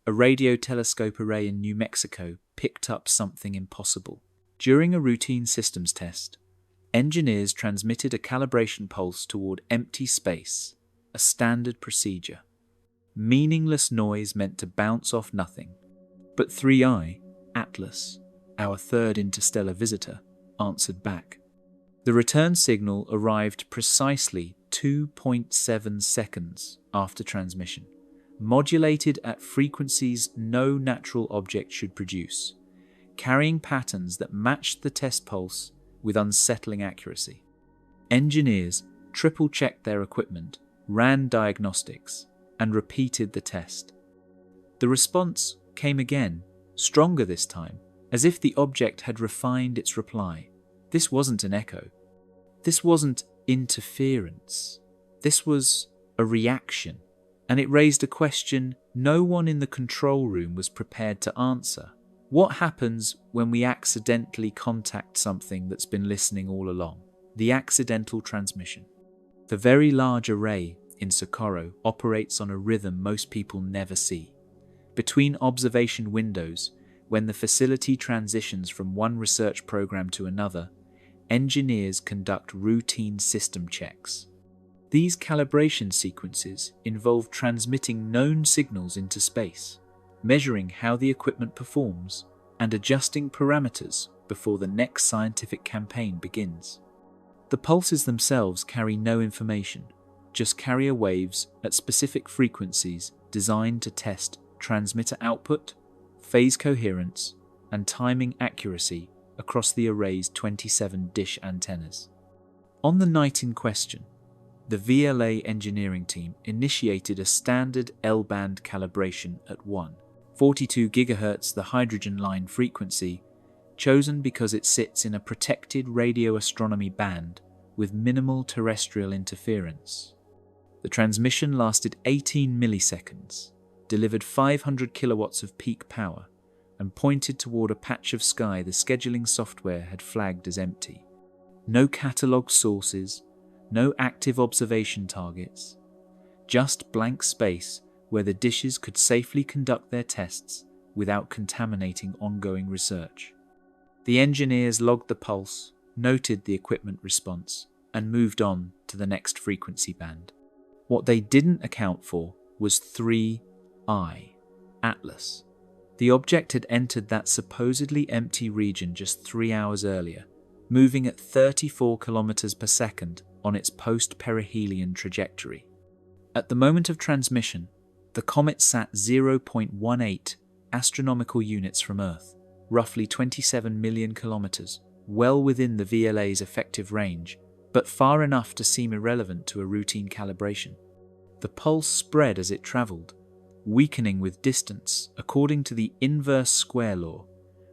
a radio telescope array in New Mexico picked up something impossible. During a routine systems test, engineers transmitted a calibration pulse toward empty space, a standard procedure. Meaningless noise meant to bounce off nothing. But 3I, Atlas, our third interstellar visitor, answered back. The return signal arrived precisely 2.7 seconds after transmission, modulated at frequencies no natural object should produce, carrying patterns that matched the test pulse with unsettling accuracy. Engineers triple-checked their equipment, ran diagnostics, and repeated the test. The response came again, stronger this time, as if the object had refined its reply. This wasn't an echo. This wasn't interference. This was a reaction, and it raised a question no one in the control room was prepared to answer. What happens when we accidentally contact something that's been listening all along? The accidental transmission. The Very Large Array in Socorro operates on a rhythm most people never see. Between observation windows, when the facility transitions from one research program to another, engineers conduct routine system checks. These calibration sequences involve transmitting known signals into space, measuring how the equipment performs, and adjusting parameters before the next scientific campaign begins. The pulses themselves carry no information, just carrier waves at specific frequencies designed to test transmitter output, phase coherence, and timing accuracy across the array's 27 dish antennas. On the night in question, the VLA engineering team initiated a standard L-band calibration at 42 GHz, the hydrogen line frequency, chosen because it sits in a protected radio astronomy band with minimal terrestrial interference. The transmission lasted 18 milliseconds, delivered 500 kilowatts of peak power, and pointed toward a patch of sky the scheduling software had flagged as empty. No catalogue sources, no active observation targets, just blank space where the dishes could safely conduct their tests without contaminating ongoing research. The engineers logged the pulse, noted the equipment response, and moved on to the next frequency band. What they didn't account for was 3I, Atlas. The object had entered that supposedly empty region just 3 hours earlier, moving at 34 kilometers per second on its post-perihelion trajectory. At the moment of transmission, the comet sat 0.18 astronomical units from Earth, roughly 27 million kilometers, well within the VLA's effective range, but far enough to seem irrelevant to a routine calibration. The pulse spread as it traveled, weakening with distance according to the inverse square law,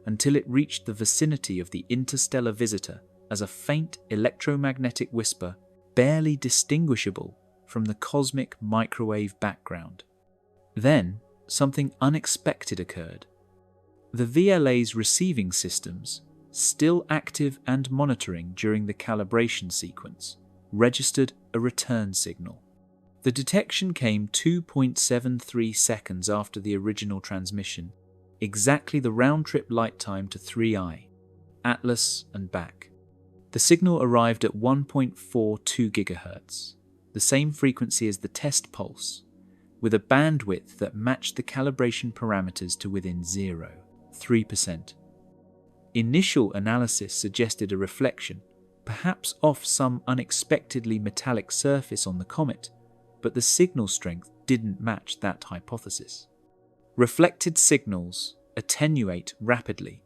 until it reached the vicinity of the interstellar visitor as a faint electromagnetic whisper barely distinguishable from the cosmic microwave background. Then, something unexpected occurred. The VLA's receiving systems, still active and monitoring during the calibration sequence, registered a return signal. The detection came 2.73 seconds after the original transmission, exactly the round-trip light time to 3I, Atlas and back. The signal arrived at 1.42 GHz, the same frequency as the test pulse, with a bandwidth that matched the calibration parameters to within 0.3%. Initial analysis suggested a reflection, perhaps off some unexpectedly metallic surface on the comet, but the signal strength didn't match that hypothesis. Reflected signals attenuate rapidly,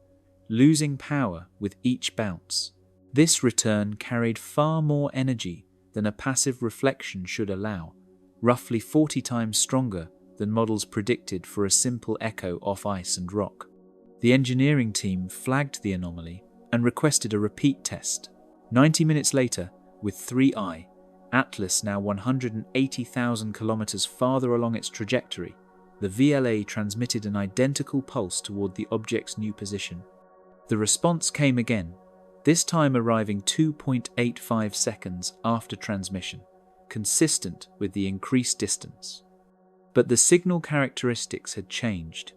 losing power with each bounce. This return carried far more energy than a passive reflection should allow, roughly 40 times stronger than models predicted for a simple echo off ice and rock. The engineering team flagged the anomaly and requested a repeat test. 90 minutes later, with 3I, Atlas now 180,000 kilometers farther along its trajectory, the VLA transmitted an identical pulse toward the object's new position. The response came again, this time arriving 2.85 seconds after transmission, consistent with the increased distance. But the signal characteristics had changed.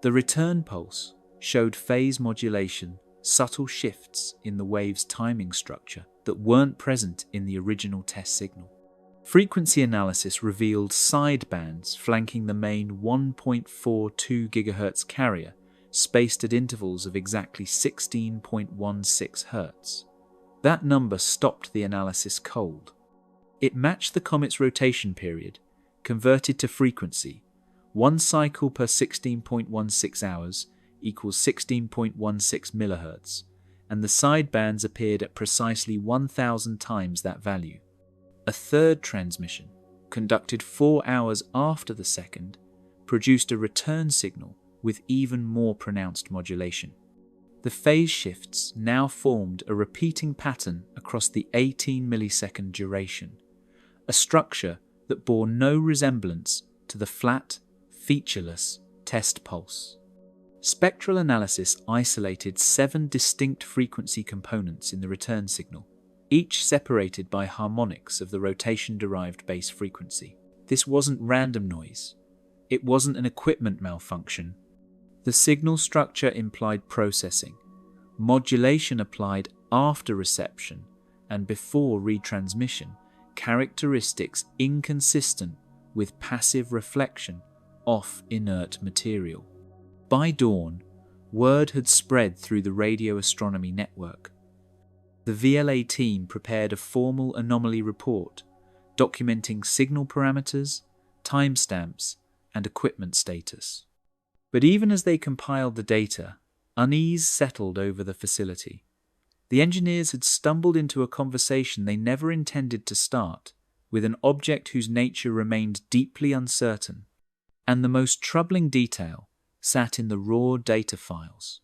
The return pulse showed phase modulation, subtle shifts in the wave's timing structure that weren't present in the original test signal. Frequency analysis revealed sidebands flanking the main 1.42 GHz carrier, spaced at intervals of exactly 16.16 Hz. That number stopped the analysis cold. It matched the comet's rotation period, converted to frequency. One cycle per 16.16 hours equals 16.16 MHz, and the sidebands appeared at precisely 1,000 times that value. A third transmission, conducted 4 hours after the second, produced a return signal with even more pronounced modulation. The phase shifts now formed a repeating pattern across the 18 millisecond duration, a structure that bore no resemblance to the flat, featureless test pulse. Spectral analysis isolated 7 distinct frequency components in the return signal, each separated by harmonics of the rotation-derived base frequency. This wasn't random noise. It wasn't an equipment malfunction. The signal structure implied processing, modulation applied after reception and before retransmission, characteristics inconsistent with passive reflection off inert material. By dawn, word had spread through the radio astronomy network. The VLA team prepared a formal anomaly report documenting signal parameters, timestamps, and equipment status. But even as they compiled the data, unease settled over the facility. The engineers had stumbled into a conversation they never intended to start with an object whose nature remained deeply uncertain, and the most troubling detail sat in the raw data files.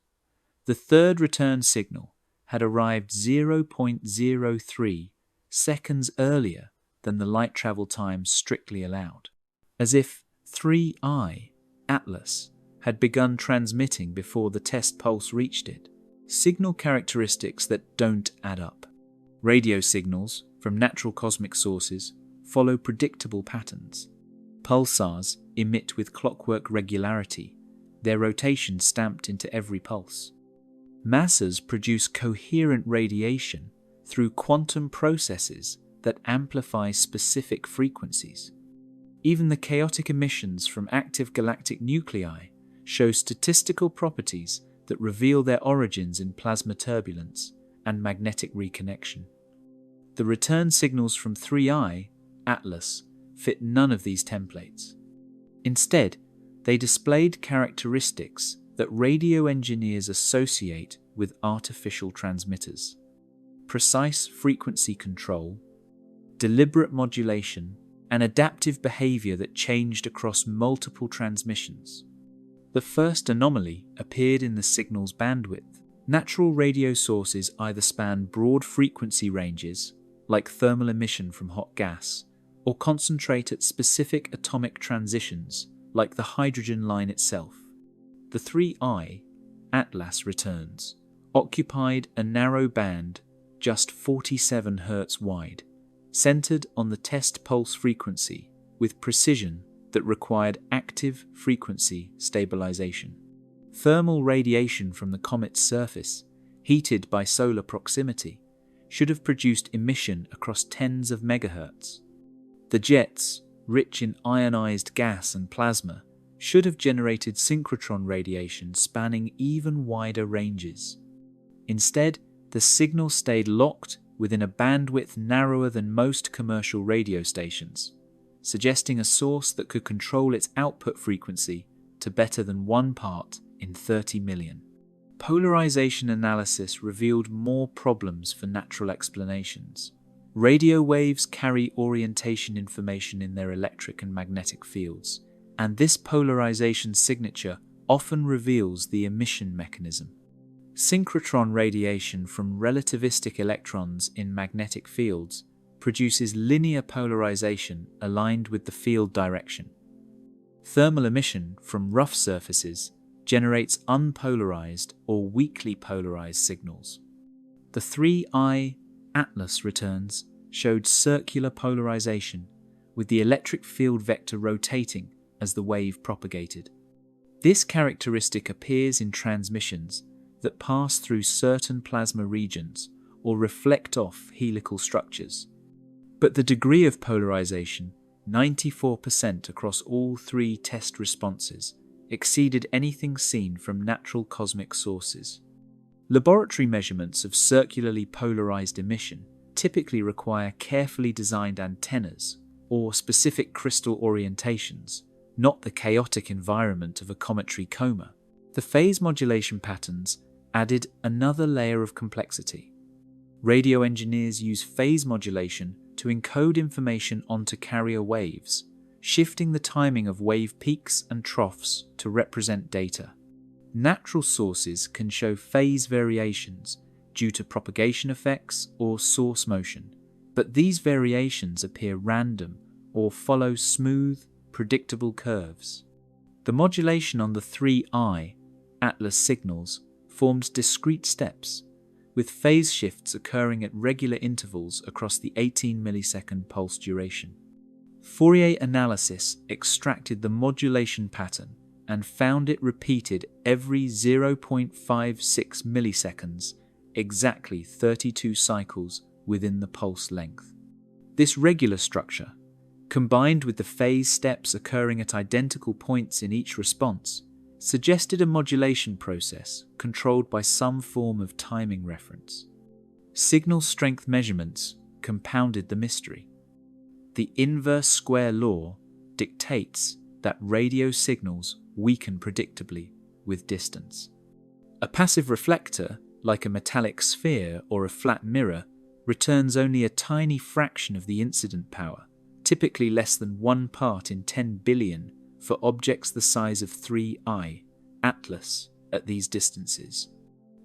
The third return signal had arrived 0.03 seconds earlier than the light travel time strictly allowed, as if 3I, Atlas, had begun transmitting before the test pulse reached it. Signal characteristics that don't add up. Radio signals from natural cosmic sources follow predictable patterns. Pulsars emit with clockwork regularity, their rotation stamped into every pulse. Masses produce coherent radiation through quantum processes that amplify specific frequencies. Even the chaotic emissions from active galactic nuclei show statistical properties that reveal their origins in plasma turbulence and magnetic reconnection. The return signals from 3I, Atlas, fit none of these templates. Instead, they displayed characteristics that radio engineers associate with artificial transmitters: precise frequency control, deliberate modulation, and adaptive behavior that changed across multiple transmissions. The first anomaly appeared in the signal's bandwidth. Natural radio sources either span broad frequency ranges, like thermal emission from hot gas, or concentrate at specific atomic transitions, like the hydrogen line itself. The 3I, Atlas returns, occupied a narrow band just 47 Hz wide, centered on the test pulse frequency with precision that required active frequency stabilization. Thermal radiation from the comet's surface, heated by solar proximity, should have produced emission across tens of megahertz. The jets, rich in ionized gas and plasma, should have generated synchrotron radiation spanning even wider ranges. Instead, the signal stayed locked within a bandwidth narrower than most commercial radio stations, suggesting a source that could control its output frequency to better than 1 part in 30 million. Polarization analysis revealed more problems for natural explanations. Radio waves carry orientation information in their electric and magnetic fields, and this polarization signature often reveals the emission mechanism. Synchrotron radiation from relativistic electrons in magnetic fields produces linear polarization aligned with the field direction. Thermal emission from rough surfaces generates unpolarized or weakly polarized signals. The 3I Atlas returns showed circular polarization, with the electric field vector rotating as the wave propagated. This characteristic appears in transmissions that pass through certain plasma regions or reflect off helical structures. But the degree of polarization, 94% across all three test responses, exceeded anything seen from natural cosmic sources. Laboratory measurements of circularly polarized emission typically require carefully designed antennas or specific crystal orientations, not the chaotic environment of a cometary coma. The phase modulation patterns added another layer of complexity. Radio engineers use phase modulation to encode information onto carrier waves, shifting the timing of wave peaks and troughs to represent data. Natural sources can show phase variations due to propagation effects or source motion, but these variations appear random or follow smooth, predictable curves. The modulation on the 3I Atlas signals formed discrete steps, with phase shifts occurring at regular intervals across the 18-millisecond pulse duration. Fourier analysis extracted the modulation pattern and found it repeated every 0.56 milliseconds, exactly 32 cycles within the pulse length. This regular structure, combined with the phase steps occurring at identical points in each response, suggested a modulation process controlled by some form of timing reference. Signal strength measurements compounded the mystery. The inverse square law dictates that radio signals weaken predictably with distance. A passive reflector, like a metallic sphere or a flat mirror, returns only a tiny fraction of the incident power, typically less than 1 part in 10 billion for objects the size of 3I Atlas at these distances.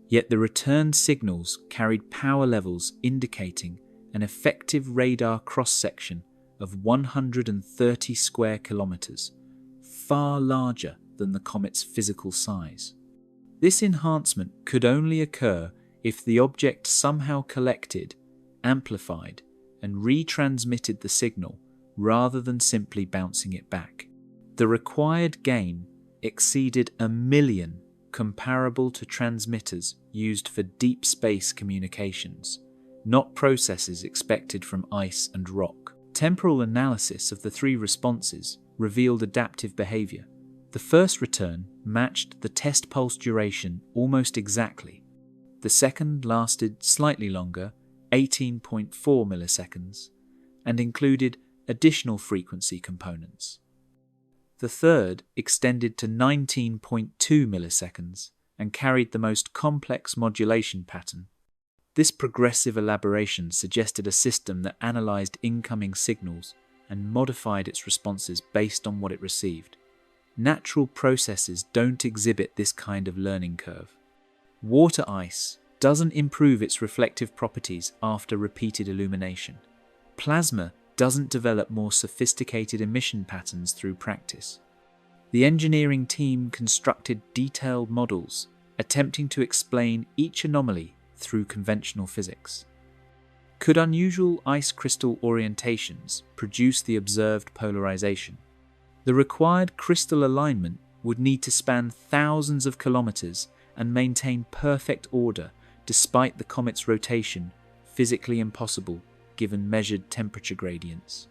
Yet the returned signals carried power levels indicating an effective radar cross-section of 130 square kilometers, far larger than the comet's physical size. This enhancement could only occur if the object somehow collected, amplified, and retransmitted the signal rather than simply bouncing it back. The required gain exceeded 1 million, comparable to transmitters used for deep space communications, not processes expected from ice and rock. Temporal analysis of the 3 responses revealed adaptive behavior. The first return matched the test pulse duration almost exactly. The second lasted slightly longer, 18.4 milliseconds, and included additional frequency components. The third extended to 19.2 milliseconds and carried the most complex modulation pattern. This progressive elaboration suggested a system that analyzed incoming signals and modified its responses based on what it received. Natural processes don't exhibit this kind of learning curve. Water ice doesn't improve its reflective properties after repeated illumination. Plasma doesn't develop more sophisticated emission patterns through practice. The engineering team constructed detailed models, attempting to explain each anomaly through conventional physics. Could unusual ice crystal orientations produce the observed polarization? The required crystal alignment would need to span thousands of kilometers and maintain perfect order despite the comet's rotation, physically impossible given measured temperature gradients.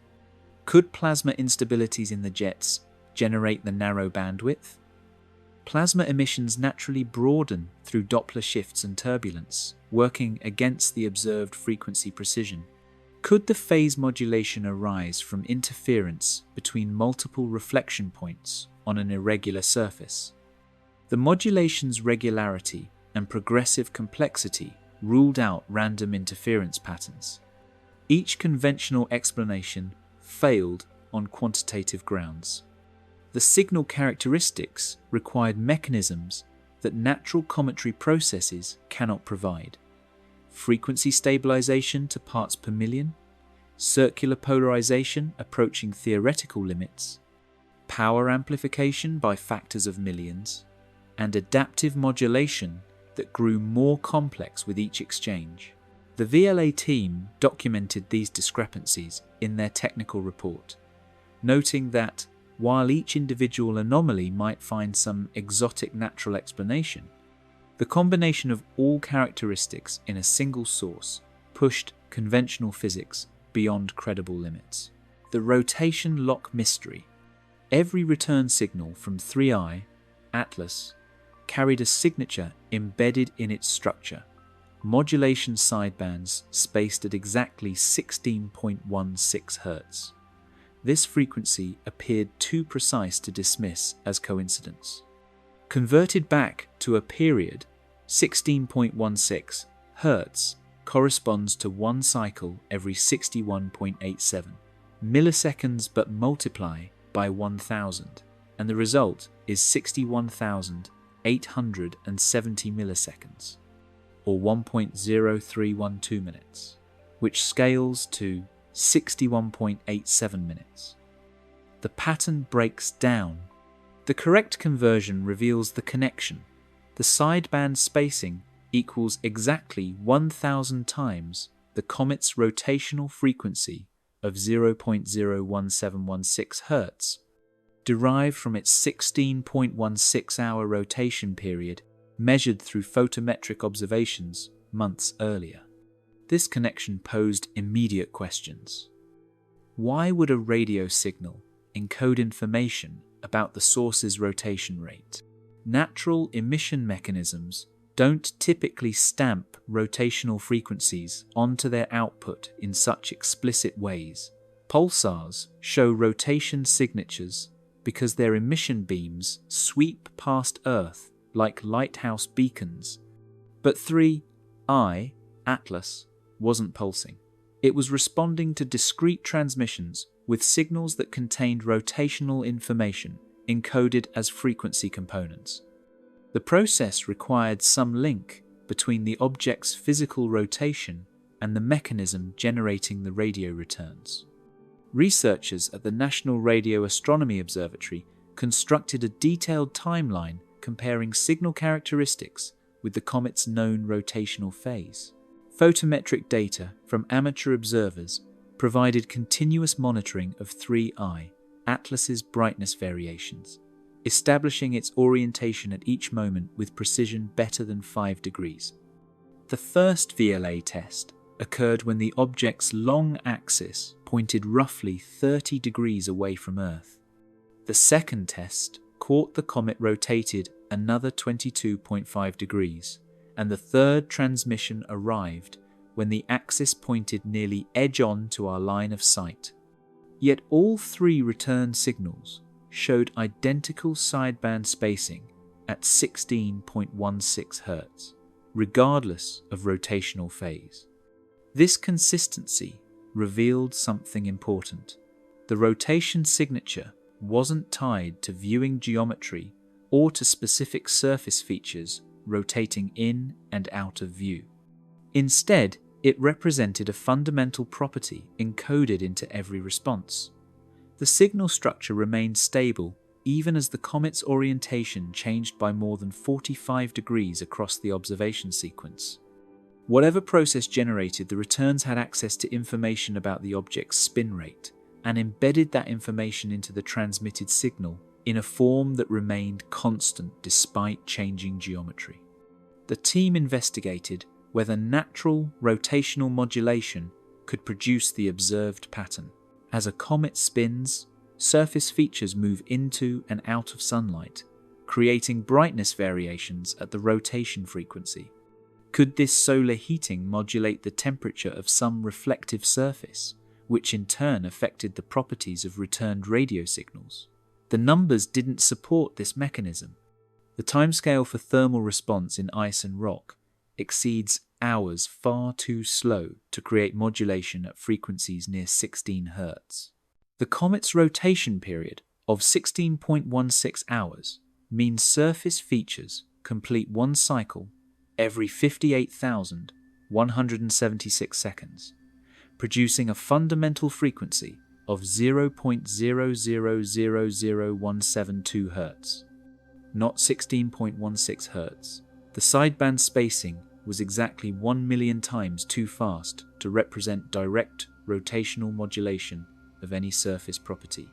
Could plasma instabilities in the jets generate the narrow bandwidth? Plasma emissions naturally broaden through Doppler shifts and turbulence, working against the observed frequency precision. Could the phase modulation arise from interference between multiple reflection points on an irregular surface? The modulation's regularity and progressive complexity ruled out random interference patterns. Each conventional explanation failed on quantitative grounds. The signal characteristics required mechanisms that natural cometary processes cannot provide. Frequency stabilization to parts per million, circular polarization approaching theoretical limits, power amplification by factors of millions, and adaptive modulation that grew more complex with each exchange. The VLA team documented these discrepancies in their technical report, noting that while each individual anomaly might find some exotic natural explanation, the combination of all characteristics in a single source pushed conventional physics beyond credible limits. The rotation lock mystery. Every return signal from 3I, Atlas, carried a signature embedded in its structure, modulation sidebands spaced at exactly 16.16 Hz. This frequency appeared too precise to dismiss as coincidence. Converted back to a period, 16.16 Hz corresponds to one cycle every 61.87 milliseconds, but multiply by 1000, and the result is 61,870 milliseconds, or 1.0312 minutes, which scales to 61.87 minutes. The pattern breaks down. The correct conversion reveals the connection. The sideband spacing equals exactly 1000 times the comet's rotational frequency of 0.01716 Hz, derived from its 16.16-hour rotation period measured through photometric observations months earlier. This connection posed immediate questions. Why would a radio signal encode information about the source's rotation rate? Natural emission mechanisms don't typically stamp rotational frequencies onto their output in such explicit ways. Pulsars show rotation signatures because their emission beams sweep past Earth like lighthouse beacons. But 3I, Atlas, wasn't pulsing. It was responding to discrete transmissions with signals that contained rotational information encoded as frequency components. The process required some link between the object's physical rotation and the mechanism generating the radio returns. Researchers at the National Radio Astronomy Observatory constructed a detailed timeline comparing signal characteristics with the comet's known rotational phase. Photometric data from amateur observers provided continuous monitoring of 3I, Atlas's brightness variations, establishing its orientation at each moment with precision better than 5 degrees. The first VLA test occurred when the object's long axis pointed roughly 30 degrees away from Earth. The second test caught the comet rotated another 22.5 degrees, and the third transmission arrived when the axis pointed nearly edge-on to our line of sight. Yet all three return signals showed identical sideband spacing at 16.16 Hz, regardless of rotational phase. This consistency revealed something important. The rotation signature wasn't tied to viewing geometry or to specific surface features rotating in and out of view. Instead, it represented a fundamental property encoded into every response. The signal structure remained stable even as the comet's orientation changed by more than 45 degrees across the observation sequence. Whatever process generated the returns had access to information about the object's spin rate and embedded that information into the transmitted signal in a form that remained constant despite changing geometry. The team investigated whether natural rotational modulation could produce the observed pattern. As a comet spins, surface features move into and out of sunlight, creating brightness variations at the rotation frequency. Could this solar heating modulate the temperature of some reflective surface, which in turn affected the properties of returned radio signals? The numbers didn't support this mechanism. The timescale for thermal response in ice and rock exceeds hours, far too slow to create modulation at frequencies near 16 Hz. The comet's rotation period of 16.16 hours means surface features complete one cycle every 58,176 seconds, producing a fundamental frequency of 0.0000172 Hz, not 16.16 Hz. The sideband spacing was exactly 1 million times too fast to represent direct rotational modulation of any surface property.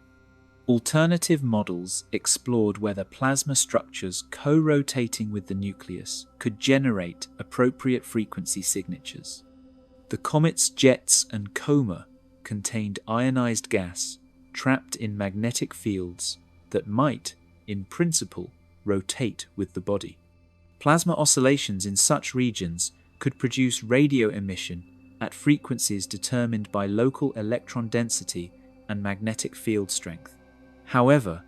Alternative models explored whether plasma structures co-rotating with the nucleus could generate appropriate frequency signatures. The comet's jets and coma contained ionized gas trapped in magnetic fields that might, in principle, rotate with the body. Plasma oscillations in such regions could produce radio emission at frequencies determined by local electron density and magnetic field strength. However,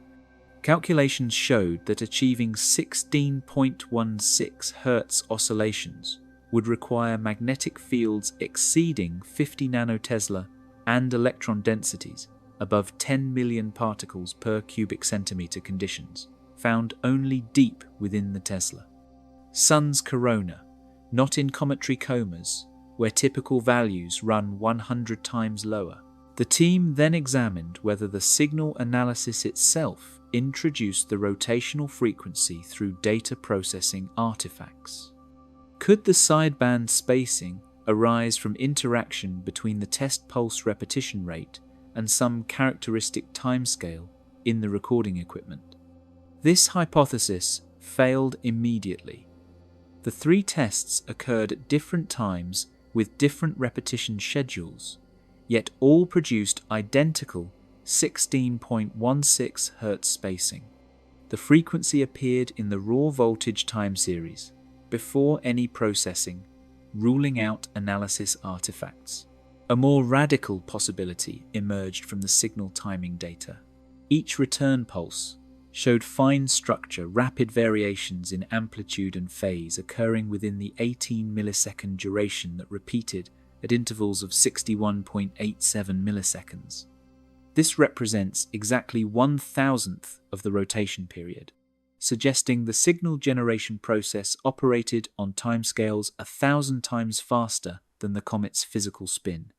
calculations showed that achieving 16.16 Hz oscillations would require magnetic fields exceeding 50 nanotesla and electron densities above 10 million particles per cubic centimeter conditions, found only deep within the Tesla. Sun's corona, not in cometary comas, where typical values run 100 times lower. The team then examined whether the signal analysis itself introduced the rotational frequency through data processing artifacts. Could the sideband spacing arise from interaction between the test pulse repetition rate and some characteristic timescale in the recording equipment? This hypothesis failed immediately. The 3 tests occurred at different times with different repetition schedules, yet all produced identical 16.16 Hz spacing. The frequency appeared in the raw voltage time series, before any processing, ruling out analysis artifacts. A more radical possibility emerged from the signal timing data. Each return pulse showed fine structure, rapid variations in amplitude and phase occurring within the 18 millisecond duration that repeated at intervals of 61.87 milliseconds. This represents exactly 1/1000th of the rotation period, suggesting the signal generation process operated on timescales 1,000 times faster than the comet's physical spin.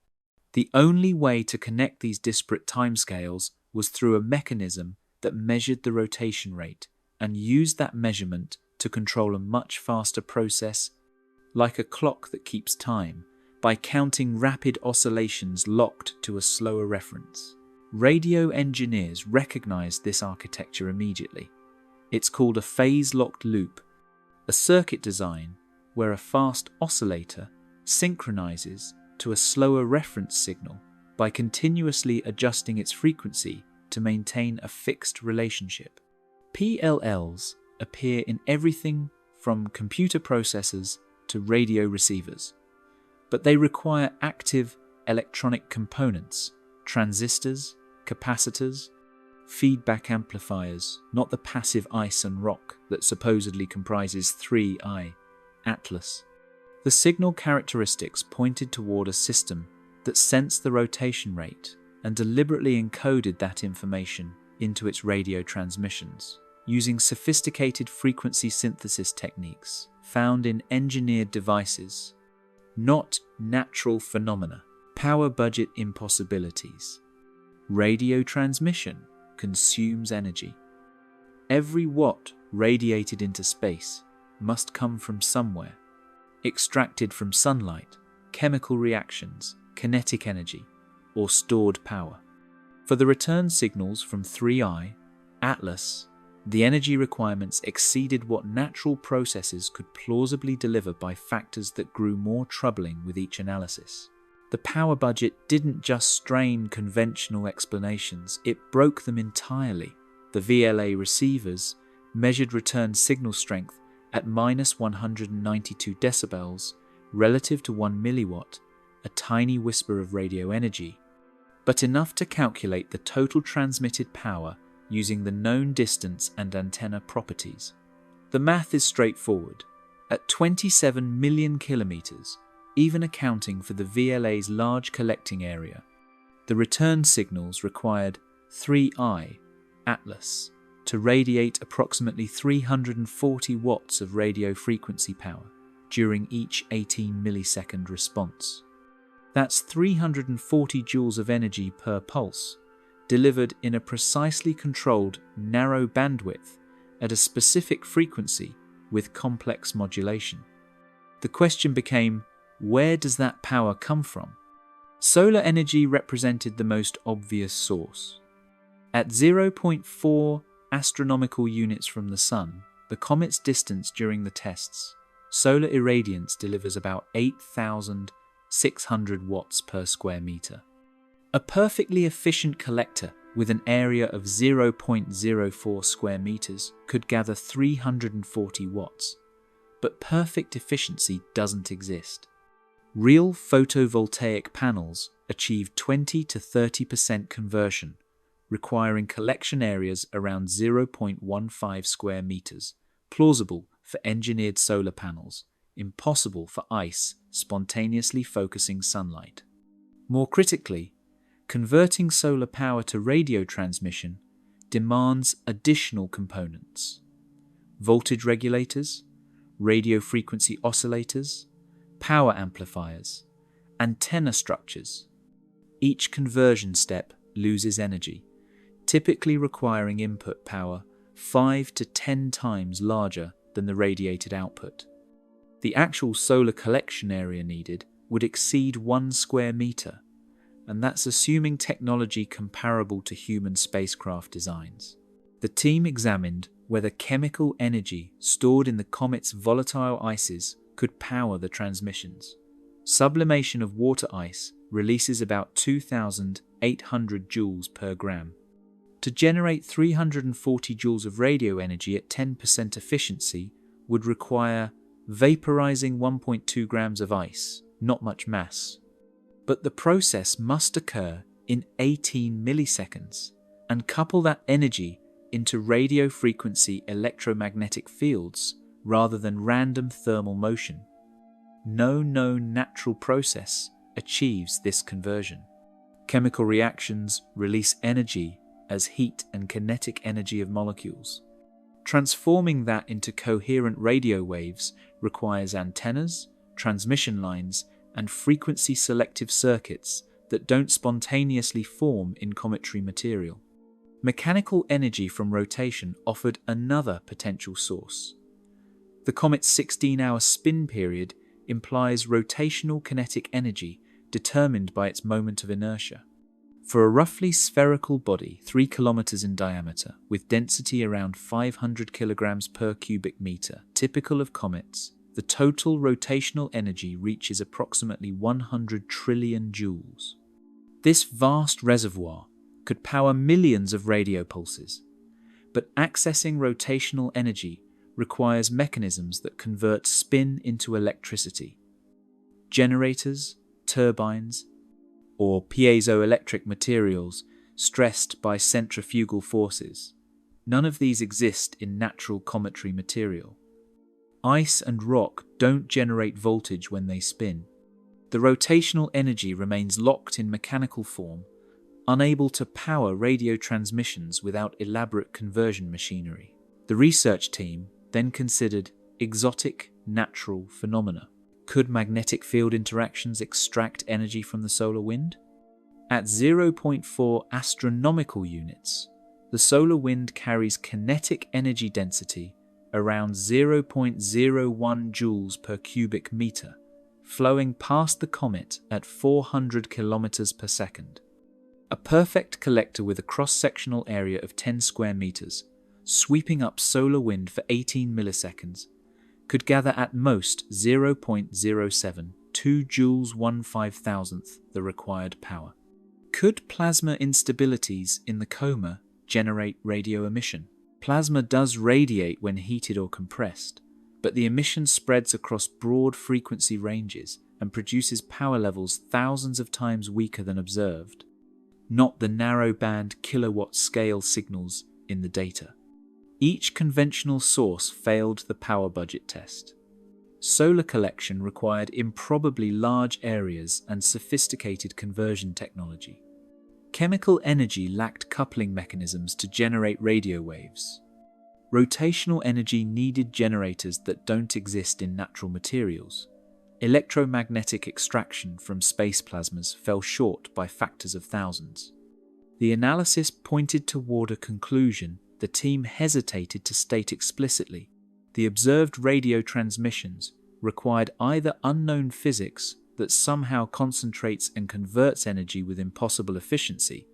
The only way to connect these disparate timescales was through a mechanism that measured the rotation rate and used that measurement to control a much faster process, like a clock that keeps time, by counting rapid oscillations locked to a slower reference. Radio engineers recognized this architecture immediately. It's called a phase-locked loop, a circuit design where a fast oscillator synchronizes to a slower reference signal by continuously adjusting its frequency to maintain a fixed relationship. PLLs appear in everything from computer processors to radio receivers, but they require active electronic components, transistors, capacitors, feedback amplifiers, not the passive ice and rock that supposedly comprises 3I, Atlas. The signal characteristics pointed toward a system that sensed the rotation rate and deliberately encoded that information into its radio transmissions, using sophisticated frequency synthesis techniques found in engineered devices, not natural phenomena. Power budget impossibilities. Radio transmission consumes energy. Every watt radiated into space must come from somewhere, extracted from sunlight, chemical reactions, kinetic energy, or stored power. For the return signals from 3I, Atlas, the energy requirements exceeded what natural processes could plausibly deliver by factors that grew more troubling with each analysis. The power budget didn't just strain conventional explanations, it broke them entirely. The VLA receivers measured return signal strength at -192 decibels relative to 1 milliwatt, a tiny whisper of radio energy, but enough to calculate the total transmitted power using the known distance and antenna properties. The math is straightforward. At 27 million kilometers, even accounting for the VLA's large collecting area, the return signals required 3I, Atlas, to radiate approximately 340 watts of radio frequency power during each 18 millisecond response. That's 340 joules of energy per pulse, delivered in a precisely controlled narrow bandwidth at a specific frequency with complex modulation. The question became, where does that power come from? Solar energy represented the most obvious source. At 0.4 astronomical units from the Sun, the comet's distance during the tests, solar irradiance delivers about 8,600 watts per square meter. A perfectly efficient collector with an area of 0.04 square meters could gather 340 watts, but perfect efficiency doesn't exist. Real photovoltaic panels achieve 20 to 30% conversion, requiring collection areas around 0.15 square meters, plausible for engineered solar panels, impossible for ice spontaneously focusing sunlight. More critically, converting solar power to radio transmission demands additional components: voltage regulators, radio frequency oscillators, power amplifiers, antenna structures. Each conversion step loses energy, typically requiring input power 5 to 10 times larger than the radiated output. The actual solar collection area needed would exceed 1 square meter, and that's assuming technology comparable to human spacecraft designs. The team examined whether chemical energy stored in the comet's volatile ices could power the transmissions. Sublimation of water ice releases about 2,800 joules per gram. To generate 340 joules of radio energy at 10% efficiency would require vaporizing 1.2 grams of ice, not much mass. But the process must occur in 18 milliseconds, and couple that energy into radio frequency electromagnetic fields rather than random thermal motion. No known natural process achieves this conversion. Chemical reactions release energy as heat and kinetic energy of molecules. Transforming that into coherent radio waves requires antennas, transmission lines, and frequency-selective circuits that don't spontaneously form in cometary material. Mechanical energy from rotation offered another potential source. The comet's 16-hour spin period implies rotational kinetic energy determined by its moment of inertia. For a roughly spherical body 3 kilometers in diameter with density around 500 kilograms per cubic meter, typical of comets, the total rotational energy reaches approximately 100 trillion joules. This vast reservoir could power millions of radio pulses, but accessing rotational energy requires mechanisms that convert spin into electricity. Generators, turbines, or piezoelectric materials stressed by centrifugal forces. None of these exist in natural cometary material. Ice and rock don't generate voltage when they spin. The rotational energy remains locked in mechanical form, unable to power radio transmissions without elaborate conversion machinery. The research team then considered exotic natural phenomena. Could magnetic field interactions extract energy from the solar wind? At 0.4 astronomical units, the solar wind carries kinetic energy density around 0.01 joules per cubic meter, flowing past the comet at 400 kilometers per second. A perfect collector with a cross-sectional area of 10 square meters, sweeping up solar wind for 18 milliseconds, could gather at most 0.072 joules 1/5000th the required power. Could plasma instabilities in the coma generate radio emission? Plasma does radiate when heated or compressed, but the emission spreads across broad frequency ranges and produces power levels thousands of times weaker than observed, not the narrow-band kilowatt-scale signals in the data. Each conventional source failed the power budget test. Solar collection required improbably large areas and sophisticated conversion technology. Chemical energy lacked coupling mechanisms to generate radio waves. Rotational energy needed generators that don't exist in natural materials. Electromagnetic extraction from space plasmas fell short by factors of thousands. The analysis pointed toward a conclusion the team hesitated to state explicitly. The observed radio transmissions required either unknown physics that somehow concentrates and converts energy with impossible efficiency,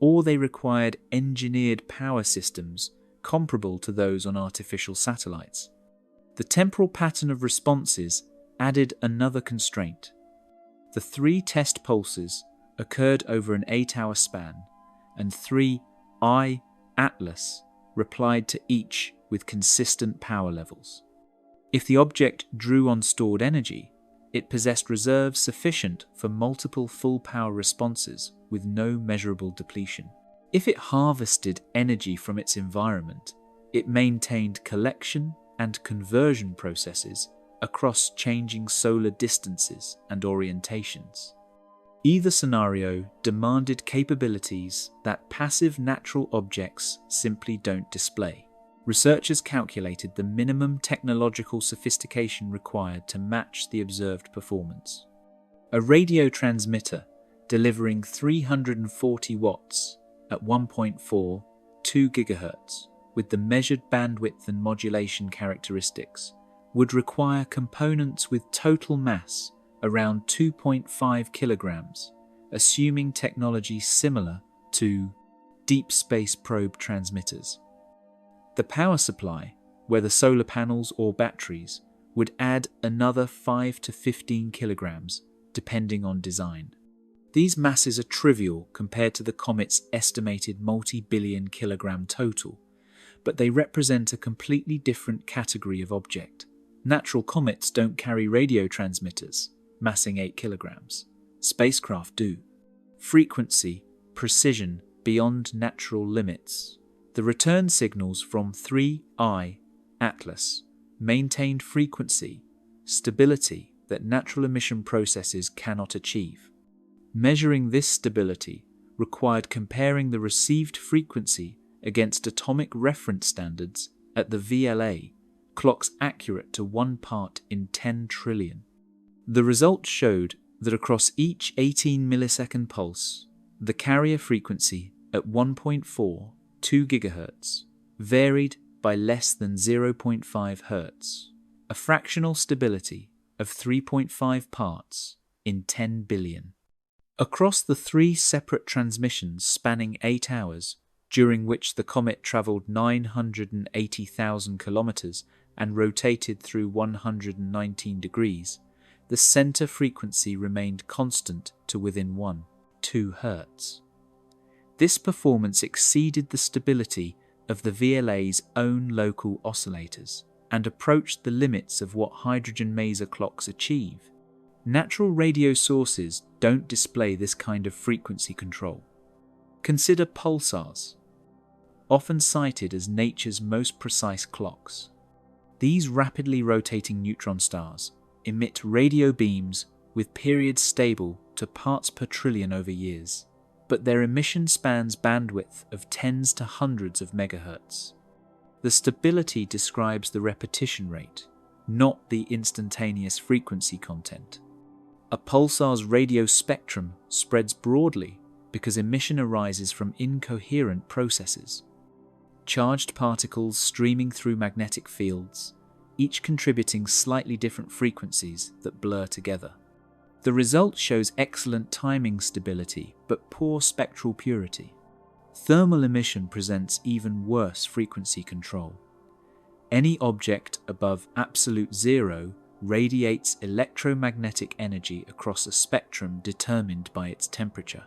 or they required engineered power systems comparable to those on artificial satellites. The temporal pattern of responses added another constraint. The 3 test pulses occurred over an 8-hour span, and 3 I-Atlas replied to each with consistent power levels. If the object drew on stored energy, it possessed reserves sufficient for multiple full-power responses with no measurable depletion. If it harvested energy from its environment, it maintained collection and conversion processes across changing solar distances and orientations. Either scenario demanded capabilities that passive natural objects simply don't display. Researchers calculated the minimum technological sophistication required to match the observed performance. A radio transmitter delivering 340 watts at 1.42 GHz with the measured bandwidth and modulation characteristics would require components with total mass around 2.5 kilograms, assuming technology similar to deep space probe transmitters. The power supply, whether solar panels or batteries, would add another 5 to 15 kilograms, depending on design. These masses are trivial compared to the comet's estimated multi-billion kilogram total, but they represent a completely different category of object. Natural comets don't carry radio transmitters, massing 8 kilograms. Spacecraft do. Frequency, precision beyond natural limits. The return signals from 3I Atlas maintained frequency, stability that natural emission processes cannot achieve. Measuring this stability required comparing the received frequency against atomic reference standards at the VLA, clocks accurate to 1 part in 10 trillion. The results showed that across each 18 millisecond pulse, the carrier frequency at 1.42 GHz varied by less than 0.5 Hz, a fractional stability of 3.5 parts in 10 billion. Across the 3 separate transmissions spanning 8 hours, during which the comet travelled 980,000 kilometers and rotated through 119 degrees, the center frequency remained constant to within 1.2 Hz. This performance exceeded the stability of the VLA's own local oscillators and approached the limits of what hydrogen maser clocks achieve. Natural radio sources don't display this kind of frequency control. Consider pulsars, often cited as nature's most precise clocks. These rapidly rotating neutron stars emit radio beams with periods stable to parts per trillion over years, but their emission spans bandwidth of tens to hundreds of megahertz. The stability describes the repetition rate, not the instantaneous frequency content. A pulsar's radio spectrum spreads broadly because emission arises from incoherent processes. Charged particles streaming through magnetic fields, each contributing slightly different frequencies that blur together. The result shows excellent timing stability but poor spectral purity. Thermal emission presents even worse frequency control. Any object above absolute zero radiates electromagnetic energy across a spectrum determined by its temperature.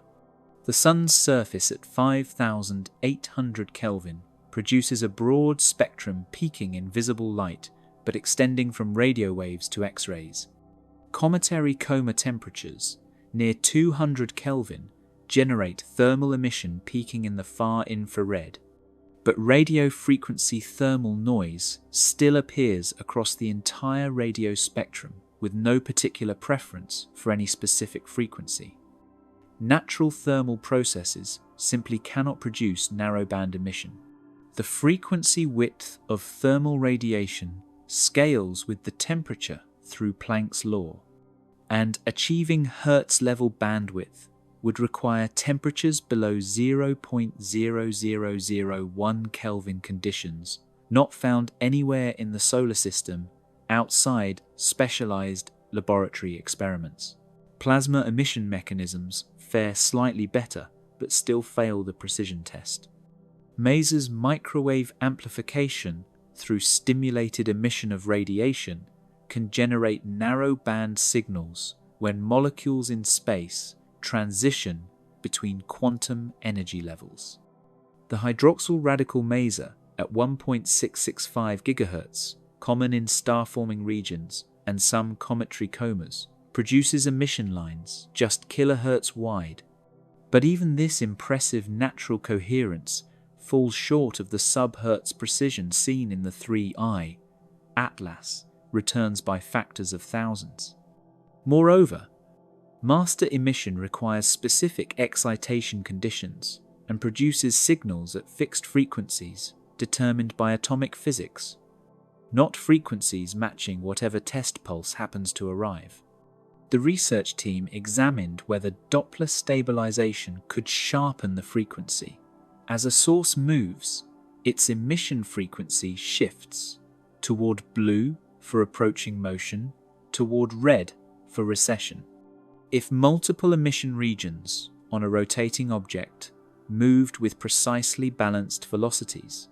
The Sun's surface at 5,800 Kelvin produces a broad spectrum peaking in visible light but extending from radio waves to X-rays. Cometary coma temperatures near 200 Kelvin generate thermal emission peaking in the far infrared, but radio frequency thermal noise still appears across the entire radio spectrum with no particular preference for any specific frequency. Natural thermal processes simply cannot produce narrowband emission. The frequency width of thermal radiation scales with the temperature through Planck's law, and achieving Hertz-level bandwidth would require temperatures below 0.0001 Kelvin conditions not found anywhere in the solar system outside specialized laboratory experiments. Plasma emission mechanisms fare slightly better, but still fail the precision test. Maser's microwave amplification through stimulated emission of radiation can generate narrow-band signals when molecules in space transition between quantum energy levels. The hydroxyl radical maser at 1.665 GHz, common in star-forming regions and some cometary comas, produces emission lines just kilohertz wide. But even this impressive natural coherence falls short of the sub-hertz precision seen in the 3I, ATLAS, returns by factors of thousands. Moreover, master emission requires specific excitation conditions and produces signals at fixed frequencies determined by atomic physics, not frequencies matching whatever test pulse happens to arrive. The research team examined whether Doppler stabilization could sharpen the frequency. As a source moves, its emission frequency shifts toward blue for approaching motion, toward red for recession. If multiple emission regions on a rotating object moved with precisely balanced velocities,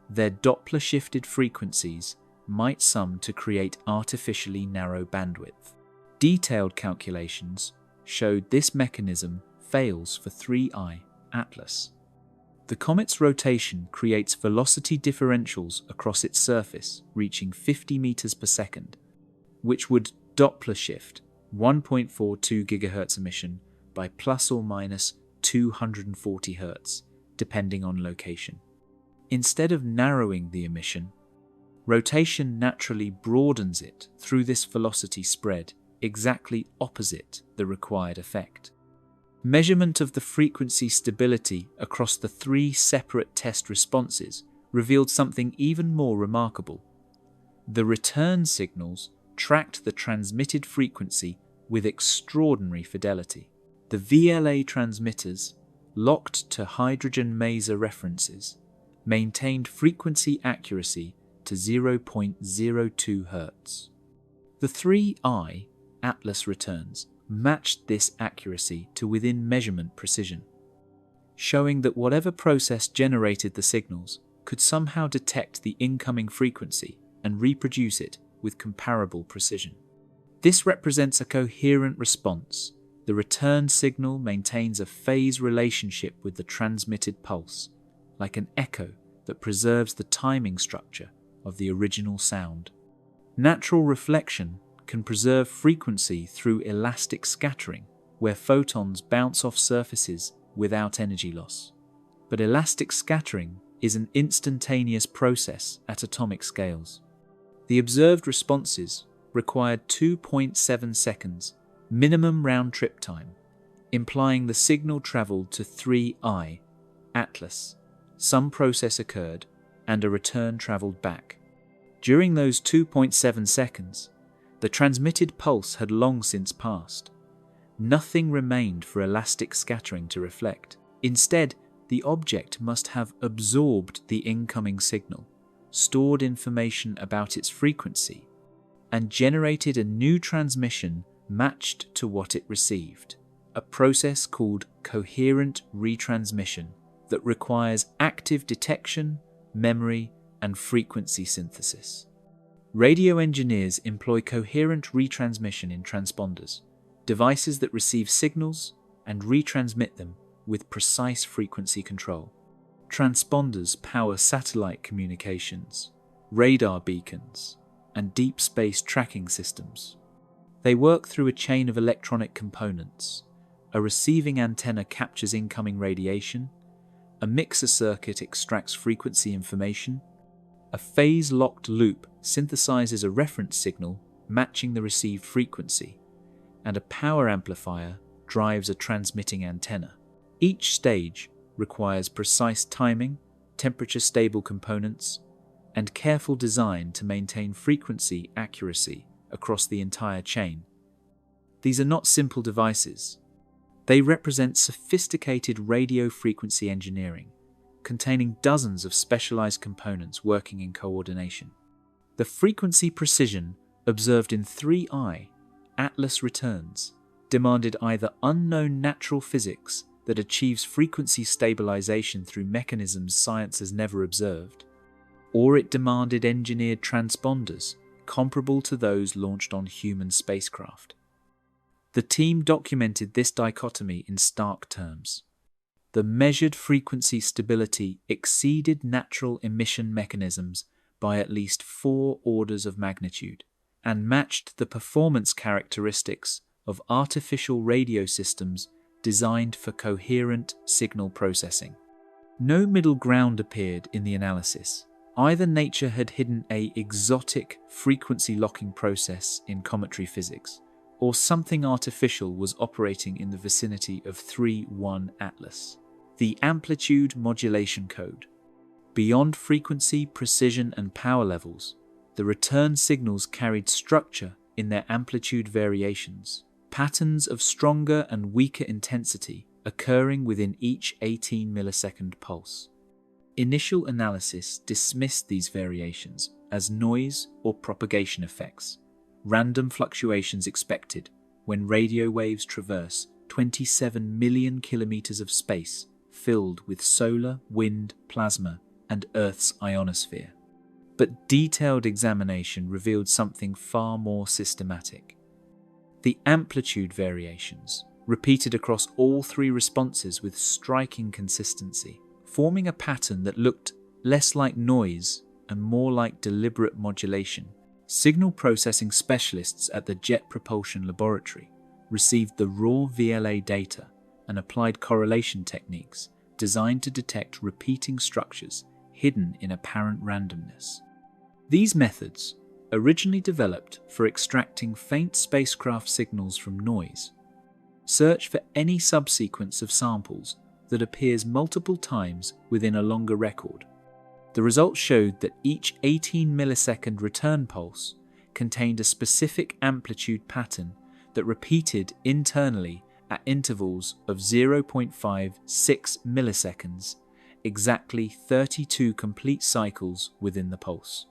their Doppler-shifted frequencies might sum to create artificially narrow bandwidth. Detailed calculations showed this mechanism fails for 3I ATLAS. The comet's rotation creates velocity differentials across its surface reaching 50 meters per second, which would Doppler shift 1.42 GHz emission by plus or minus 240 Hz, depending on location. Instead of narrowing the emission, rotation naturally broadens it through this velocity spread, exactly opposite the required effect. Measurement of the frequency stability across the 3 separate test responses revealed something even more remarkable. The return signals tracked the transmitted frequency with extraordinary fidelity. The VLA transmitters, locked to hydrogen maser references, maintained frequency accuracy to 0.02 Hz. The 3I ATLAS returns matched this accuracy to within measurement precision, showing that whatever process generated the signals could somehow detect the incoming frequency and reproduce it with comparable precision. This represents a coherent response. The return signal maintains a phase relationship with the transmitted pulse, like an echo that preserves the timing structure of the original sound. Natural reflection can preserve frequency through elastic scattering, where photons bounce off surfaces without energy loss. But elastic scattering is an instantaneous process at atomic scales. The observed responses required 2.7 seconds minimum round-trip time, implying the signal traveled to 3I ATLAS. Some process occurred, and a return traveled back. During those 2.7 seconds, the transmitted pulse had long since passed. Nothing remained for elastic scattering to reflect. Instead, the object must have absorbed the incoming signal, stored information about its frequency, and generated a new transmission matched to what it received, a process called coherent retransmission that requires active detection, memory, and frequency synthesis. Radio engineers employ coherent retransmission in transponders, devices that receive signals and retransmit them with precise frequency control. Transponders power satellite communications, radar beacons, and deep space tracking systems. They work through a chain of electronic components. A receiving antenna captures incoming radiation, a mixer circuit extracts frequency information, a phase-locked loop synthesizes a reference signal matching the received frequency, and a power amplifier drives a transmitting antenna. Each stage requires precise timing, temperature-stable components, and careful design to maintain frequency accuracy across the entire chain. These are not simple devices. They represent sophisticated radio frequency engineering, containing dozens of specialized components working in coordination. The frequency precision observed in 3I ATLAS returns demanded either unknown natural physics that achieves frequency stabilization through mechanisms science has never observed, or it demanded engineered transponders comparable to those launched on human spacecraft. The team documented this dichotomy in stark terms. The measured frequency stability exceeded natural emission mechanisms by at least 4 orders of magnitude and matched the performance characteristics of artificial radio systems designed for coherent signal processing. No middle ground appeared in the analysis. Either nature had hidden an exotic frequency locking process in cometary physics, or something artificial was operating in the vicinity of 3.1 Atlas. The amplitude modulation code. Beyond frequency, precision, and power levels, the return signals carried structure in their amplitude variations, patterns of stronger and weaker intensity occurring within each 18 millisecond pulse. Initial analysis dismissed these variations as noise or propagation effects, random fluctuations expected when radio waves traverse 27 million kilometers of space filled with solar, wind, plasma, and Earth's ionosphere. But detailed examination revealed something far more systematic. The amplitude variations, repeated across all 3 responses with striking consistency, forming a pattern that looked less like noise and more like deliberate modulation. Signal processing specialists at the Jet Propulsion Laboratory received the raw VLA data and applied correlation techniques designed to detect repeating structures hidden in apparent randomness. These methods, originally developed for extracting faint spacecraft signals from noise, search for any subsequence of samples that appears multiple times within a longer record. The results showed that each 18 millisecond return pulse contained a specific amplitude pattern that repeated internally at intervals of 0.56 milliseconds, exactly 32 complete cycles within the pulse.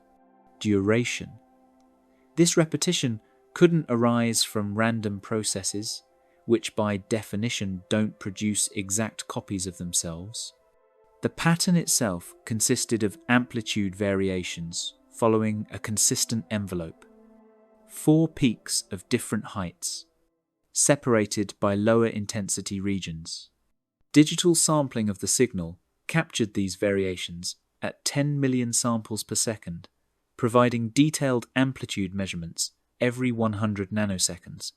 Duration. This repetition couldn't arise from random processes, which by definition don't produce exact copies of themselves. The pattern itself consisted of amplitude variations following a consistent envelope. 4 peaks of different heights, separated by lower intensity regions. Digital sampling of the signal captured these variations at 10 million samples per second, providing detailed amplitude measurements every 100 nanoseconds.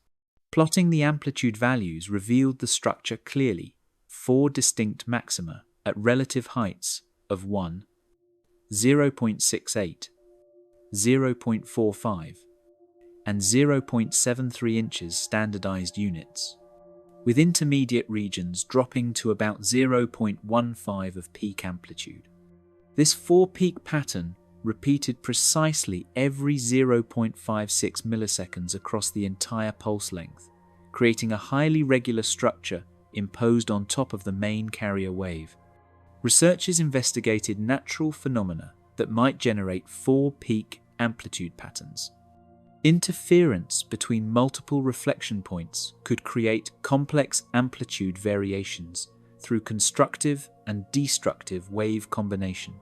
Plotting the amplitude values revealed the structure clearly: 4 distinct maxima at relative heights of 1, 0.68, 0.45, and 0.73 inches standardized units, with intermediate regions dropping to about 0.15 of peak amplitude. This 4-peak pattern repeated precisely every 0.56 milliseconds across the entire pulse length, creating a highly regular structure imposed on top of the main carrier wave. Researchers investigated natural phenomena that might generate 4-peak amplitude patterns. Interference between multiple reflection points could create complex amplitude variations through constructive and destructive wave combination,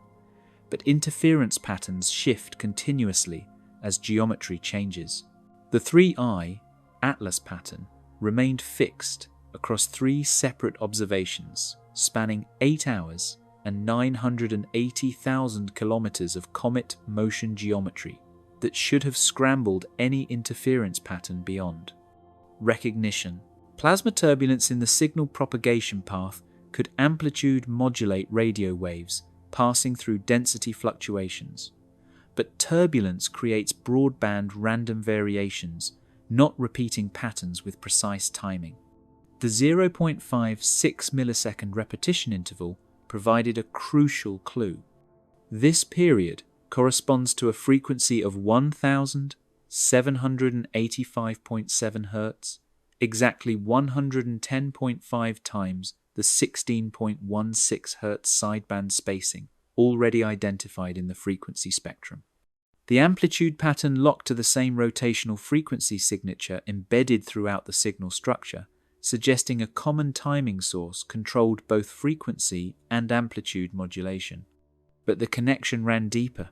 but interference patterns shift continuously as geometry changes. The 3i Atlas pattern remained fixed across 3 separate observations spanning 8 hours and 980,000 kilometers of comet motion geometry that should have scrambled any interference pattern beyond. Recognition. Plasma turbulence in the signal propagation path could amplitude modulate radio waves passing through density fluctuations, but turbulence creates broadband random variations, not repeating patterns with precise timing. The 0.56 millisecond repetition interval provided a crucial clue. This period corresponds to a frequency of 1,785.7 Hz, exactly 110.5 times the 16.16 Hz sideband spacing already identified in the frequency spectrum. The amplitude pattern locked to the same rotational frequency signature embedded throughout the signal structure suggesting a common timing source controlled both frequency and amplitude modulation. But the connection ran deeper.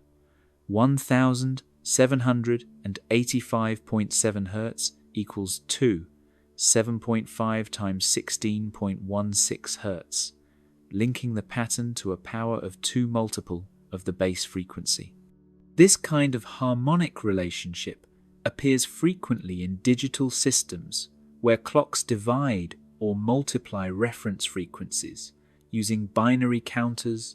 1785.7 Hz equals 2, 7.5 times 16.16 Hz, linking the pattern to a power of 2 multiple of the base frequency. This kind of harmonic relationship appears frequently in digital systems where clocks divide or multiply reference frequencies using binary counters,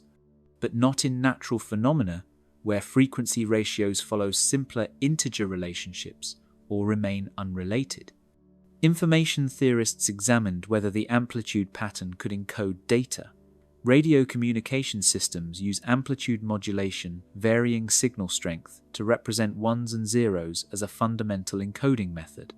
but not in natural phenomena where frequency ratios follow simpler integer relationships or remain unrelated. Information theorists examined whether the amplitude pattern could encode data. Radio communication systems use amplitude modulation, varying signal strength, to represent ones and zeros as a fundamental encoding method.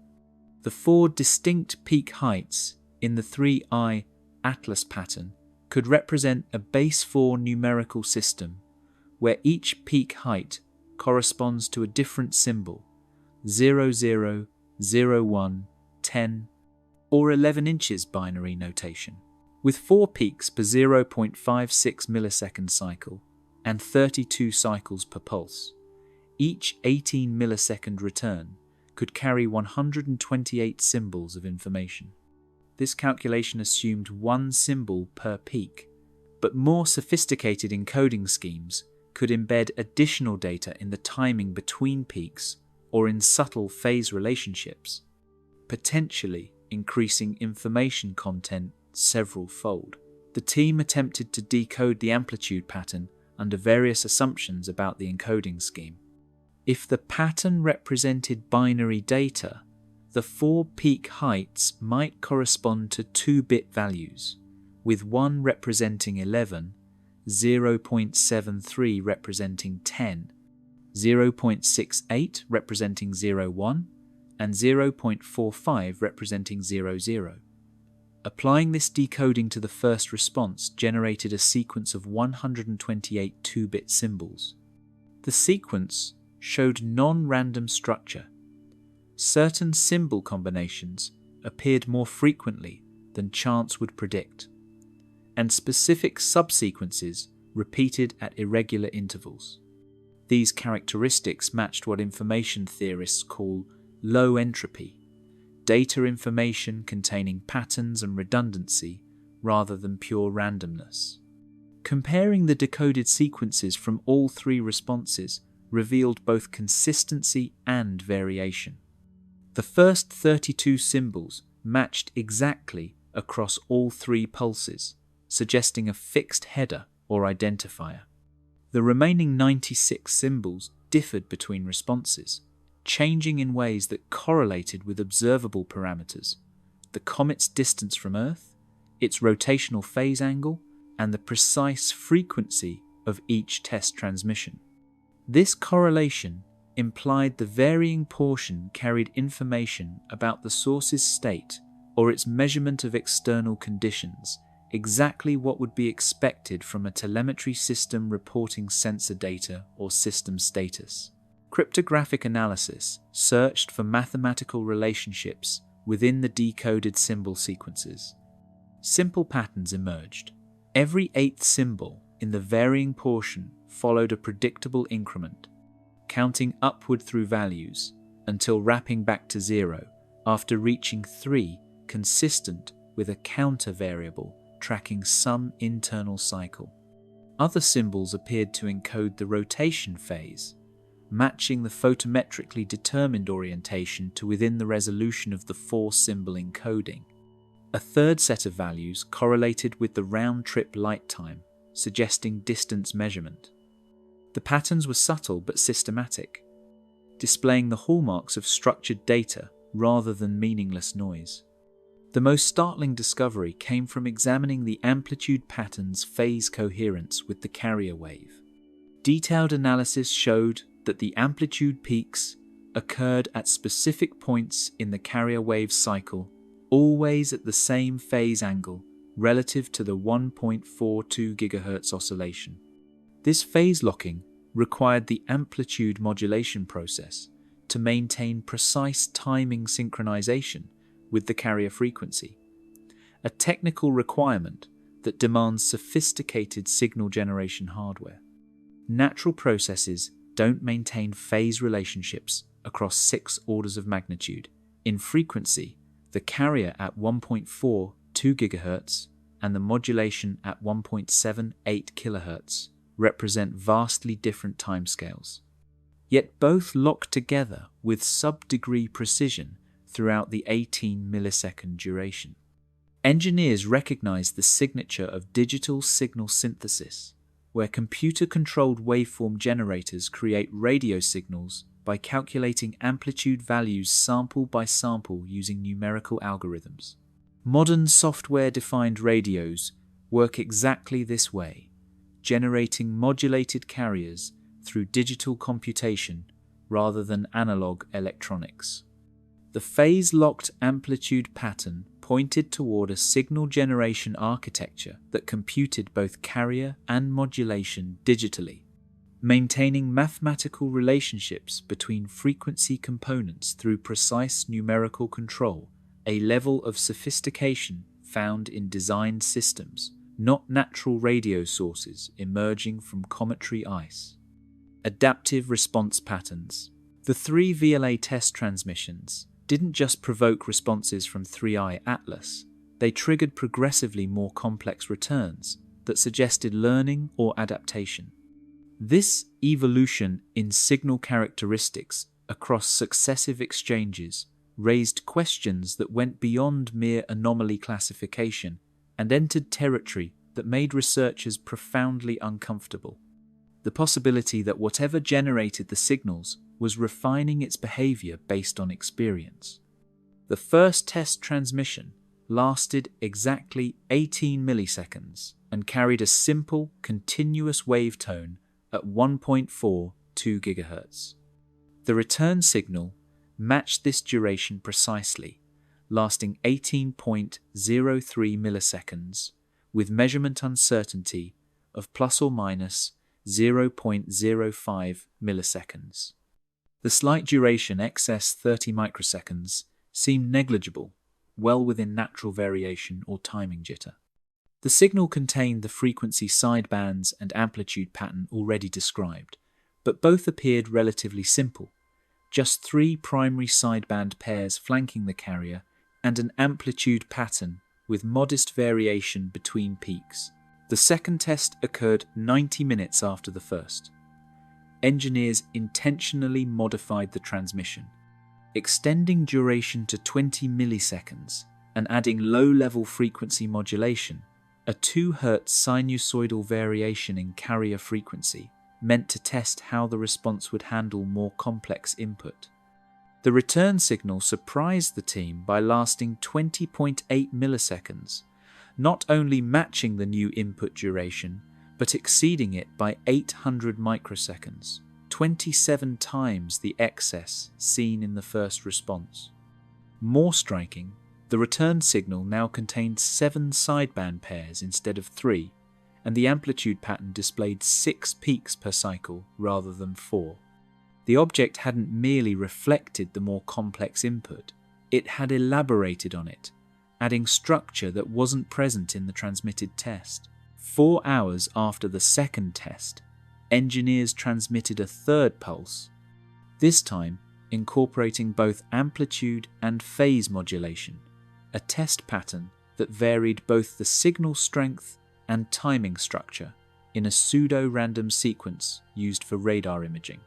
The 4 distinct peak heights in the 3i Atlas pattern could represent a base 4 numerical system where each peak height corresponds to a different symbol, 0, 0, 0, 1, 10, or 11 inches binary notation. With 4 peaks per 0.56 millisecond cycle and 32 cycles per pulse, each 18 millisecond return could carry 128 symbols of information. This calculation assumed 1 symbol per peak, but more sophisticated encoding schemes could embed additional data in the timing between peaks or in subtle phase relationships, potentially increasing information content several-fold. The team attempted to decode the amplitude pattern under various assumptions about the encoding scheme. If the pattern represented binary data, the 4 peak heights might correspond to 2-bit values, with 1 representing 11, 0.73 representing 10, 0.68 representing 01, and 0.45 representing 00. Applying this decoding to the first response generated a sequence of 128 2-bit symbols. The sequence showed non-random structure. Certain symbol combinations appeared more frequently than chance would predict, and specific subsequences repeated at irregular intervals. These characteristics matched what information theorists call low entropy, data information containing patterns and redundancy rather than pure randomness. Comparing the decoded sequences from all 3 responses revealed both consistency and variation. The first 32 symbols matched exactly across all 3 pulses, suggesting a fixed header or identifier. The remaining 96 symbols differed between responses, changing in ways that correlated with observable parameters: the comet's distance from Earth, its rotational phase angle, and the precise frequency of each test transmission. This correlation implied the varying portion carried information about the source's state or its measurement of external conditions, exactly what would be expected from a telemetry system reporting sensor data or system status. Cryptographic analysis searched for mathematical relationships within the decoded symbol sequences. Simple patterns emerged. Every 8th symbol in the varying portion followed a predictable increment, counting upward through values until wrapping back to 0 after reaching 3, consistent with a counter variable tracking some internal cycle. Other symbols appeared to encode the rotation phase, matching the photometrically determined orientation to within the resolution of the 4-symbol encoding. A third set of values correlated with the round-trip light time, suggesting distance measurement. The patterns were subtle but systematic, displaying the hallmarks of structured data rather than meaningless noise. The most startling discovery came from examining the amplitude pattern's phase coherence with the carrier wave. Detailed analysis showed that the amplitude peaks occurred at specific points in the carrier wave cycle, always at the same phase angle relative to the 1.42 GHz oscillation. This phase locking required the amplitude modulation process to maintain precise timing synchronization with the carrier frequency, a technical requirement that demands sophisticated signal generation hardware. Natural processes don't maintain phase relationships across 6 orders of magnitude. In frequency, the carrier at 1.42 GHz and the modulation at 1.78 kHz represent vastly different timescales. Yet both lock together with sub-degree precision throughout the 18 millisecond duration. Engineers recognize the signature of digital signal synthesis, where computer-controlled waveform generators create radio signals by calculating amplitude values sample by sample using numerical algorithms. Modern software-defined radios work exactly this way, generating modulated carriers through digital computation rather than analog electronics. The phase-locked amplitude pattern pointed toward a signal generation architecture that computed both carrier and modulation digitally, maintaining mathematical relationships between frequency components through precise numerical control, a level of sophistication found in designed systems, not natural radio sources emerging from cometary ice. Adaptive response patterns. The 3 VLA test transmissions didn't just provoke responses from 3i Atlas, they triggered progressively more complex returns that suggested learning or adaptation. This evolution in signal characteristics across successive exchanges raised questions that went beyond mere anomaly classification and entered territory that made researchers profoundly uncomfortable. The possibility that whatever generated the signals was refining its behavior based on experience. The first test transmission lasted exactly 18 milliseconds and carried a simple, continuous wave tone at 1.42 GHz. The return signal matched this duration precisely, lasting 18.03 milliseconds, with measurement uncertainty of plus or minus 0.05 milliseconds. The slight duration, excess 30 microseconds, seemed negligible, well within natural variation or timing jitter. The signal contained the frequency sidebands and amplitude pattern already described, but both appeared relatively simple. Just 3 primary sideband pairs flanking the carrier and an amplitude pattern with modest variation between peaks. The second test occurred 90 minutes after the first. Engineers intentionally modified the transmission, extending duration to 20 milliseconds and adding low-level frequency modulation, a 2 Hz sinusoidal variation in carrier frequency, meant to test how the response would handle more complex input. The return signal surprised the team by lasting 20.8 milliseconds, not only matching the new input duration, but exceeding it by 800 microseconds, 27 times the excess seen in the first response. More striking, the return signal now contained 7 sideband pairs instead of 3, and the amplitude pattern displayed 6 peaks per cycle rather than 4. The object hadn't merely reflected the more complex input, it had elaborated on it, adding structure that wasn't present in the transmitted test. 4 hours after the second test, engineers transmitted a third pulse, this time incorporating both amplitude and phase modulation, a test pattern that varied both the signal strength and timing structure in a pseudo-random sequence used for radar imaging.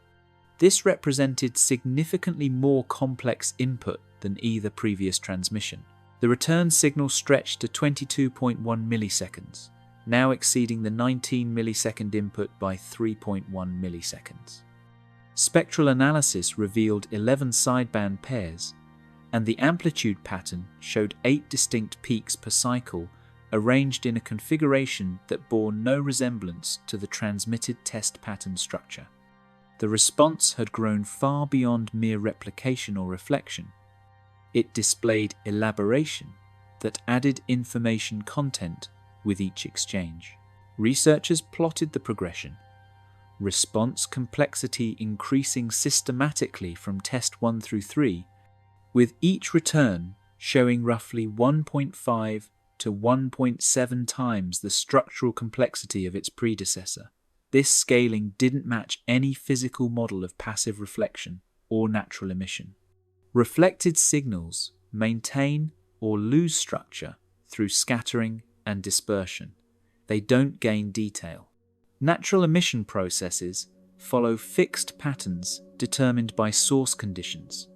This represented significantly more complex input than either previous transmission. The return signal stretched to 22.1 milliseconds, now exceeding the 19 millisecond input by 3.1 milliseconds. Spectral analysis revealed 11 sideband pairs, and the amplitude pattern showed 8 distinct peaks per cycle arranged in a configuration that bore no resemblance to the transmitted test pattern structure. The response had grown far beyond mere replication or reflection. It displayed elaboration that added information content with each exchange. Researchers plotted the progression, response complexity increasing systematically from test 1 through 3, with each return showing roughly 1.5 to 1.7 times the structural complexity of its predecessor. This scaling didn't match any physical model of passive reflection or natural emission. Reflected signals maintain or lose structure through scattering and dispersion. They don't gain detail. Natural emission processes follow fixed patterns determined by source conditions.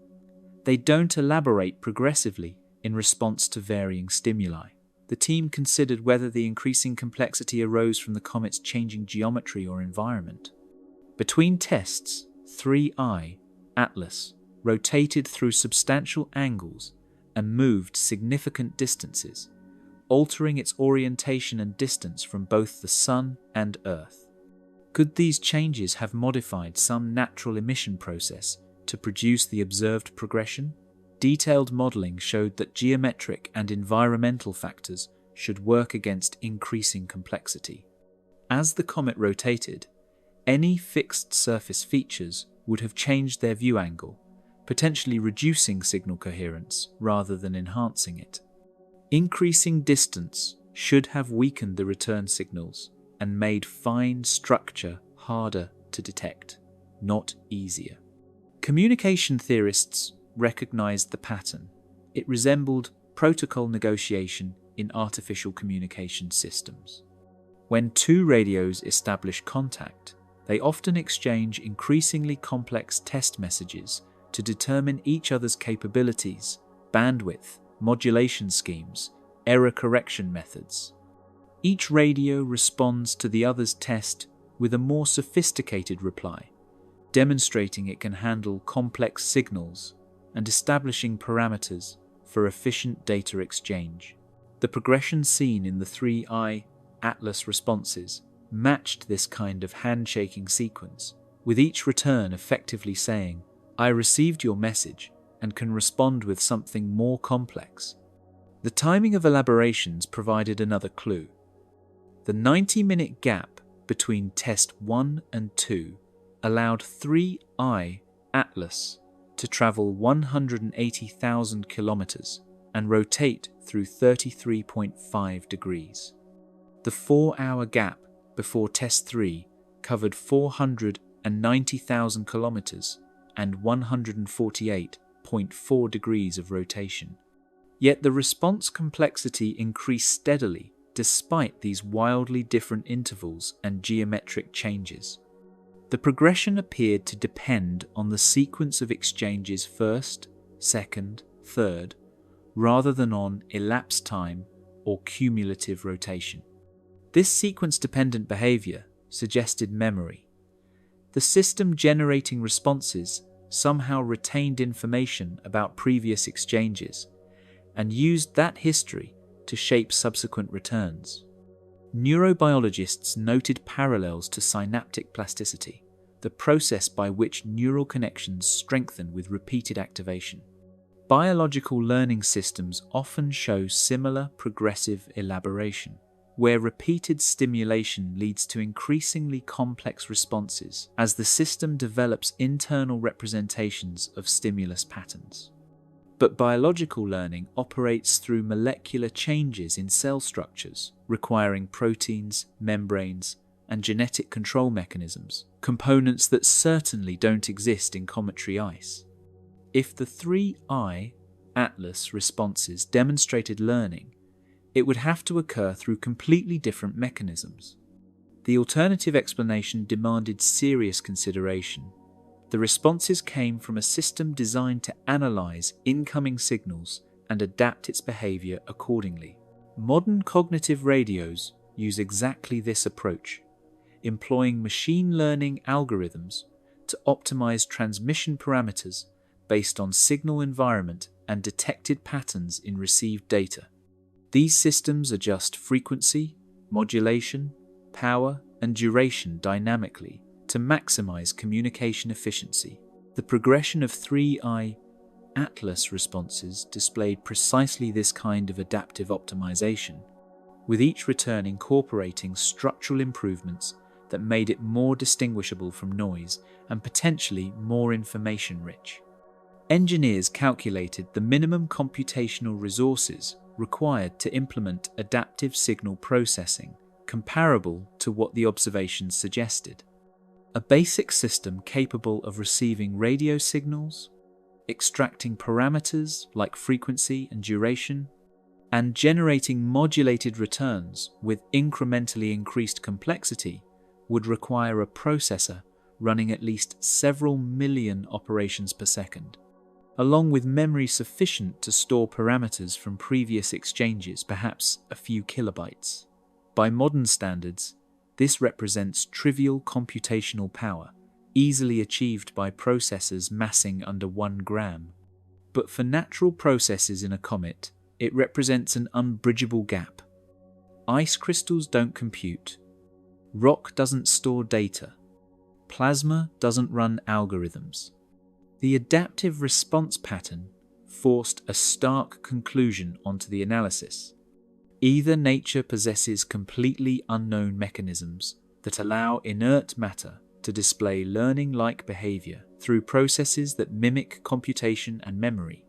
They don't elaborate progressively in response to varying stimuli. The team considered whether the increasing complexity arose from the comet's changing geometry or environment. Between tests, 3I, Atlas, rotated through substantial angles and moved significant distances, altering its orientation and distance from both the Sun and Earth. Could these changes have modified some natural emission process to produce the observed progression? Detailed modeling showed that geometric and environmental factors should work against increasing complexity. As the comet rotated, any fixed surface features would have changed their view angle, potentially reducing signal coherence rather than enhancing it. Increasing distance should have weakened the return signals and made fine structure harder to detect, not easier. Communication theorists recognized the pattern. It resembled protocol negotiation in artificial communication systems. When two radios establish contact, they often exchange increasingly complex test messages to determine each other's capabilities, bandwidth, modulation schemes, error correction methods. Each radio responds to the other's test with a more sophisticated reply, demonstrating it can handle complex signals and establishing parameters for efficient data exchange. The progression seen in the 3I Atlas responses matched this kind of handshaking sequence, with each return effectively saying, "I received your message and can respond with something more complex." The timing of elaborations provided another clue. The 90-minute gap between test 1 and 2 allowed 3I Atlas to travel 180,000 kilometers and rotate through 33.5 degrees. The 4-hour gap before test 3 covered 490,000 kilometers and 148.4 degrees of rotation. Yet the response complexity increased steadily despite these wildly different intervals and geometric changes. The progression appeared to depend on the sequence of exchanges first, second, third, rather than on elapsed time or cumulative rotation. This sequence-dependent behavior suggested memory. The system generating responses somehow retained information about previous exchanges and used that history to shape subsequent returns. Neurobiologists noted parallels to synaptic plasticity, the process by which neural connections strengthen with repeated activation. Biological learning systems often show similar progressive elaboration, where repeated stimulation leads to increasingly complex responses as the system develops internal representations of stimulus patterns. But biological learning operates through molecular changes in cell structures, requiring proteins, membranes, and genetic control mechanisms, components that certainly don't exist in cometary ice. If the 3I Atlas responses demonstrated learning, it would have to occur through completely different mechanisms. The alternative explanation demanded serious consideration. The responses came from a system designed to analyze incoming signals and adapt its behavior accordingly. Modern cognitive radios use exactly this approach, employing machine learning algorithms to optimize transmission parameters based on signal environment and detected patterns in received data. These systems adjust frequency, modulation, power, and duration dynamically to maximize communication efficiency. The progression of 3I Atlas responses displayed precisely this kind of adaptive optimization, with each return incorporating structural improvements that made it more distinguishable from noise and potentially more information-rich. Engineers calculated the minimum computational resources required to implement adaptive signal processing comparable to what the observations suggested. A basic system capable of receiving radio signals, extracting parameters like frequency and duration, and generating modulated returns with incrementally increased complexity would require a processor running at least several million operations per second, along with memory sufficient to store parameters from previous exchanges, perhaps a few kilobytes. By modern standards, this represents trivial computational power, easily achieved by processors massing under 1 gram. But for natural processes in a comet, it represents an unbridgeable gap. Ice crystals don't compute. Rock doesn't store data. Plasma doesn't run algorithms. The adaptive response pattern forced a stark conclusion onto the analysis. Either nature possesses completely unknown mechanisms that allow inert matter to display learning-like behavior through processes that mimic computation and memory,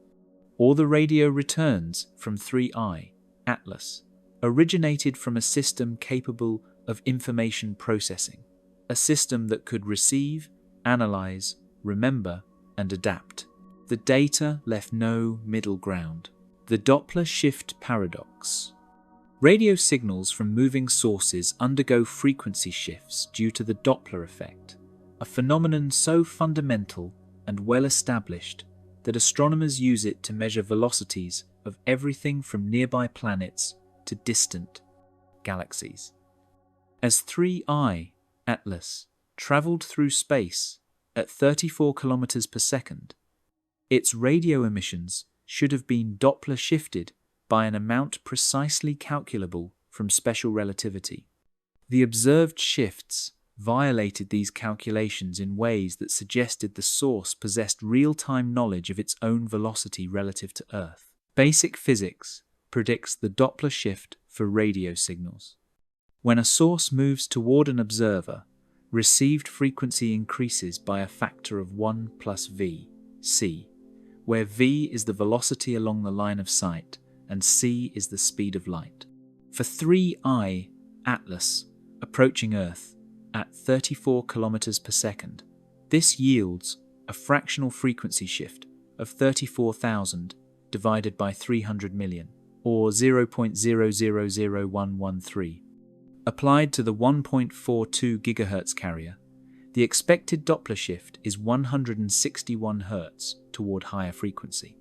or the radio returns from 3I, Atlas, originated from a system capable of information processing, a system that could receive, analyze, remember, and adapt. The data left no middle ground. The Doppler shift paradox. Radio signals from moving sources undergo frequency shifts due to the Doppler effect, a phenomenon so fundamental and well established that astronomers use it to measure velocities of everything from nearby planets to distant galaxies. As 3I, Atlas, traveled through space at 34 kilometers per second, its radio emissions should have been Doppler shifted by an amount precisely calculable from special relativity. The observed shifts violated these calculations in ways that suggested the source possessed real-time knowledge of its own velocity relative to Earth. Basic physics predicts the Doppler shift for radio signals. When a source moves toward an observer, received frequency increases by a factor of 1 plus v, c, where v is the velocity along the line of sight and c is the speed of light. For 3I, Atlas, approaching Earth at 34 kilometers per second, this yields a fractional frequency shift of 34,000 divided by 300 million, or 0.000113. Applied to the 1.42 GHz carrier, the expected Doppler shift is 161 Hz toward higher frequency.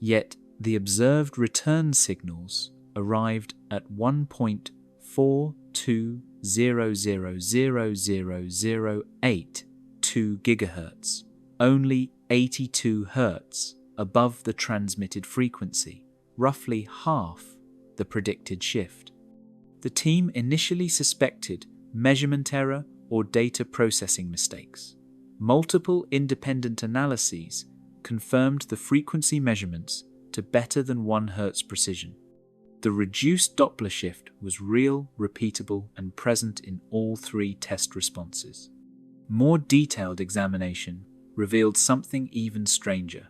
Yet, the observed return signals arrived at 1.42000082 GHz, only 82 Hz above the transmitted frequency, roughly half the predicted shift. The team initially suspected measurement error or data processing mistakes. Multiple independent analyses confirmed the frequency measurements to better than 1 Hz precision. The reduced Doppler shift was real, repeatable, and present in all 3 test responses. More detailed examination revealed something even stranger.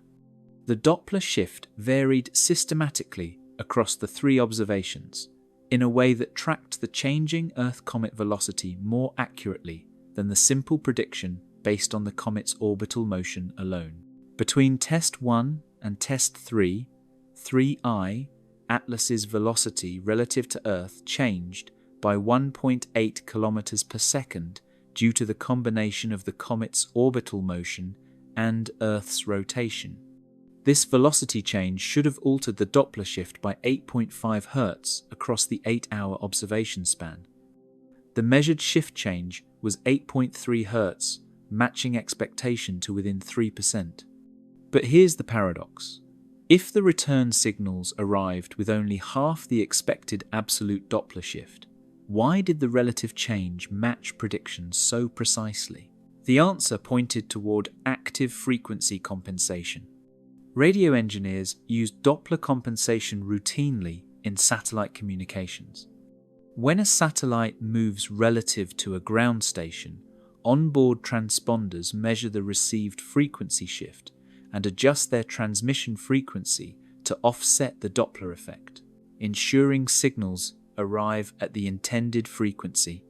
The Doppler shift varied systematically across the 3 observations in a way that tracked the changing Earth-comet velocity more accurately than the simple prediction based on the comet's orbital motion alone. Between Test 1 and Test 3, 3I, Atlas's velocity relative to Earth changed by 1.8 kilometers per second due to the combination of the comet's orbital motion and Earth's rotation. This velocity change should have altered the Doppler shift by 8.5 Hz across the 8-hour observation span. The measured shift change was 8.3 Hz, matching expectation to within 3%. But here's the paradox. If the return signals arrived with only half the expected absolute Doppler shift, why did the relative change match predictions so precisely? The answer pointed toward active frequency compensation. Radio engineers use Doppler compensation routinely in satellite communications. When a satellite moves relative to a ground station, onboard transponders measure the received frequency shift and adjust their transmission frequency to offset the Doppler effect. ensuring signals arrive at the intended frequency.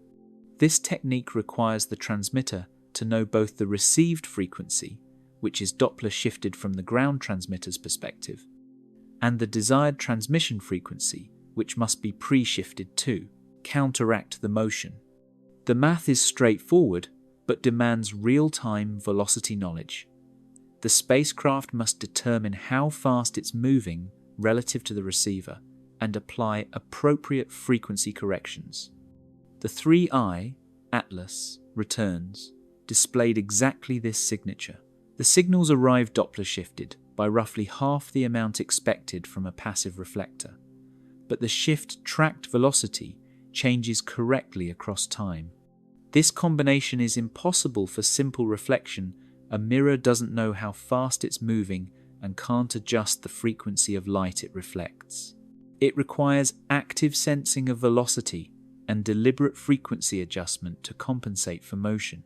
This technique requires the transmitter to know both the received frequency, which is Doppler shifted from the ground transmitter's perspective, and the desired transmission frequency, which must be pre-shifted to counteract the motion. The math is straightforward, but demands real-time velocity knowledge. The spacecraft must determine how fast it's moving relative to the receiver and apply appropriate frequency corrections. The 3i Atlas returns displayed exactly this signature. The signals arrived Doppler shifted by roughly half the amount expected from a passive reflector, but the shift tracked velocity changes correctly across time. This combination is impossible for simple reflection. A mirror doesn't know how fast it's moving and can't adjust the frequency of light it reflects. It requires active sensing of velocity and deliberate frequency adjustment to compensate for motion.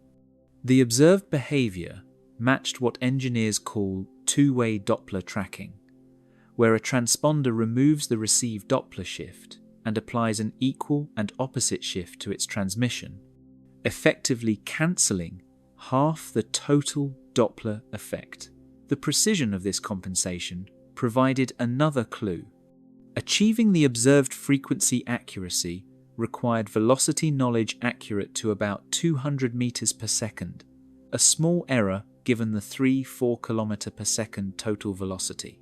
The observed behavior matched what engineers call two-way Doppler tracking, where a transponder removes the received Doppler shift and applies an equal and opposite shift to its transmission, effectively cancelling half the total Doppler effect. The precision of this compensation provided another clue. Achieving the observed frequency accuracy required velocity knowledge accurate to about 200 meters per second, a small error given the 3-4 kilometer per second total velocity.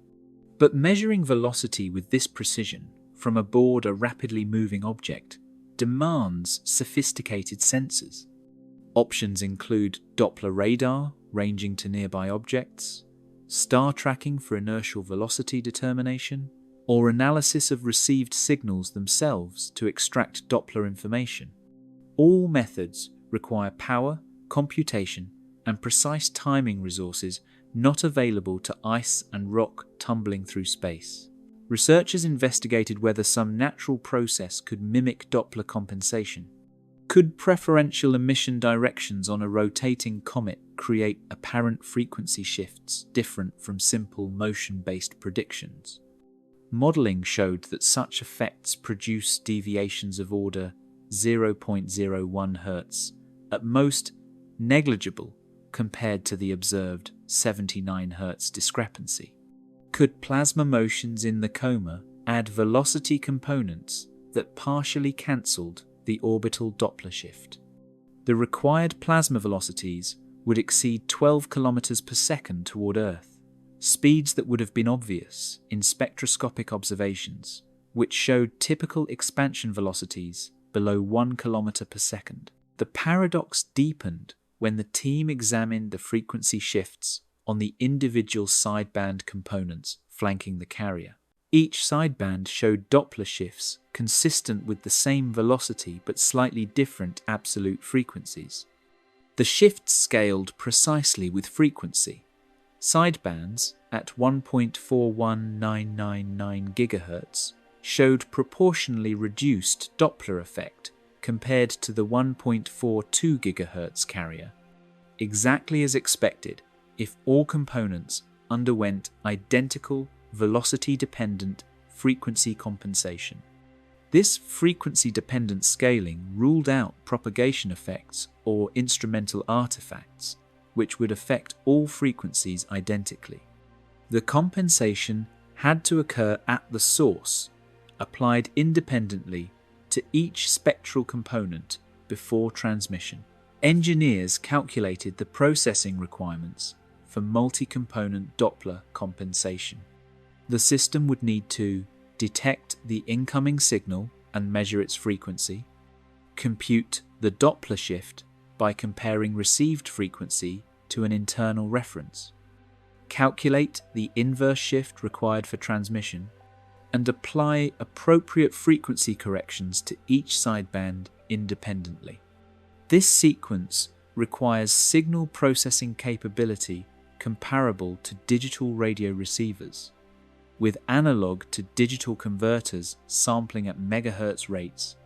But measuring velocity with this precision from aboard a rapidly moving object demands sophisticated sensors. Options include Doppler radar ranging to nearby objects, star tracking for inertial velocity determination, or analysis of received signals themselves to extract Doppler information. All methods require power, computation, and precise timing resources not available to ice and rock tumbling through space. Researchers investigated whether some natural process could mimic Doppler compensation. Could preferential emission directions on a rotating comet create apparent frequency shifts different from simple motion-based predictions? Modelling showed that such effects produce deviations of order 0.01 Hz, at most negligible compared to the observed 79 Hz discrepancy. Could plasma motions in the coma add velocity components that partially cancelled the orbital Doppler shift? The required plasma velocities would exceed 12 km per second toward Earth, speeds that would have been obvious in spectroscopic observations, which showed typical expansion velocities below 1 km per second. The paradox deepened when the team examined the frequency shifts on the individual sideband components flanking the carrier. Each sideband showed Doppler shifts consistent with the same velocity but slightly different absolute frequencies. The shifts scaled precisely with frequency. Sidebands at 1.41999 GHz showed proportionally reduced Doppler effect compared to the 1.42 GHz carrier, exactly as expected if all components underwent identical velocity-dependent frequency compensation. This frequency-dependent scaling ruled out propagation effects or instrumental artifacts, which would affect all frequencies identically. The compensation had to occur at the source, applied independently to each spectral component before transmission. Engineers calculated the processing requirements for multi-component Doppler compensation. The system would need to detect the incoming signal and measure its frequency, compute the Doppler shift by comparing received frequency to an internal reference, calculate the inverse shift required for transmission, and apply appropriate frequency corrections to each sideband independently. This sequence requires signal processing capability comparable to digital radio receivers, with analog to digital converters sampling at megahertz rates,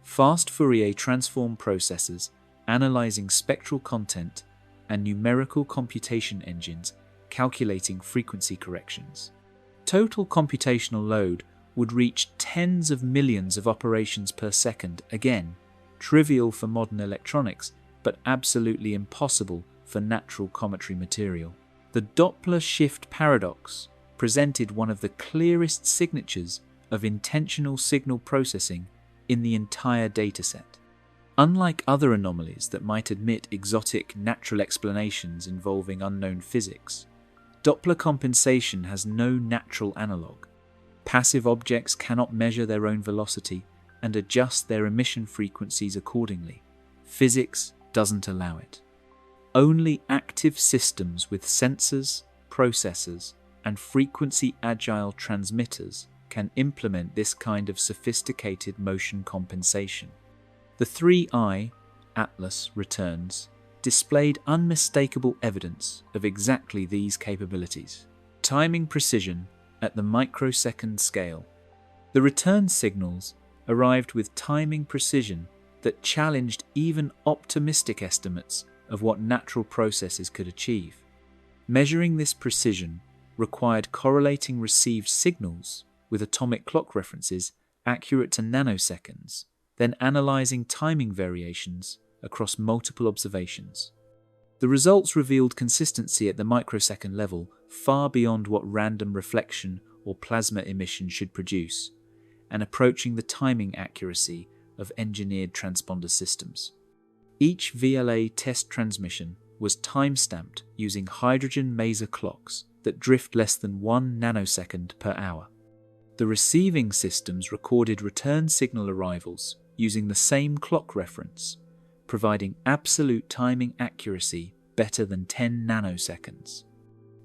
fast Fourier transform processors analyzing spectral content, and numerical computation engines calculating frequency corrections. Total computational load would reach tens of millions of operations per second, again, trivial for modern electronics, but absolutely impossible for natural cometary material. The Doppler shift paradox presented one of the clearest signatures of intentional signal processing in the entire dataset. Unlike other anomalies that might admit exotic natural explanations involving unknown physics, Doppler compensation has no natural analogue. Passive objects cannot measure their own velocity and adjust their emission frequencies accordingly. Physics doesn't allow it. Only active systems with sensors, processors, and frequency-agile transmitters can implement this kind of sophisticated motion compensation. The 3I Atlas returns displayed unmistakable evidence of exactly these capabilities. Timing precision at the microsecond scale. The return signals arrived with timing precision that challenged even optimistic estimates of what natural processes could achieve. Measuring this precision required correlating received signals with atomic clock references accurate to nanoseconds, then analyzing timing variations across multiple observations. The results revealed consistency at the microsecond level far beyond what random reflection or plasma emission should produce, and approaching the timing accuracy of engineered transponder systems. Each VLA test transmission was time-stamped using hydrogen maser clocks that drift less than 1 nanosecond per hour. The receiving systems recorded return signal arrivals using the same clock reference, providing absolute timing accuracy better than 10 nanoseconds.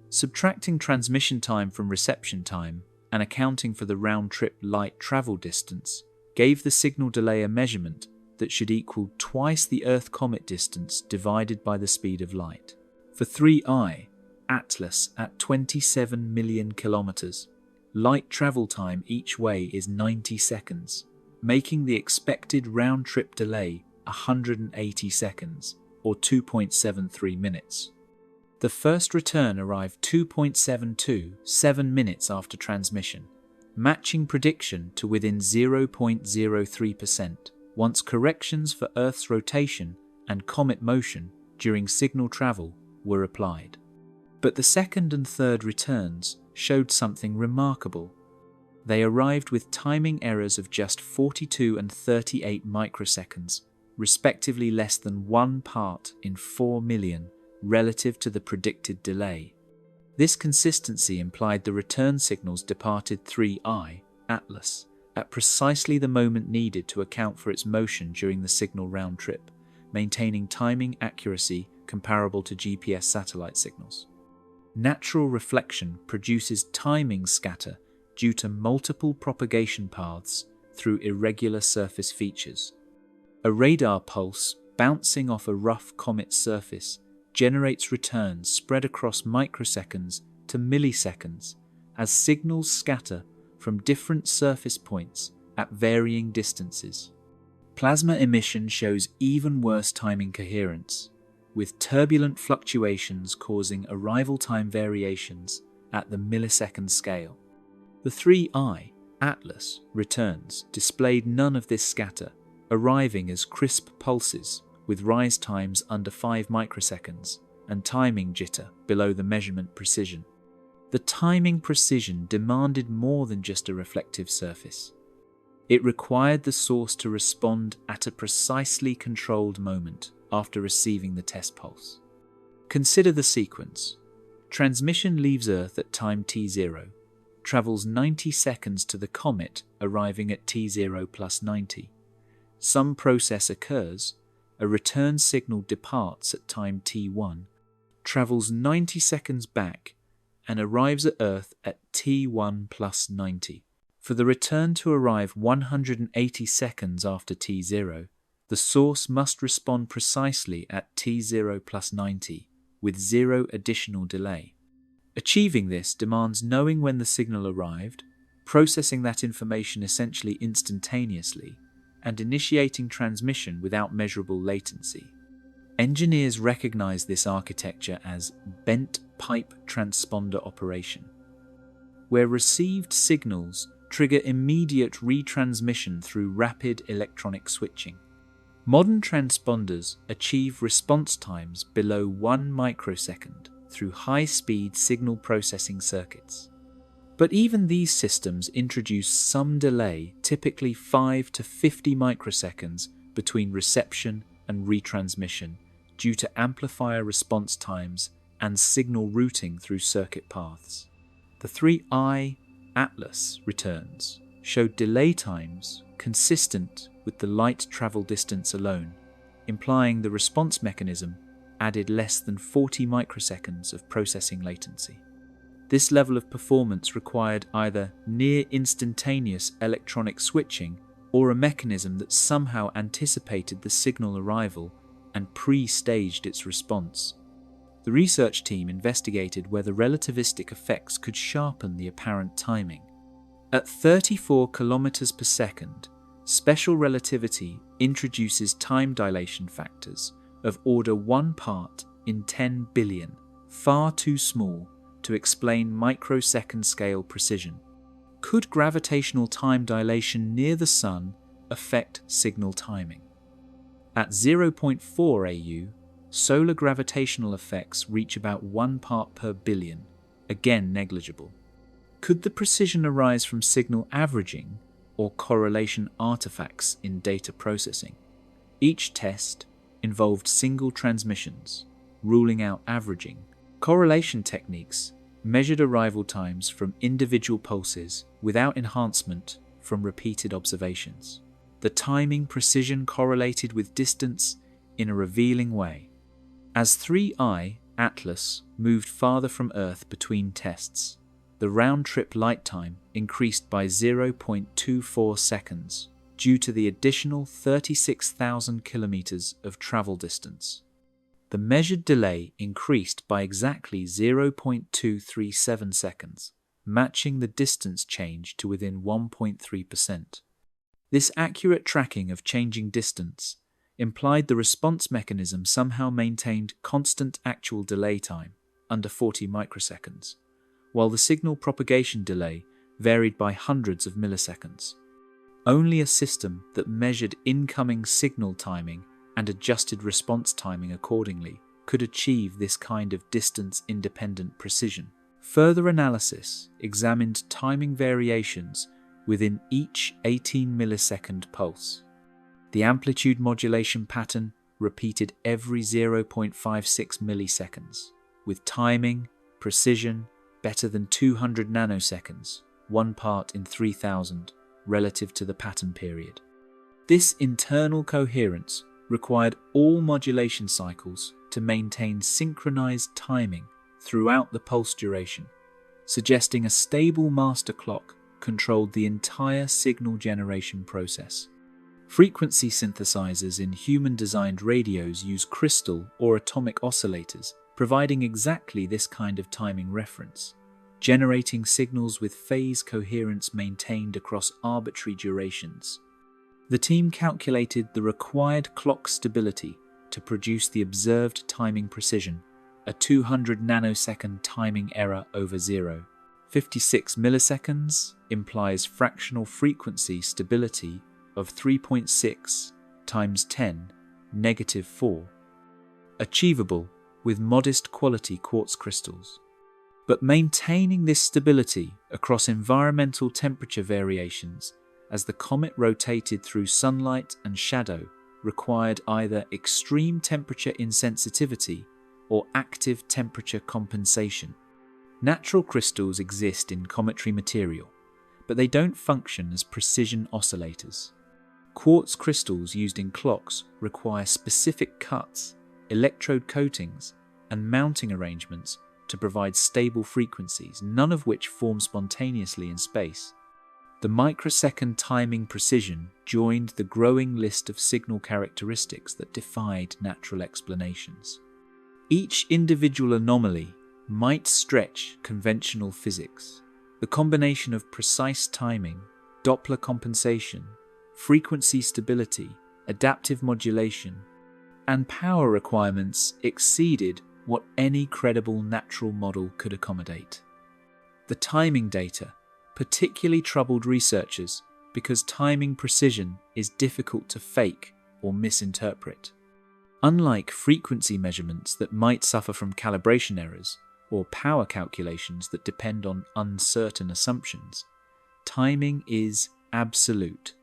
Subtracting transmission time from reception time and accounting for the round-trip light travel distance gave the signal delay a measurement that should equal twice the Earth-comet distance divided by the speed of light. For 3I Atlas at 27 million kilometers, light travel time each way is 90 seconds, making the expected round-trip delay 180 seconds, or 2.73 minutes. The first return arrived 2.727 minutes after transmission, matching prediction to within 0.03% once corrections for Earth's rotation and comet motion during signal travel were applied. But the second and third returns showed something remarkable. They arrived with timing errors of just 42 and 38 microseconds, respectively less than 1 part in 4 million relative to the predicted delay. This consistency implied the return signals departed 3I Atlas at precisely the moment needed to account for its motion during the signal round trip, maintaining timing accuracy comparable to GPS satellite signals. Natural reflection produces timing scatter due to multiple propagation paths through irregular surface features. A radar pulse bouncing off a rough comet surface generates returns spread across microseconds to milliseconds as signals scatter from different surface points at varying distances. Plasma emission shows even worse timing coherence, with turbulent fluctuations causing arrival time variations at the millisecond scale. The 3I Atlas returns displayed none of this scatter, arriving as crisp pulses with rise times under 5 microseconds and timing jitter below the measurement precision. The timing precision demanded more than just a reflective surface. It required the source to respond at a precisely controlled moment after receiving the test pulse. Consider the sequence. Transmission leaves Earth at time t0, travels 90 seconds to the comet, arriving at t0 plus 90. Some process occurs, a return signal departs at time t1, travels 90 seconds back, and arrives at Earth at t1 plus 90. For the return to arrive 180 seconds after t0, the source must respond precisely at t0 plus 90, with 0 additional delay. Achieving this demands knowing when the signal arrived, processing that information essentially instantaneously, and initiating transmission without measurable latency. Engineers recognize this architecture as bent pipe transponder operation, where received signals trigger immediate retransmission through rapid electronic switching. Modern transponders achieve response times below 1 microsecond through high-speed signal processing circuits. But even these systems introduce some delay, typically 5 to 50 microseconds between reception and retransmission, due to amplifier response times and signal routing through circuit paths. The 3i Atlas returns showed delay times consistent with the light travel distance alone, implying the response mechanism added less than 40 microseconds of processing latency. This level of performance required either near instantaneous electronic switching or a mechanism that somehow anticipated the signal arrival and pre-staged its response. The research team investigated whether relativistic effects could sharpen the apparent timing. At 34 kilometers per second, special relativity introduces time dilation factors of order 1 part in 10 billion, far too small to explain microsecond scale precision. Could gravitational time dilation near the Sun affect signal timing? At 0.4 AU, solar gravitational effects reach about 1 part per billion, again negligible. Could the precision arise from signal averaging or correlation artifacts in data processing? Each test involved single transmissions, ruling out averaging. Correlation techniques measured arrival times from individual pulses without enhancement from repeated observations. The timing precision correlated with distance in a revealing way. As 3i Atlas moved farther from Earth between tests, the round-trip light time increased by 0.24 seconds due to the additional 36,000 kilometers of travel distance. The measured delay increased by exactly 0.237 seconds, matching the distance change to within 1.3%. This accurate tracking of changing distance implied the response mechanism somehow maintained constant actual delay time, under 40 microseconds, while the signal propagation delay varied by hundreds of milliseconds. Only a system that measured incoming signal timing and adjusted response timing accordingly could achieve this kind of distance-independent precision. Further analysis examined timing variations within each 18-millisecond pulse. The amplitude modulation pattern repeated every 0.56 milliseconds, with timing, precision, better than 200 nanoseconds, 1 part in 3,000, relative to the pattern period. This internal coherence required all modulation cycles to maintain synchronized timing throughout the pulse duration, suggesting a stable master clock controlled the entire signal generation process. Frequency synthesizers in human-designed radios use crystal or atomic oscillators, providing exactly this kind of timing reference, generating signals with phase coherence maintained across arbitrary durations. The team calculated the required clock stability to produce the observed timing precision, a 200 nanosecond timing error over 0. 56 milliseconds implies fractional frequency stability of 3.6 times 10 negative 4, achievable with modest quality quartz crystals. But maintaining this stability across environmental temperature variations as the comet rotated through sunlight and shadow required either extreme temperature insensitivity or active temperature compensation. Natural crystals exist in cometary material, but they don't function as precision oscillators. Quartz crystals used in clocks require specific cuts, electrode coatings, and mounting arrangements to provide stable frequencies, none of which form spontaneously in space. The microsecond timing precision joined the growing list of signal characteristics that defied natural explanations. Each individual anomaly might stretch conventional physics. The combination of precise timing, Doppler compensation, frequency stability, adaptive modulation, and power requirements exceeded what any credible natural model could accommodate. The timing data, particularly troubled researchers because timing precision is difficult to fake or misinterpret. Unlike frequency measurements that might suffer from calibration errors or power calculations that depend on uncertain assumptions, timing is absolute.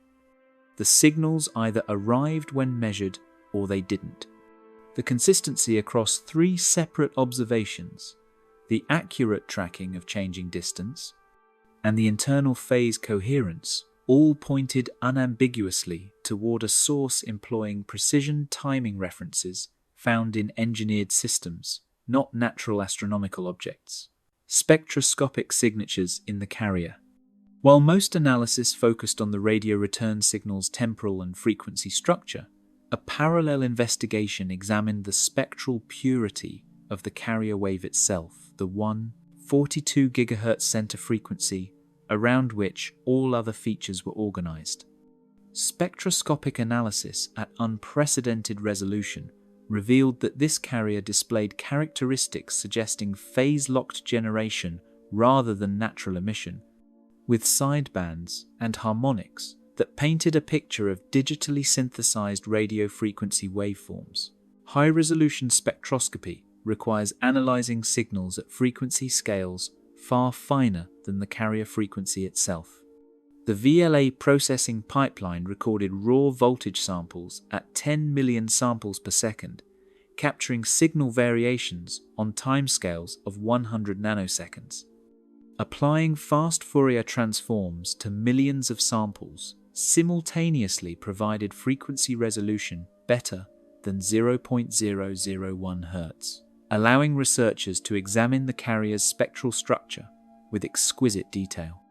The signals either arrived when measured or they didn't. The consistency across 3 separate observations, the accurate tracking of changing distance, and the internal phase coherence all pointed unambiguously toward a source employing precision timing references found in engineered systems, not natural astronomical objects. Spectroscopic signatures in the carrier. While most analysis focused on the radio return signal's temporal and frequency structure, a parallel investigation examined the spectral purity of the carrier wave itself, the 142 GHz center frequency around which all other features were organized. Spectroscopic analysis at unprecedented resolution revealed that this carrier displayed characteristics suggesting phase-locked generation rather than natural emission, with sidebands and harmonics that painted a picture of digitally synthesized radio frequency waveforms. High-resolution spectroscopy requires analyzing signals at frequency scales far finer than the carrier frequency itself. The VLA processing pipeline recorded raw voltage samples at 10 million samples per second, capturing signal variations on timescales of 100 nanoseconds. Applying fast Fourier transforms to millions of samples simultaneously provided frequency resolution better than 0.001 Hz, allowing researchers to examine the carrier's spectral structure with exquisite detail.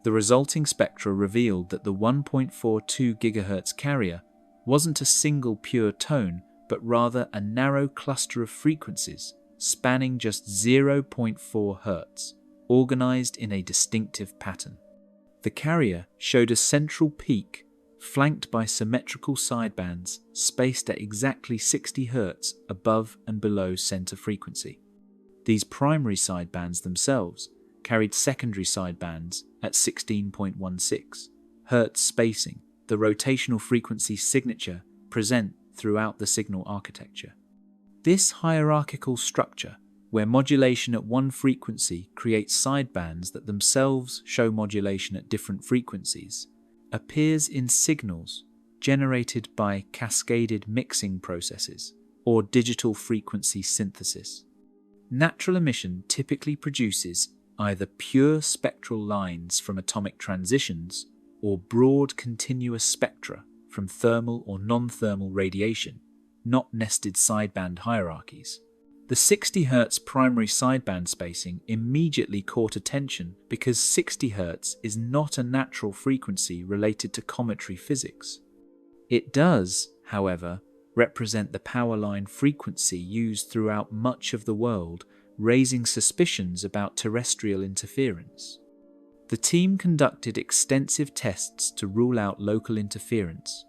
The resulting spectra revealed that the 1.42 GHz carrier wasn't a single pure tone, but rather a narrow cluster of frequencies spanning just 0.4 Hz, organized in a distinctive pattern. The carrier showed a central peak flanked by symmetrical sidebands spaced at exactly 60 Hz above and below center frequency. These primary sidebands themselves carried secondary sidebands at 16.16 Hz spacing, the rotational frequency signature present throughout the signal architecture. This hierarchical structure, where modulation at one frequency creates sidebands that themselves show modulation at different frequencies, appears in signals generated by cascaded mixing processes or digital frequency synthesis. Natural emission typically produces either pure spectral lines from atomic transitions or broad continuous spectra from thermal or non-thermal radiation, not nested sideband hierarchies. The 60 Hz primary sideband spacing immediately caught attention because 60 Hz is not a natural frequency related to cometry physics. It does, however, represent the power line frequency used throughout much of the world, raising suspicions about terrestrial interference. The team conducted extensive tests to rule out local interference.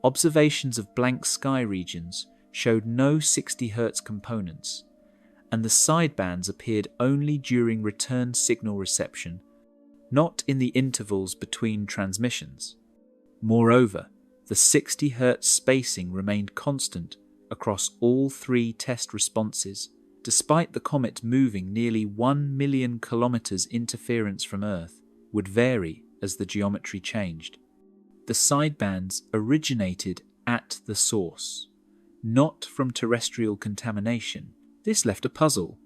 Observations of blank sky regions showed no 60 Hz components, and the sidebands appeared only during return signal reception, not in the intervals between transmissions. Moreover, the 60 Hz spacing remained constant across all 3 test responses, despite the comet moving nearly 1 million kilometers interference from Earth would vary as the geometry changed. The sidebands originated at the source, not from terrestrial contamination. This left a puzzle.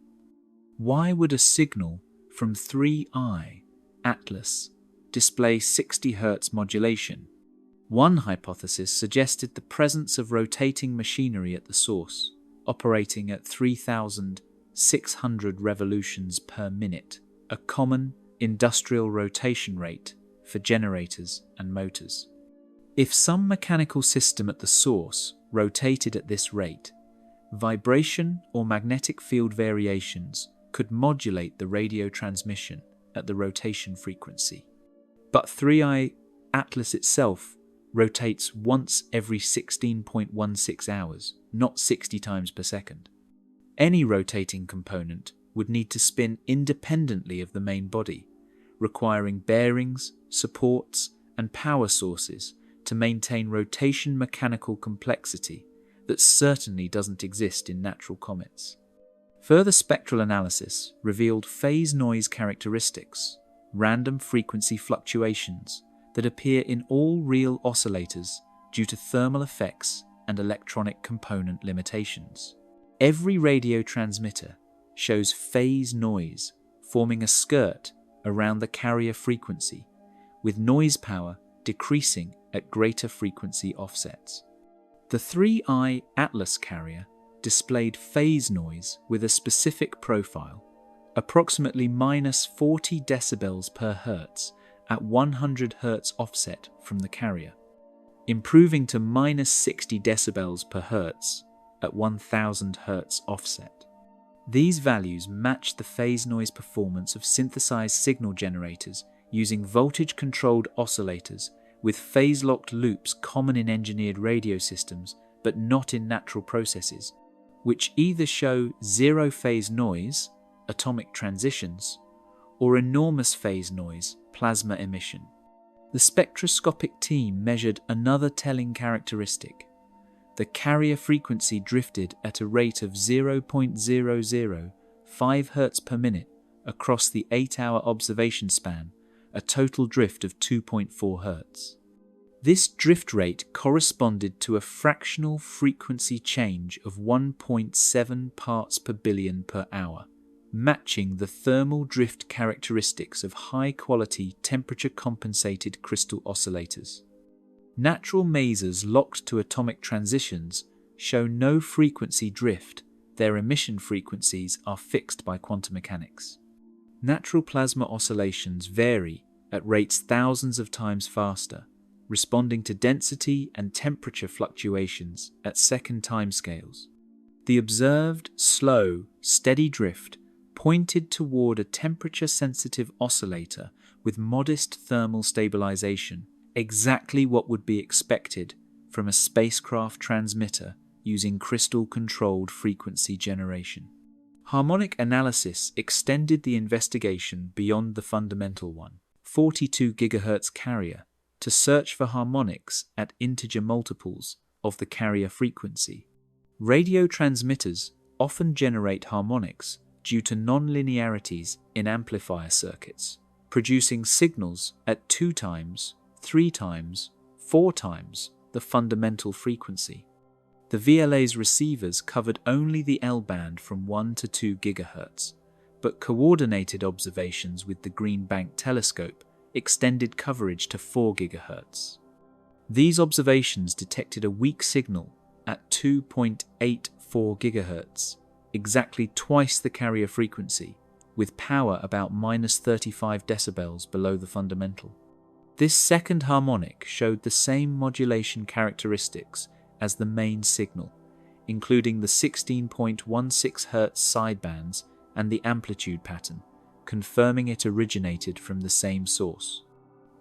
Why would a signal from 3I, Atlas, display 60 Hz modulation? One hypothesis suggested the presence of rotating machinery at the source, operating at 3,600 revolutions per minute, a common industrial rotation rate for generators and motors. If some mechanical system at the source rotated at this rate, vibration or magnetic field variations could modulate the radio transmission at the rotation frequency. But 3I Atlas itself rotates once every 16.16 hours, not 60 times per second. Any rotating component would need to spin independently of the main body, requiring bearings, supports, and power sources to maintain rotation mechanical complexity that certainly doesn't exist in natural comets. Further spectral analysis revealed phase noise characteristics, random frequency fluctuations that appear in all real oscillators due to thermal effects and electronic component limitations. Every radio transmitter shows phase noise forming a skirt around the carrier frequency, with noise power decreasing at greater frequency offsets. The 3i Atlas carrier displayed phase noise with a specific profile, approximately minus 40 decibels per hertz at 100 Hz offset from the carrier, improving to minus 60 decibels per hertz at 1000 Hz offset. These values match the phase noise performance of synthesized signal generators using voltage-controlled oscillators with phase-locked loops common in engineered radio systems but not in natural processes, which either show zero phase noise, atomic transitions, or enormous phase noise, plasma emission. The spectroscopic team measured another telling characteristic. The carrier frequency drifted at a rate of 0.005 Hz per minute across the 8-hour observation span, a total drift of 2.4 Hz. This drift rate corresponded to a fractional frequency change of 1.7 parts per billion per hour, matching the thermal drift characteristics of high-quality temperature-compensated crystal oscillators. Natural masers locked to atomic transitions show no frequency drift. Their emission frequencies are fixed by quantum mechanics. Natural plasma oscillations vary at rates thousands of times faster, responding to density and temperature fluctuations at second timescales. The observed, slow, steady drift pointed toward a temperature-sensitive oscillator with modest thermal stabilization, exactly what would be expected from a spacecraft transmitter using crystal-controlled frequency generation. Harmonic analysis extended the investigation beyond the fundamental one, 42 GHz carrier, to search for harmonics at integer multiples of the carrier frequency. Radio transmitters often generate harmonics due to nonlinearities in amplifier circuits, producing signals at 2 times, 3 times, 4 times the fundamental frequency. The VLA's receivers covered only the L-band from 1 to 2 GHz, but coordinated observations with the Green Bank telescope extended coverage to 4 GHz. These observations detected a weak signal at 2.84 GHz, exactly twice the carrier frequency, with power about minus 35 decibels below the fundamental. This second harmonic showed the same modulation characteristics as the main signal, including the 16.16 Hz sidebands and the amplitude pattern, confirming it originated from the same source.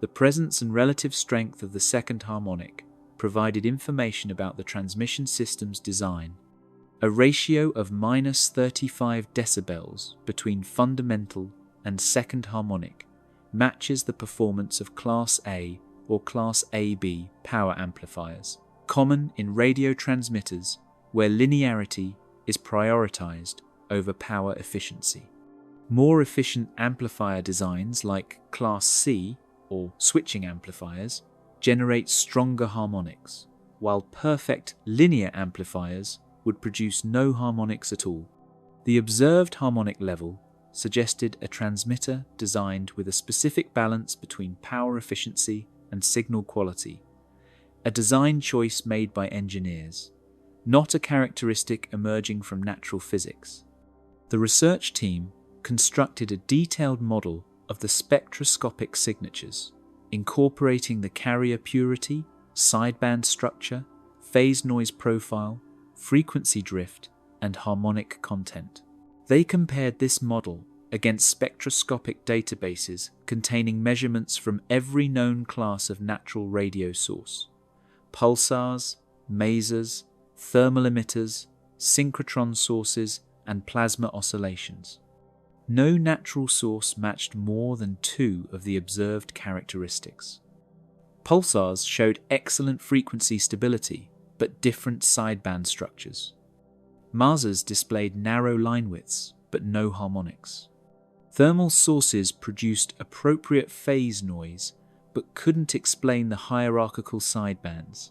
The presence and relative strength of the second harmonic provided information about the transmission system's design. A ratio of minus 35 decibels between fundamental and second harmonic matches the performance of Class A or Class AB power amplifiers, common in radio transmitters where linearity is prioritized over power efficiency. More efficient amplifier designs like Class C or switching amplifiers generate stronger harmonics, while perfect linear amplifiers would produce no harmonics at all. The observed harmonic level suggested a transmitter designed with a specific balance between power efficiency and signal quality, a design choice made by engineers, not a characteristic emerging from natural physics. The research team constructed a detailed model of the spectroscopic signatures, incorporating the carrier purity, sideband structure, phase noise profile, frequency drift, and harmonic content. They compared this model against spectroscopic databases containing measurements from every known class of natural radio source: pulsars, masers, thermal emitters, synchrotron sources, and plasma oscillations. No natural source matched more than 2 of the observed characteristics. Pulsars showed excellent frequency stability, but different sideband structures. Masers displayed narrow line widths, but no harmonics. Thermal sources produced appropriate phase noise, but couldn't explain the hierarchical sidebands.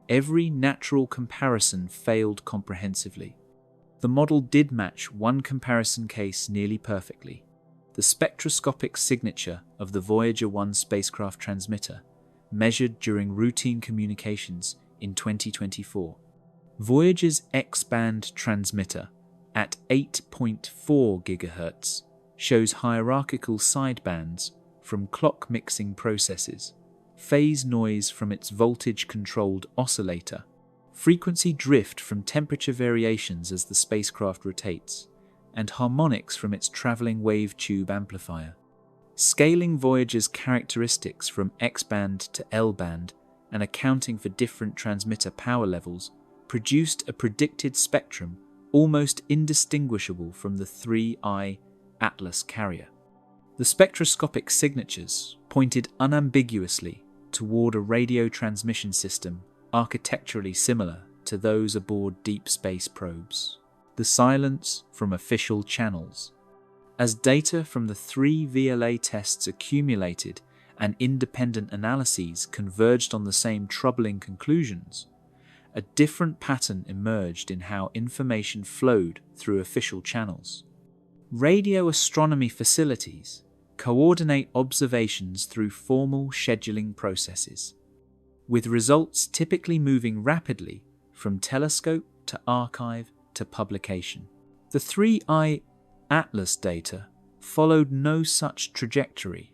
Every natural comparison failed comprehensively. The model did match one comparison case nearly perfectly: the spectroscopic signature of the Voyager 1 spacecraft transmitter, measured during routine communications in 2024. Voyager's X-band transmitter, at 8.4 GHz, shows hierarchical sidebands from clock mixing processes, phase noise from its voltage-controlled oscillator, frequency drift from temperature variations as the spacecraft rotates, and harmonics from its traveling wave tube amplifier. Scaling Voyager's characteristics from X-band to L-band and accounting for different transmitter power levels produced a predicted spectrum almost indistinguishable from the 3I Atlas carrier. The spectroscopic signatures pointed unambiguously toward a radio transmission system architecturally similar to those aboard deep space probes. The silence from official channels. As data from the 3 VLA tests accumulated and independent analyses converged on the same troubling conclusions, a different pattern emerged in how information flowed through official channels. Radio astronomy facilities coordinate observations through formal scheduling processes, with results typically moving rapidly from telescope to archive to publication. The 3I Atlas data followed no such trajectory.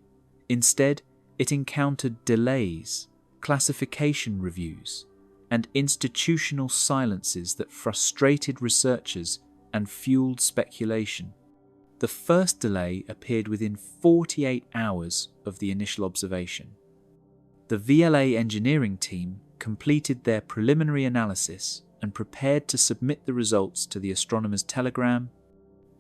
Instead, it encountered delays, classification reviews, and institutional silences that frustrated researchers and fueled speculation. The first delay appeared within 48 hours of the initial observation. The VLA engineering team completed their preliminary analysis and prepared to submit the results to the Astronomers Telegram,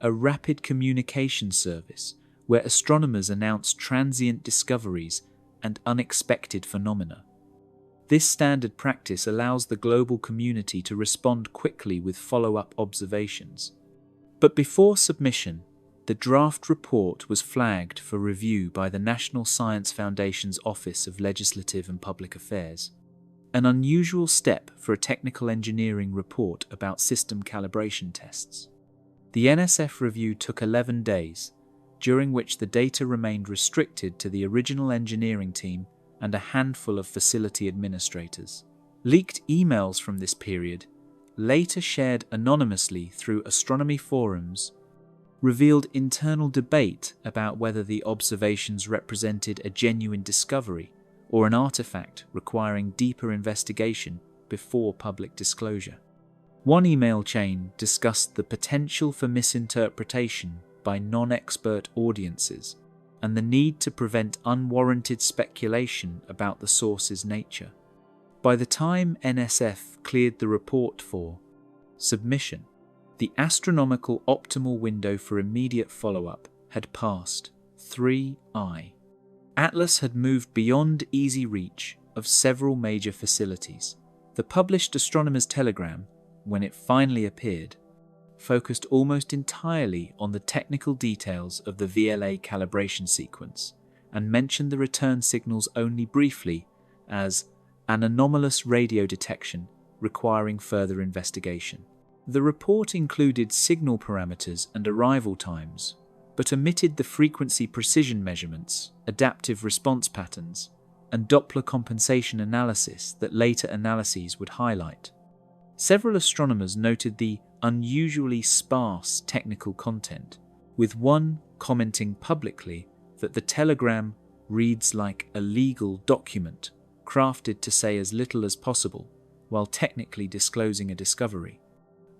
a rapid communication service where astronomers announce transient discoveries and unexpected phenomena. This standard practice allows the global community to respond quickly with follow-up observations. But before submission, the draft report was flagged for review by the National Science Foundation's Office of Legislative and Public Affairs, an unusual step for a technical engineering report about system calibration tests. The NSF review took 11 days, during which the data remained restricted to the original engineering team and a handful of facility administrators. Leaked emails from this period, later shared anonymously through astronomy forums, revealed internal debate about whether the observations represented a genuine discovery or an artifact requiring deeper investigation before public disclosure. One email chain discussed the potential for misinterpretation by non-expert audiences and the need to prevent unwarranted speculation about the source's nature. By the time NSF cleared the report for submission, the astronomical optimal window for immediate follow-up had passed, 3I. Atlas had moved beyond easy reach of several major facilities. The published Astronomers Telegram, when it finally appeared, focused almost entirely on the technical details of the VLA calibration sequence and mentioned the return signals only briefly as an anomalous radio detection requiring further investigation. The report included signal parameters and arrival times, but omitted the frequency precision measurements, adaptive response patterns, and Doppler compensation analysis that later analyses would highlight. Several astronomers noted the unusually sparse technical content, with one commenting publicly that the telegram reads like a legal document crafted to say as little as possible while technically disclosing a discovery.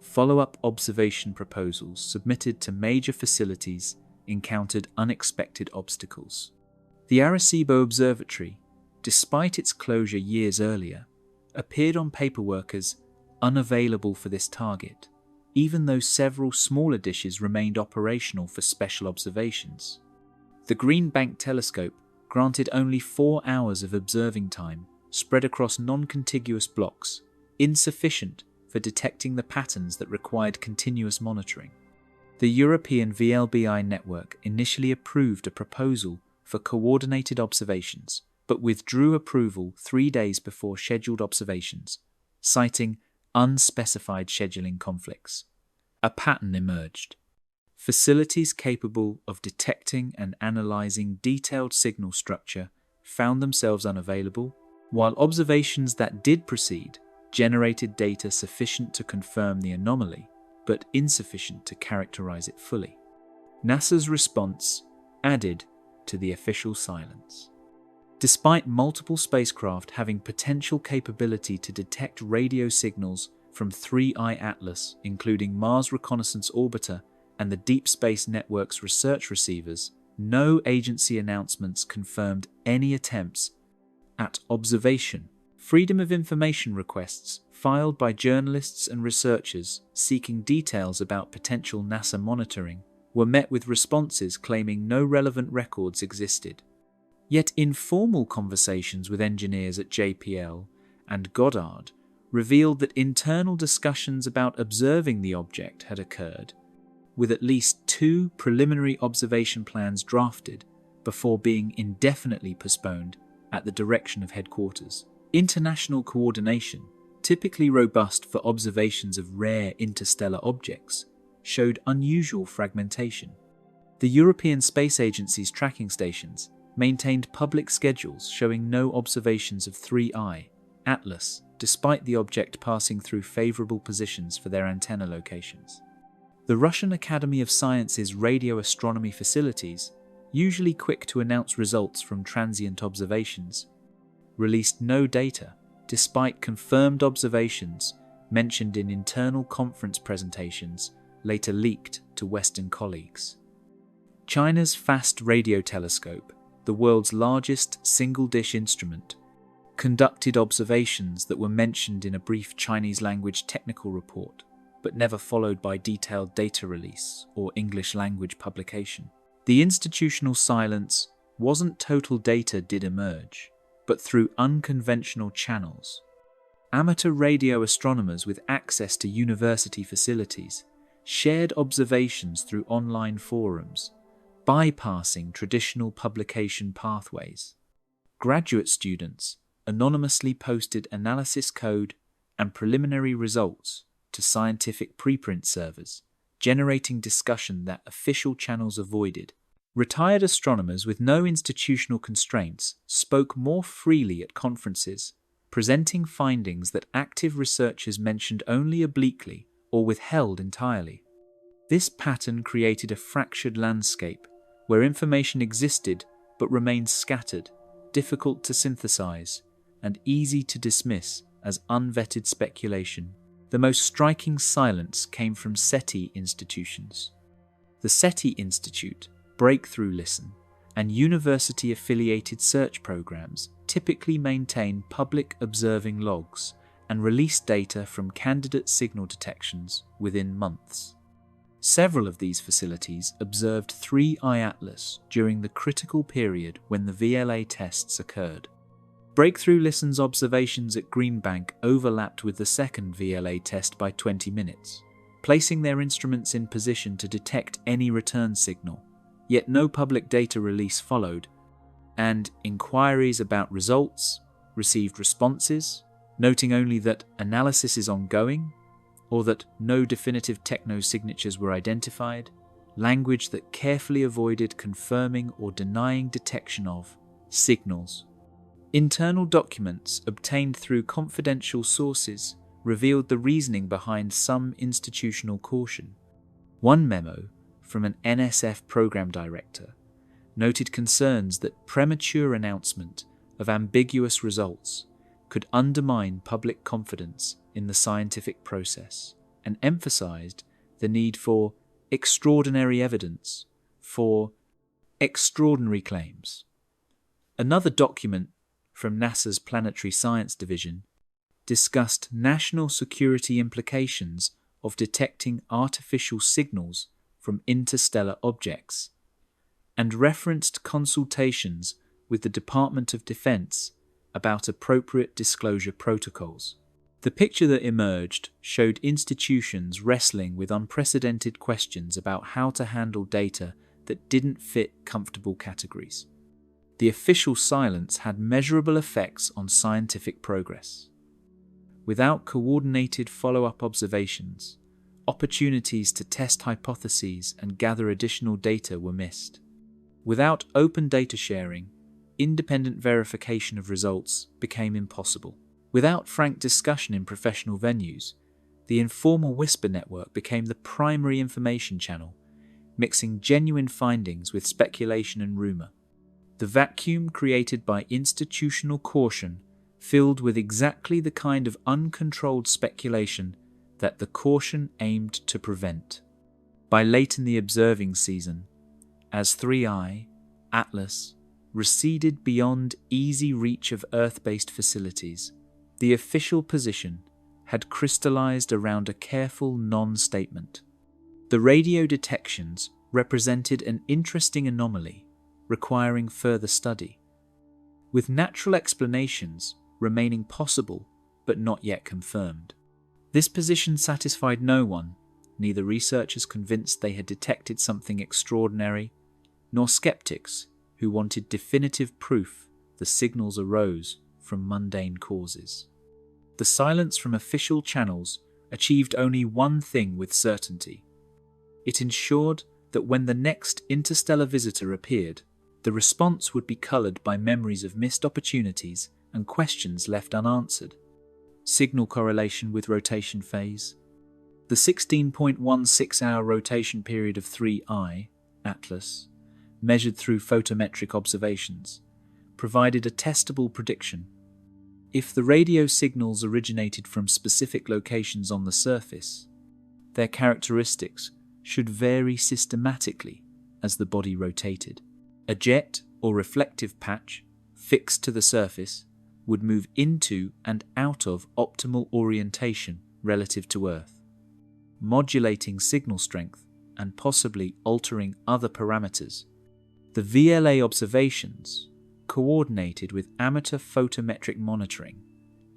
Follow-up observation proposals submitted to major facilities encountered unexpected obstacles. The Arecibo Observatory, despite its closure years earlier, appeared on paperwork as unavailable for this target, even though several smaller dishes remained operational for special observations. The Green Bank telescope granted only 4 hours of observing time spread across non-contiguous blocks, insufficient for detecting the patterns that required continuous monitoring. The European VLBI network initially approved a proposal for coordinated observations, but withdrew approval 3 days before scheduled observations, citing unspecified scheduling conflicts. A pattern emerged. Facilities capable of detecting and analyzing detailed signal structure found themselves unavailable, while observations that did proceed generated data sufficient to confirm the anomaly, but insufficient to characterize it fully. NASA's response added to the official silence. Despite multiple spacecraft having potential capability to detect radio signals from 3I Atlas, including Mars Reconnaissance Orbiter and the Deep Space Network's research receivers, no agency announcements confirmed any attempts at observation. Freedom of information requests filed by journalists and researchers seeking details about potential NASA monitoring were met with responses claiming no relevant records existed. Yet informal conversations with engineers at JPL and Goddard revealed that internal discussions about observing the object had occurred, with at least 2 preliminary observation plans drafted before being indefinitely postponed at the direction of headquarters. International coordination, typically robust for observations of rare interstellar objects, showed unusual fragmentation. The European Space Agency's tracking stations maintained public schedules showing no observations of 3I Atlas, despite the object passing through favorable positions for their antenna locations. The Russian Academy of Sciences radio astronomy facilities, usually quick to announce results from transient observations, released no data, despite confirmed observations mentioned in internal conference presentations later leaked to Western colleagues. China's Fast Radio Telescope, the world's largest single-dish instrument, conducted observations that were mentioned in a brief Chinese-language technical report, but never followed by detailed data release or English-language publication. The institutional silence wasn't total data did emerge, but through unconventional channels. Amateur radio astronomers with access to university facilities shared observations through online forums, bypassing traditional publication pathways. Graduate students anonymously posted analysis code and preliminary results to scientific preprint servers, generating discussion that official channels avoided. Retired astronomers with no institutional constraints spoke more freely at conferences, presenting findings that active researchers mentioned only obliquely or withheld entirely. This pattern created a fractured landscape where information existed but remained scattered, difficult to synthesize, and easy to dismiss as unvetted speculation. The most striking silence came from SETI institutions. The SETI Institute, Breakthrough Listen, and university-affiliated search programs typically maintain public observing logs and release data from candidate signal detections within months. Several of these facilities observed 3I Atlas during the critical period when the VLA tests occurred. Breakthrough Listen's observations at Green Bank overlapped with the second VLA test by 20 minutes, placing their instruments in position to detect any return signal. Yet no public data release followed, and inquiries about results received responses, noting only that analysis is ongoing, or that no definitive techno-signatures were identified, language that carefully avoided confirming or denying detection of signals. Internal documents obtained through confidential sources revealed the reasoning behind some institutional caution. One memo from an NSF program director noted concerns that premature announcement of ambiguous results could undermine public confidence in the scientific process, and emphasized the need for extraordinary evidence for extraordinary claims. Another document from NASA's Planetary Science Division discussed national security implications of detecting artificial signals from interstellar objects, and referenced consultations with the Department of Defense about appropriate disclosure protocols. The picture that emerged showed institutions wrestling with unprecedented questions about how to handle data that didn't fit comfortable categories. The official silence had measurable effects on scientific progress. Without coordinated follow-up observations, opportunities to test hypotheses and gather additional data were missed. Without open data sharing, independent verification of results became impossible. Without frank discussion in professional venues, the informal whisper network became the primary information channel, mixing genuine findings with speculation and rumor. The vacuum created by institutional caution filled with exactly the kind of uncontrolled speculation that the caution aimed to prevent. By late in the observing season, as 3I, Atlas, receded beyond easy reach of Earth-based facilities, the official position had crystallized around a careful non-statement. The radio detections represented an interesting anomaly requiring further study, with natural explanations remaining possible but not yet confirmed. This position satisfied no one, neither researchers convinced they had detected something extraordinary, nor skeptics who wanted definitive proof the signals arose from mundane causes. The silence from official channels achieved only one thing with certainty. It ensured that when the next interstellar visitor appeared, the response would be coloured by memories of missed opportunities and questions left unanswered. Signal correlation with rotation phase. The 16.16-hour rotation period of 3I, Atlas, measured through photometric observations, provided a testable prediction. If the radio signals originated from specific locations on the surface, their characteristics should vary systematically as the body rotated. A jet or reflective patch fixed to the surface would move into and out of optimal orientation relative to Earth, modulating signal strength and possibly altering other parameters. The VLA observations, coordinated with amateur photometric monitoring,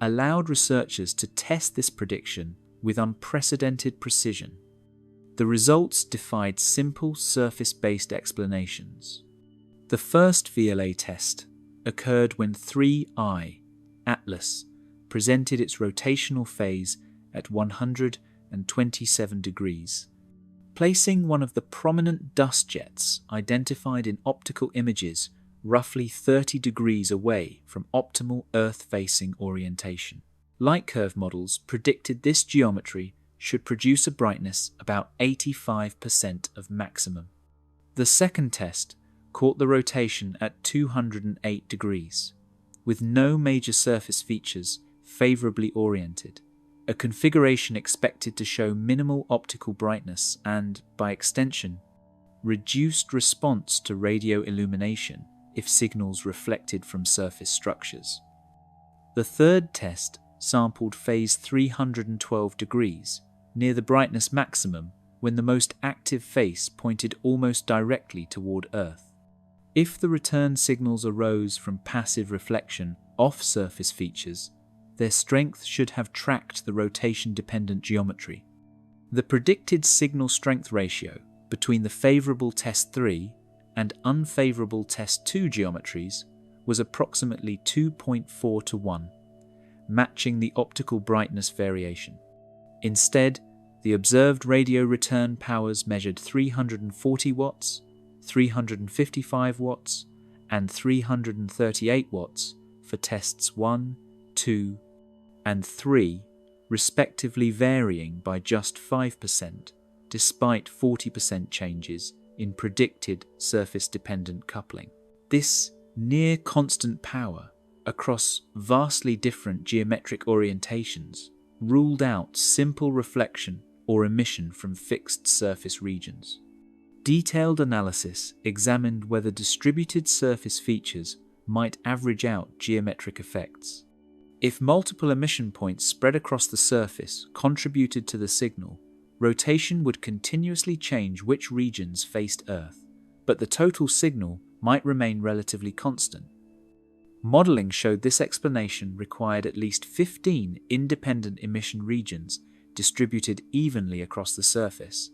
allowed researchers to test this prediction with unprecedented precision. The results defied simple surface-based explanations. The first VLA test occurred when 3I, Atlas, presented its rotational phase at 127 degrees, placing one of the prominent dust jets identified in optical images roughly 30 degrees away from optimal Earth-facing orientation. Light curve models predicted this geometry should produce a brightness about 85% of maximum. The second test caught the rotation at 208 degrees, with no major surface features favourably oriented, a configuration expected to show minimal optical brightness and, by extension, reduced response to radio illumination if signals reflected from surface structures. The third test sampled phase 312 degrees, near the brightness maximum when the most active face pointed almost directly toward Earth. If the return signals arose from passive reflection off surface features, their strength should have tracked the rotation-dependent geometry. The predicted signal strength ratio between the favourable test 3 and unfavourable test 2 geometries was approximately 2.4 to 1, matching the optical brightness variation. Instead, the observed radio return powers measured 340 watts, 355 watts, and 338 watts for tests 1, 2, and 3, respectively, varying by just 5%, despite 40% changes in predicted surface-dependent coupling. This near-constant power across vastly different geometric orientations ruled out simple reflection or emission from fixed surface regions. Detailed analysis examined whether distributed surface features might average out geometric effects. If multiple emission points spread across the surface contributed to the signal, Rotation would continuously change which regions faced Earth, but the total signal might remain relatively constant. Modeling showed this explanation required at least 15 independent emission regions distributed evenly across the surface,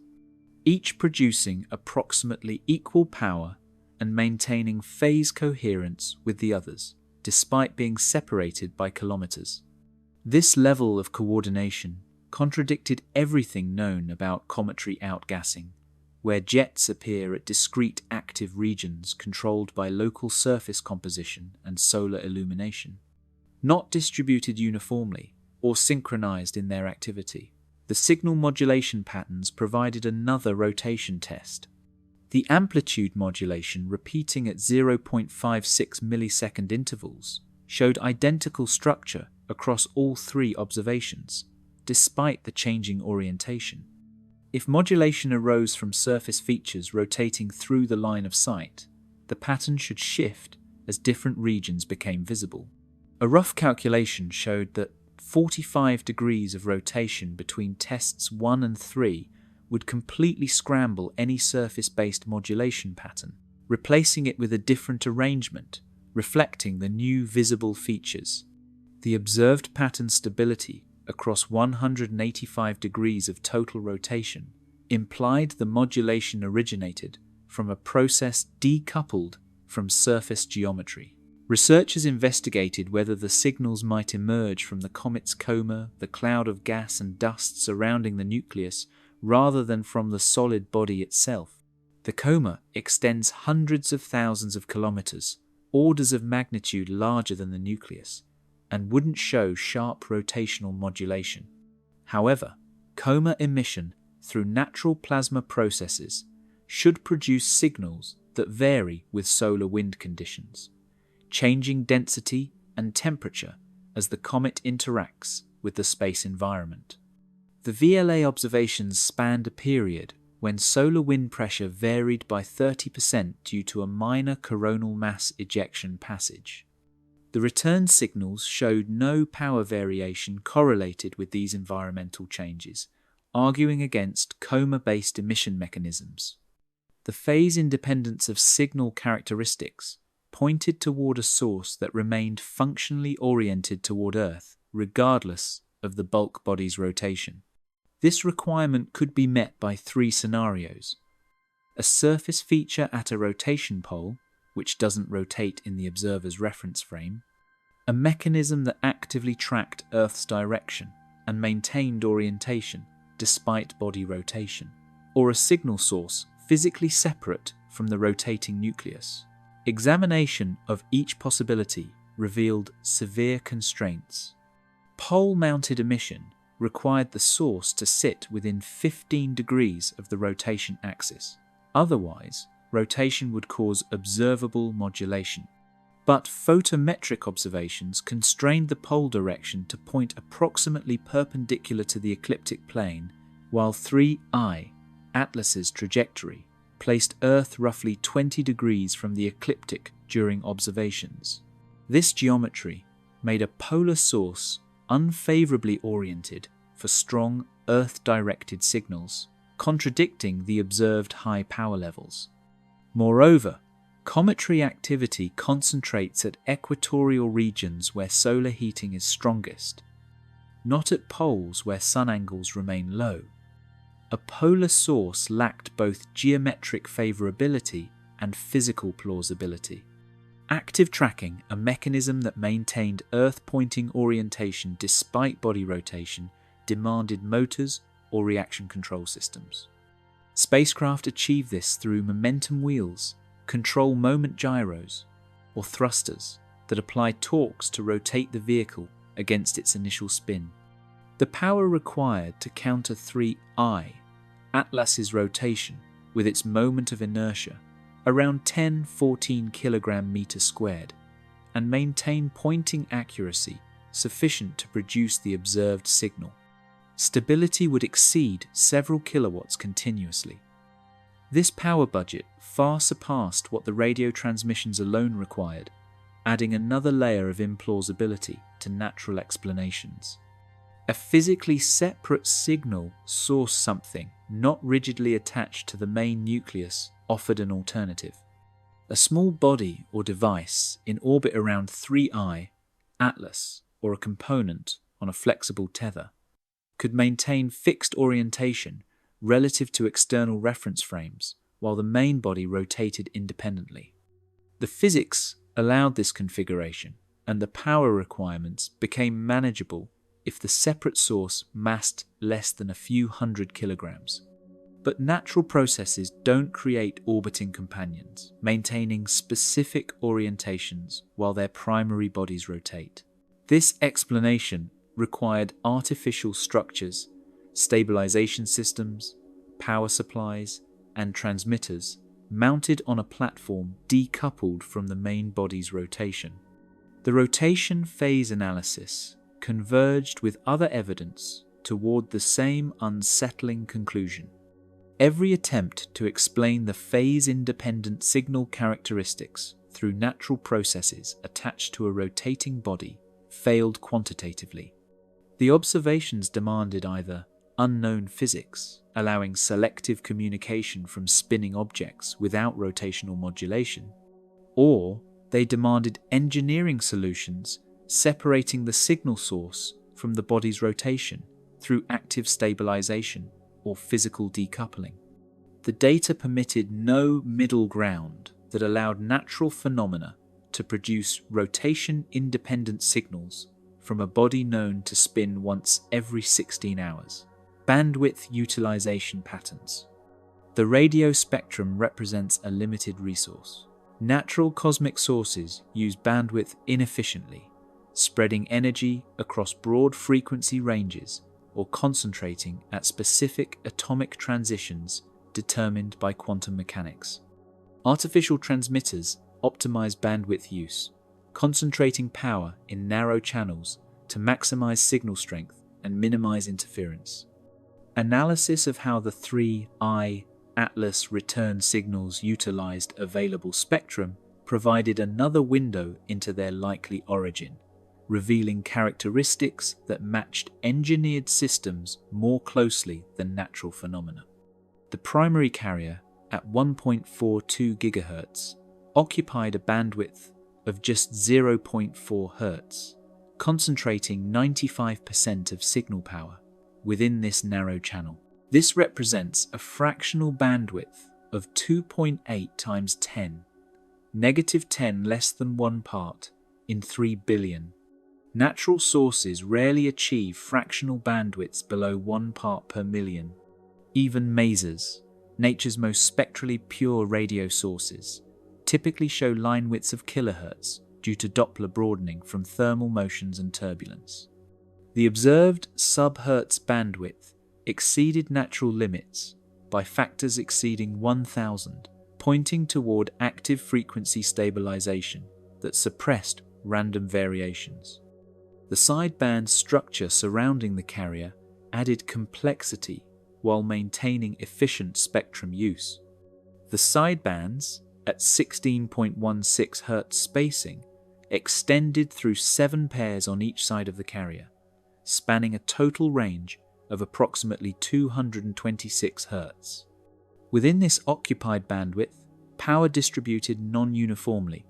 each producing approximately equal power and maintaining phase coherence with the others, despite being separated by kilometers. This level of coordination contradicted everything known about cometary outgassing, where jets appear at discrete active regions controlled by local surface composition and solar illumination, not distributed uniformly or synchronized in their activity. The signal modulation patterns provided another rotation test. The amplitude modulation repeating at 0.56 millisecond intervals showed identical structure across all three observations, despite the changing orientation. If modulation arose from surface features rotating through the line of sight, the pattern should shift as different regions became visible. A rough calculation showed that 45 degrees of rotation between tests 1 and 3 would completely scramble any surface-based modulation pattern, replacing it with a different arrangement, reflecting the new visible features. The observed pattern stability across 185 degrees of total rotation implied the modulation originated from a process decoupled from surface geometry. Researchers investigated whether the signals might emerge from the comet's coma, the cloud of gas and dust surrounding the nucleus, rather than from the solid body itself. The coma extends hundreds of thousands of kilometers, orders of magnitude larger than the nucleus, and wouldn't show sharp rotational modulation. However, coma emission through natural plasma processes should produce signals that vary with solar wind conditions, changing density and temperature as the comet interacts with the space environment. The VLA observations spanned a period when solar wind pressure varied by 30% due to a minor coronal mass ejection passage. The return signals showed no power variation correlated with these environmental changes, arguing against coma-based emission mechanisms. The phase independence of signal characteristics pointed toward a source that remained functionally oriented toward Earth, regardless of the bulk body's rotation. This requirement could be met by three scenarios: a surface feature at a rotation pole, which doesn't rotate in the observer's reference frame, a mechanism that actively tracked Earth's direction and maintained orientation despite body rotation, or a signal source physically separate from the rotating nucleus. Examination of each possibility revealed severe constraints. Pole-mounted emission required the source to sit within 15 degrees of the rotation axis. Otherwise, rotation would cause observable modulation. But photometric observations constrained the pole direction to point approximately perpendicular to the ecliptic plane, while 3I, Atlas's trajectory, placed Earth roughly 20 degrees from the ecliptic during observations. This geometry made a polar source unfavorably oriented for strong Earth-directed signals, contradicting the observed high power levels. Moreover, cometary activity concentrates at equatorial regions where solar heating is strongest, not at poles where sun angles remain low. A polar source lacked both geometric favorability and physical plausibility. Active tracking, a mechanism that maintained Earth-pointing orientation despite body rotation, demanded motors or reaction control systems. Spacecraft achieve this through momentum wheels, control moment gyros, or thrusters that apply torques to rotate the vehicle against its initial spin. The power required to counter 3I, Atlas's rotation, with its moment of inertia, around 10-14 kg/meter squared, and maintain pointing accuracy sufficient to produce the observed signal. Stability would exceed several kilowatts continuously. This power budget far surpassed what the radio transmissions alone required, adding another layer of implausibility to natural explanations. A physically separate signal source something not rigidly attached to the main nucleus offered an alternative. A small body or device in orbit around 3I, Atlas, or a component on a flexible tether, could maintain fixed orientation relative to external reference frames while the main body rotated independently. The physics allowed this configuration, and the power requirements became manageable if the separate source massed less than a few hundred kilograms. But natural processes don't create orbiting companions, maintaining specific orientations while their primary bodies rotate. This explanation required artificial structures, stabilization systems, power supplies, and transmitters mounted on a platform decoupled from the main body's rotation. The rotation phase analysis converged with other evidence toward the same unsettling conclusion. Every attempt to explain the phase-independent signal characteristics through natural processes attached to a rotating body failed quantitatively. The observations demanded either unknown physics, allowing selective communication from spinning objects without rotational modulation, or they demanded engineering solutions separating the signal source from the body's rotation through active stabilization or physical decoupling. The data permitted no middle ground that allowed natural phenomena to produce rotation-independent signals from a body known to spin once every 16 hours. Bandwidth utilization patterns. The radio spectrum represents a limited resource. Natural cosmic sources use bandwidth inefficiently, spreading energy across broad frequency ranges or concentrating at specific atomic transitions determined by quantum mechanics. Artificial transmitters optimize bandwidth use, concentrating power in narrow channels to maximize signal strength and minimize interference. Analysis of how the 3I Atlas return signals utilized available spectrum provided another window into their likely origin, revealing characteristics that matched engineered systems more closely than natural phenomena. The primary carrier, at 1.42 GHz, occupied a bandwidth of just 0.4 Hz, concentrating 95% of signal power within this narrow channel. This represents a fractional bandwidth of 2.8 times 10, -10 less than 1 part in 3 billion. Natural sources rarely achieve fractional bandwidths below 1 part per million. Even masers, nature's most spectrally pure radio sources, typically show line widths of kilohertz due to Doppler broadening from thermal motions and turbulence. The observed sub-Hertz bandwidth exceeded natural limits by factors exceeding 1,000, pointing toward active frequency stabilization that suppressed random variations. The sideband structure surrounding the carrier added complexity while maintaining efficient spectrum use. The sidebands, at 16.16 Hz spacing, extended through 7 pairs on each side of the carrier, spanning a total range of approximately 226 Hz. Within this occupied bandwidth, power distributed non-uniformly.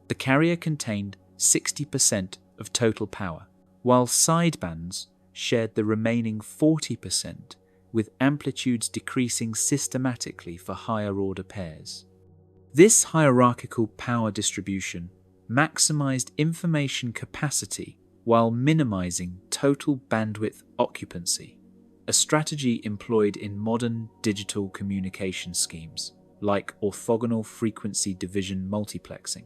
The carrier contained 60% of total power, while sidebands shared the remaining 40%, with amplitudes decreasing systematically for higher-order pairs. This hierarchical power distribution maximized information capacity while minimizing total bandwidth occupancy, a strategy employed in modern digital communication schemes like orthogonal frequency division multiplexing.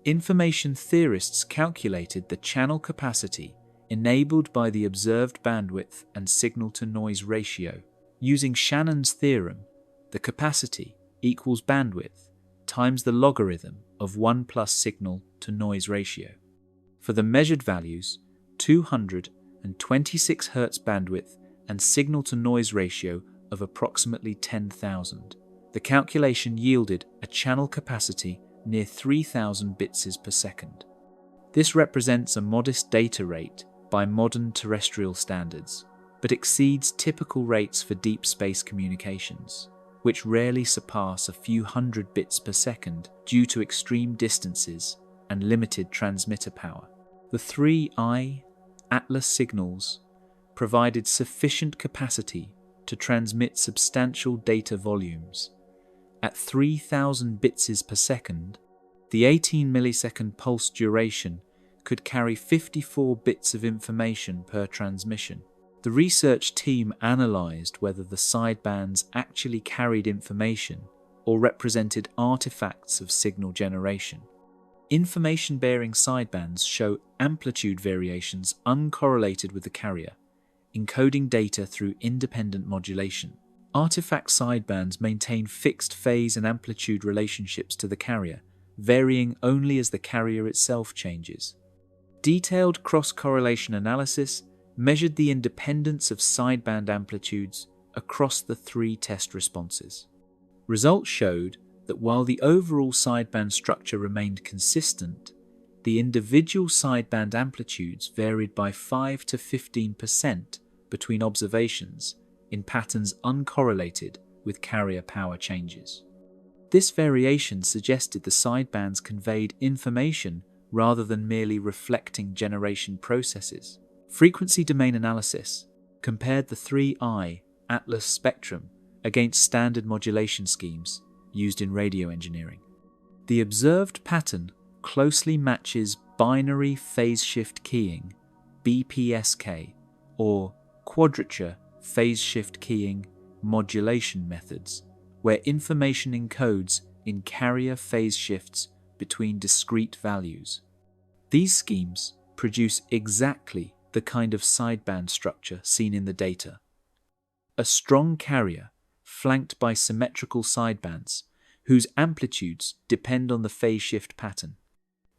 Information theorists calculated the channel capacity enabled by the observed bandwidth and signal-to-noise ratio. Using Shannon's theorem, the capacity equals bandwidth times the logarithm of 1 plus signal-to-noise ratio. For the measured values, 226 Hz bandwidth and signal-to-noise ratio of approximately 10,000. The calculation yielded a channel capacity near 3,000 bits per second. This represents a modest data rate by modern terrestrial standards, but exceeds typical rates for deep space communications, which rarely surpass a few hundred bits per second due to extreme distances and limited transmitter power. The 3I Atlas signals provided sufficient capacity to transmit substantial data volumes. At 3,000 bits per second, the 18 millisecond pulse duration could carry 54 bits of information per transmission. The research team analysed whether the sidebands actually carried information or represented artifacts of signal generation. Information-bearing sidebands show amplitude variations uncorrelated with the carrier, encoding data through independent modulation. Artifact sidebands maintain fixed phase and amplitude relationships to the carrier, varying only as the carrier itself changes. Detailed cross-correlation analysis measured the independence of sideband amplitudes across the 3 test responses. Results showed that while the overall sideband structure remained consistent, the individual sideband amplitudes varied by 5 to 15% between observations in patterns uncorrelated with carrier power changes. This variation suggested the sidebands conveyed information rather than merely reflecting generation processes. Frequency domain analysis compared the 3I Atlas spectrum against standard modulation schemes used in radio engineering. The observed pattern closely matches binary phase shift keying (BPSK) or quadrature phase shift keying modulation methods, where information encodes in carrier phase shifts between discrete values. These schemes produce exactly the kind of sideband structure seen in the data. A strong carrier flanked by symmetrical sidebands whose amplitudes depend on the phase shift pattern.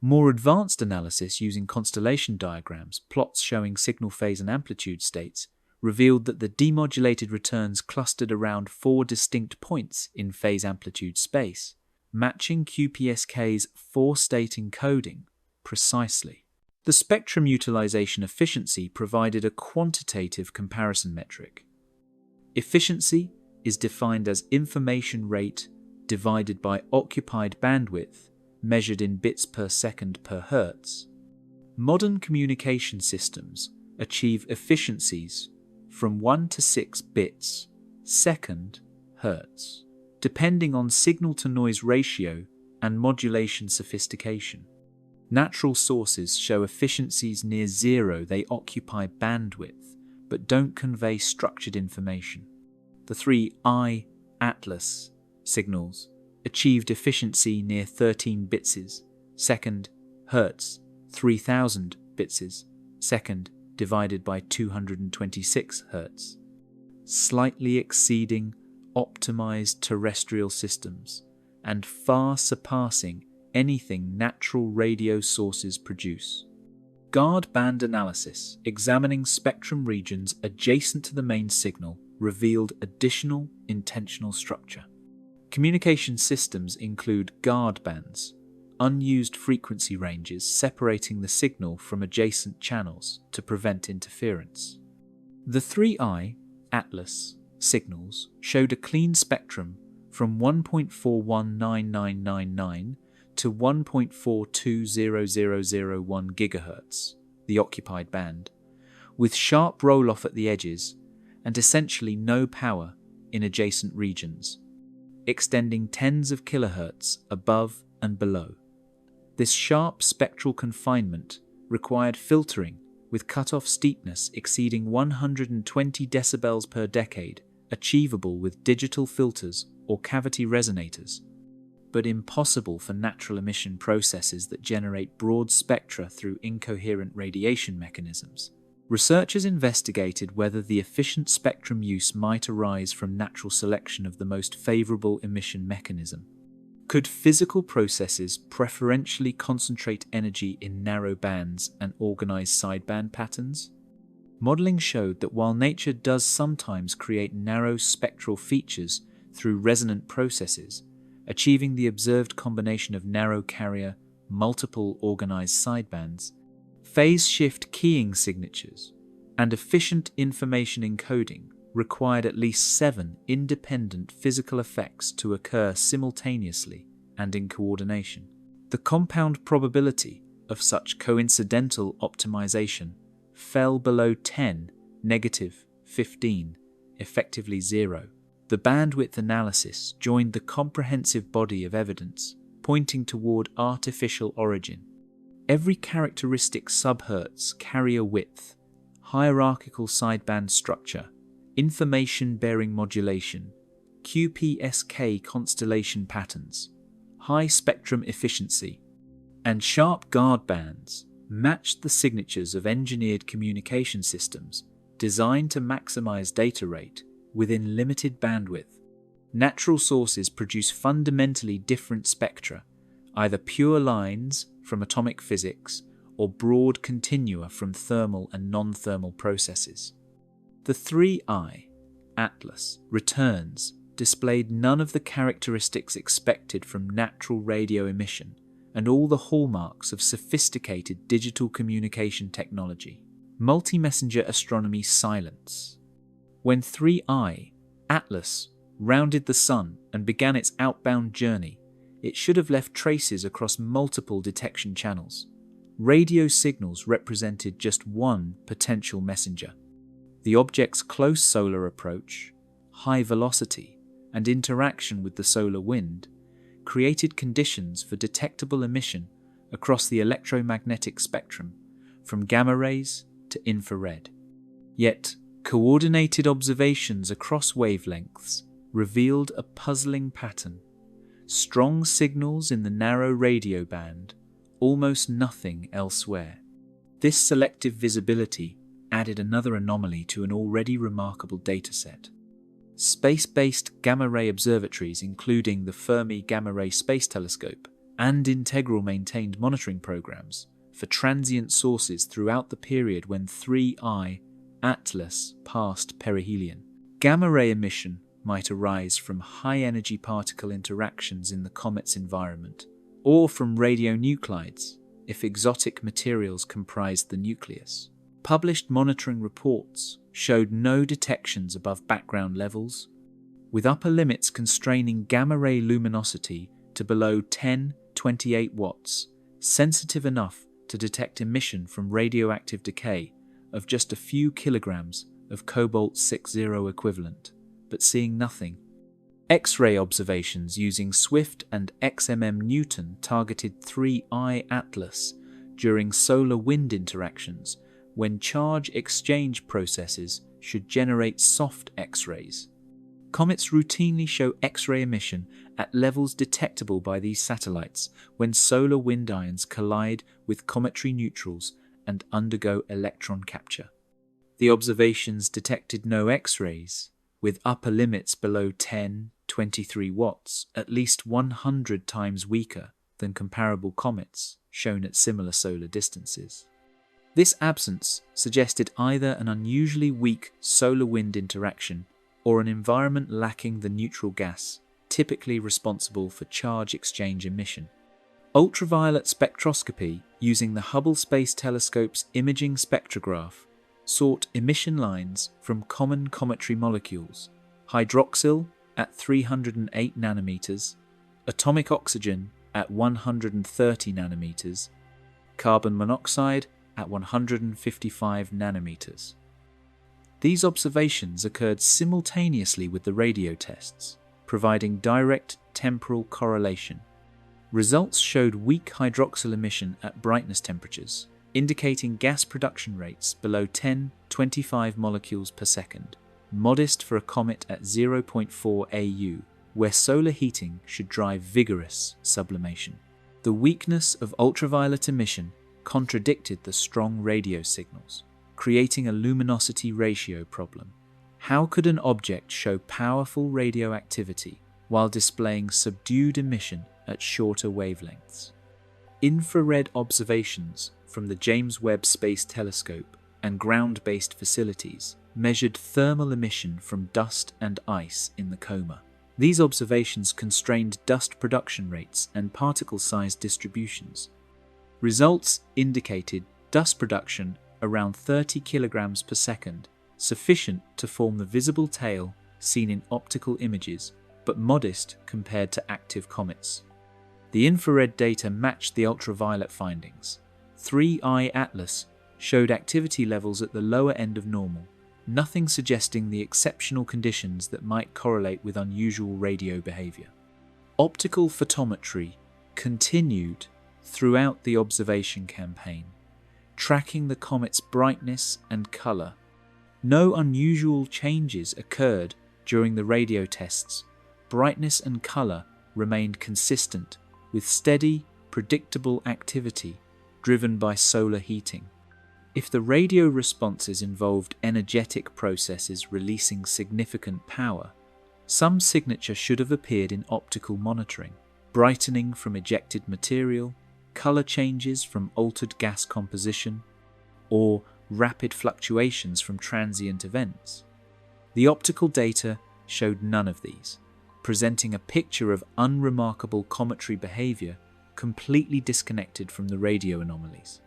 More advanced analysis using constellation diagrams, plots showing signal phase and amplitude states, revealed that the demodulated returns clustered around 4 distinct points in phase amplitude space, matching QPSK's 4-state encoding precisely. The spectrum utilization efficiency provided a quantitative comparison metric. Efficiency is defined as information rate divided by occupied bandwidth measured in bits per second per hertz. Modern communication systems achieve efficiencies from 1 to 6 bits second hertz, depending on signal-to-noise ratio and modulation sophistication. Natural sources show efficiencies near zero. They occupy bandwidth, but don't convey structured information. The 3I Atlas signals achieved efficiency near 13 bits second hertz, 3000 bits second divided by 226 hertz, slightly exceeding optimized terrestrial systems and far surpassing anything natural radio sources produce. Guard band analysis examining spectrum regions adjacent to the main signal revealed additional intentional structure. Communication systems include guard bands, unused frequency ranges separating the signal from adjacent channels to prevent interference. The 3I Atlas signals showed a clean spectrum from 1.419999 to 1.420001 GHz, the occupied band, with sharp roll-off at the edges and essentially no power in adjacent regions, extending tens of kilohertz above and below. This sharp spectral confinement required filtering with cutoff steepness exceeding 120 decibels per decade, achievable with digital filters or cavity resonators, but impossible for natural emission processes that generate broad spectra through incoherent radiation mechanisms. Researchers investigated whether the efficient spectrum use might arise from natural selection of the most favorable emission mechanism. Could physical processes preferentially concentrate energy in narrow bands and organize sideband patterns? Modeling showed that while nature does sometimes create narrow spectral features through resonant processes, achieving the observed combination of narrow carrier, multiple organized sidebands, Phase shift keying signatures and efficient information encoding required at least 7 independent physical effects to occur simultaneously and in coordination. The compound probability of such coincidental optimization fell below 10, -15, effectively 0. The bandwidth analysis joined the comprehensive body of evidence pointing toward artificial origin. Every characteristic subhertz carrier width, hierarchical sideband structure, information-bearing modulation, QPSK constellation patterns, high spectrum efficiency, and sharp guard bands matched the signatures of engineered communication systems designed to maximize data rate within limited bandwidth. Natural sources produce fundamentally different spectra, either pure lines from atomic physics or broad continua from thermal and non-thermal processes. The 3I, Atlas, returns displayed none of the characteristics expected from natural radio emission and all the hallmarks of sophisticated digital communication technology. Multi-messenger astronomy silence. When 3I, Atlas, rounded the Sun and began its outbound journey, it should have left traces across multiple detection channels. Radio signals represented just one potential messenger. The object's close solar approach, high velocity, and interaction with the solar wind created conditions for detectable emission across the electromagnetic spectrum, from gamma rays to infrared. Yet, coordinated observations across wavelengths revealed a puzzling pattern. Strong signals in the narrow radio band, almost nothing elsewhere. This selective visibility added another anomaly to an already remarkable dataset. Space-based gamma-ray observatories, including the Fermi Gamma-Ray Space Telescope and integral maintained monitoring programs for transient sources throughout the period when 3I, Atlas, passed perihelion. Gamma-ray emission might arise from high-energy particle interactions in the comet's environment, or from radionuclides if exotic materials comprised the nucleus. Published monitoring reports showed no detections above background levels, with upper limits constraining gamma-ray luminosity to below 10-28 watts, sensitive enough to detect emission from radioactive decay of just a few kilograms of cobalt-60 equivalent, but seeing nothing. X-ray observations using SWIFT and XMM Newton targeted 3I Atlas during solar-wind interactions when charge exchange processes should generate soft X-rays. Comets routinely show X-ray emission at levels detectable by these satellites when solar wind ions collide with cometary neutrals and undergo electron capture. The observations detected no X-rays, with upper limits below 10-23 watts, at least 100 times weaker than comparable comets shown at similar solar distances. This absence suggested either an unusually weak solar-wind interaction or an environment lacking the neutral gas typically responsible for charge exchange emission. Ultraviolet spectroscopy using the Hubble Space Telescope's imaging spectrograph sought emission lines from common cometary molecules: hydroxyl at 308 nanometers, atomic oxygen at 130 nanometers, carbon monoxide at 155 nanometers. These observations occurred simultaneously with the radio tests, providing direct temporal correlation. Results showed weak hydroxyl emission at brightness temperatures, indicating gas production rates below 10-25 molecules per second, modest for a comet at 0.4 AU, where solar heating should drive vigorous sublimation. The weakness of ultraviolet emission contradicted the strong radio signals, creating a luminosity ratio problem. How could an object show powerful radioactivity while displaying subdued emission at shorter wavelengths? Infrared observations from the James Webb Space Telescope and ground-based facilities measured thermal emission from dust and ice in the coma. These observations constrained dust production rates and particle size distributions. Results indicated dust production around 30 kilograms per second, sufficient to form the visible tail seen in optical images, but modest compared to active comets. The infrared data matched the ultraviolet findings. 3I Atlas showed activity levels at the lower end of normal, nothing suggesting the exceptional conditions that might correlate with unusual radio behavior. Optical photometry continued throughout the observation campaign, tracking the comet's brightness and color. No unusual changes occurred during the radio tests. Brightness and color remained consistent, with steady, predictable activity driven by solar heating. If the radio responses involved energetic processes releasing significant power, some signature should have appeared in optical monitoring: brightening from ejected material, color changes from altered gas composition, or rapid fluctuations from transient events. The optical data showed none of these, presenting a picture of unremarkable cometary behavior completely disconnected from the radio anomalies.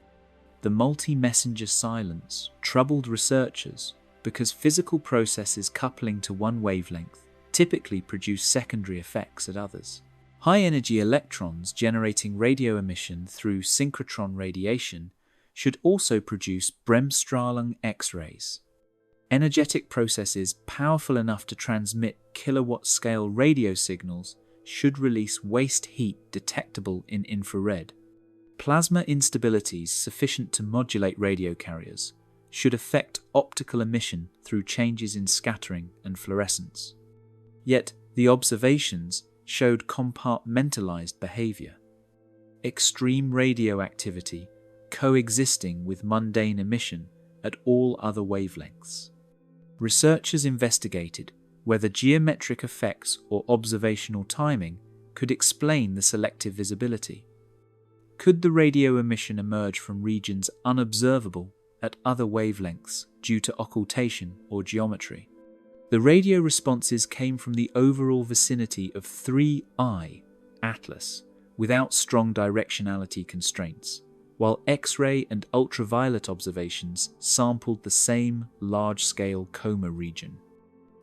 The multi-messenger silence troubled researchers because physical processes coupling to one wavelength typically produce secondary effects at others. High-energy electrons generating radio emission through synchrotron radiation should also produce Bremsstrahlung X-rays. Energetic processes powerful enough to transmit kilowatt-scale radio signals should release waste heat detectable in infrared. Plasma instabilities sufficient to modulate radio carriers should affect optical emission through changes in scattering and fluorescence. Yet, the observations showed compartmentalized behavior. Extreme radioactivity coexisting with mundane emission at all other wavelengths. Researchers investigated whether geometric effects or observational timing could explain the selective visibility. Could the radio emission emerge from regions unobservable at other wavelengths due to occultation or geometry? The radio responses came from the overall vicinity of 3I Atlas without strong directionality constraints, while X-ray and ultraviolet observations sampled the same large-scale coma region.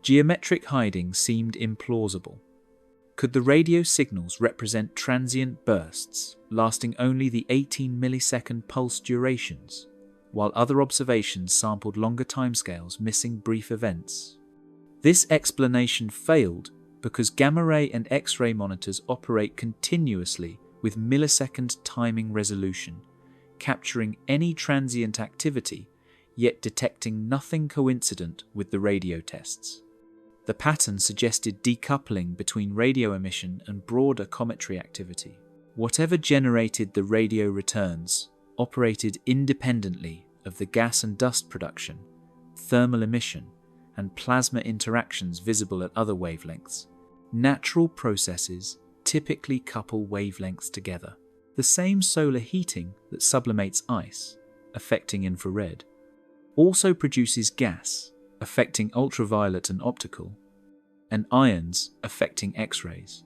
Geometric hiding seemed implausible. Could the radio signals represent transient bursts lasting only the 18 millisecond pulse durations, while other observations sampled longer timescales missing brief events? This explanation failed because gamma-ray and X-ray monitors operate continuously with millisecond timing resolution, capturing any transient activity, yet detecting nothing coincident with the radio tests. The pattern suggested decoupling between radio emission and broader cometary activity. Whatever generated the radio returns operated independently of the gas and dust production, thermal emission, and plasma interactions visible at other wavelengths. Natural processes typically couple wavelengths together. The same solar heating that sublimates ice, affecting infrared, also produces gas, affecting ultraviolet and optical, and ions affecting X-rays.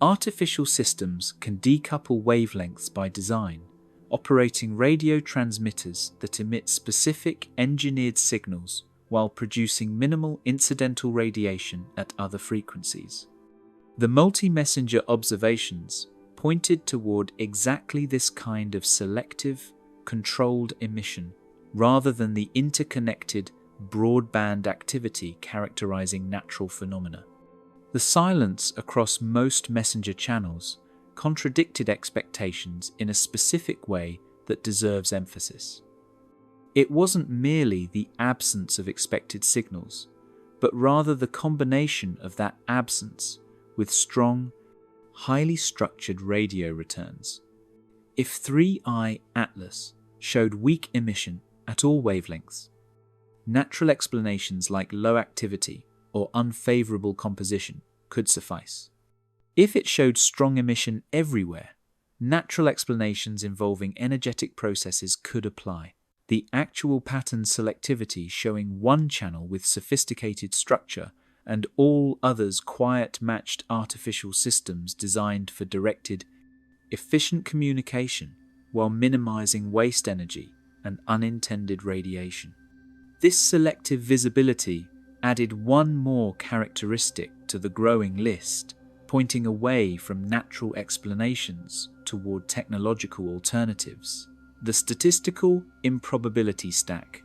Artificial systems can decouple wavelengths by design, operating radio transmitters that emit specific engineered signals while producing minimal incidental radiation at other frequencies. The multi-messenger observations pointed toward exactly this kind of selective, controlled emission, rather than the interconnected, broadband activity characterizing natural phenomena. The silence across most messenger channels contradicted expectations in a specific way that deserves emphasis. It wasn't merely the absence of expected signals, but rather the combination of that absence with strong, highly structured radio returns. If 3I Atlas showed weak emission at all wavelengths, natural explanations like low activity or unfavorable composition could suffice. If it showed strong emission everywhere, natural explanations involving energetic processes could apply. The actual pattern selectivity showing one channel with sophisticated structure and all others quiet matched artificial systems designed for directed, efficient communication while minimizing waste energy and unintended radiation. This selective visibility added one more characteristic to the growing list, pointing away from natural explanations toward technological alternatives: the statistical improbability stack.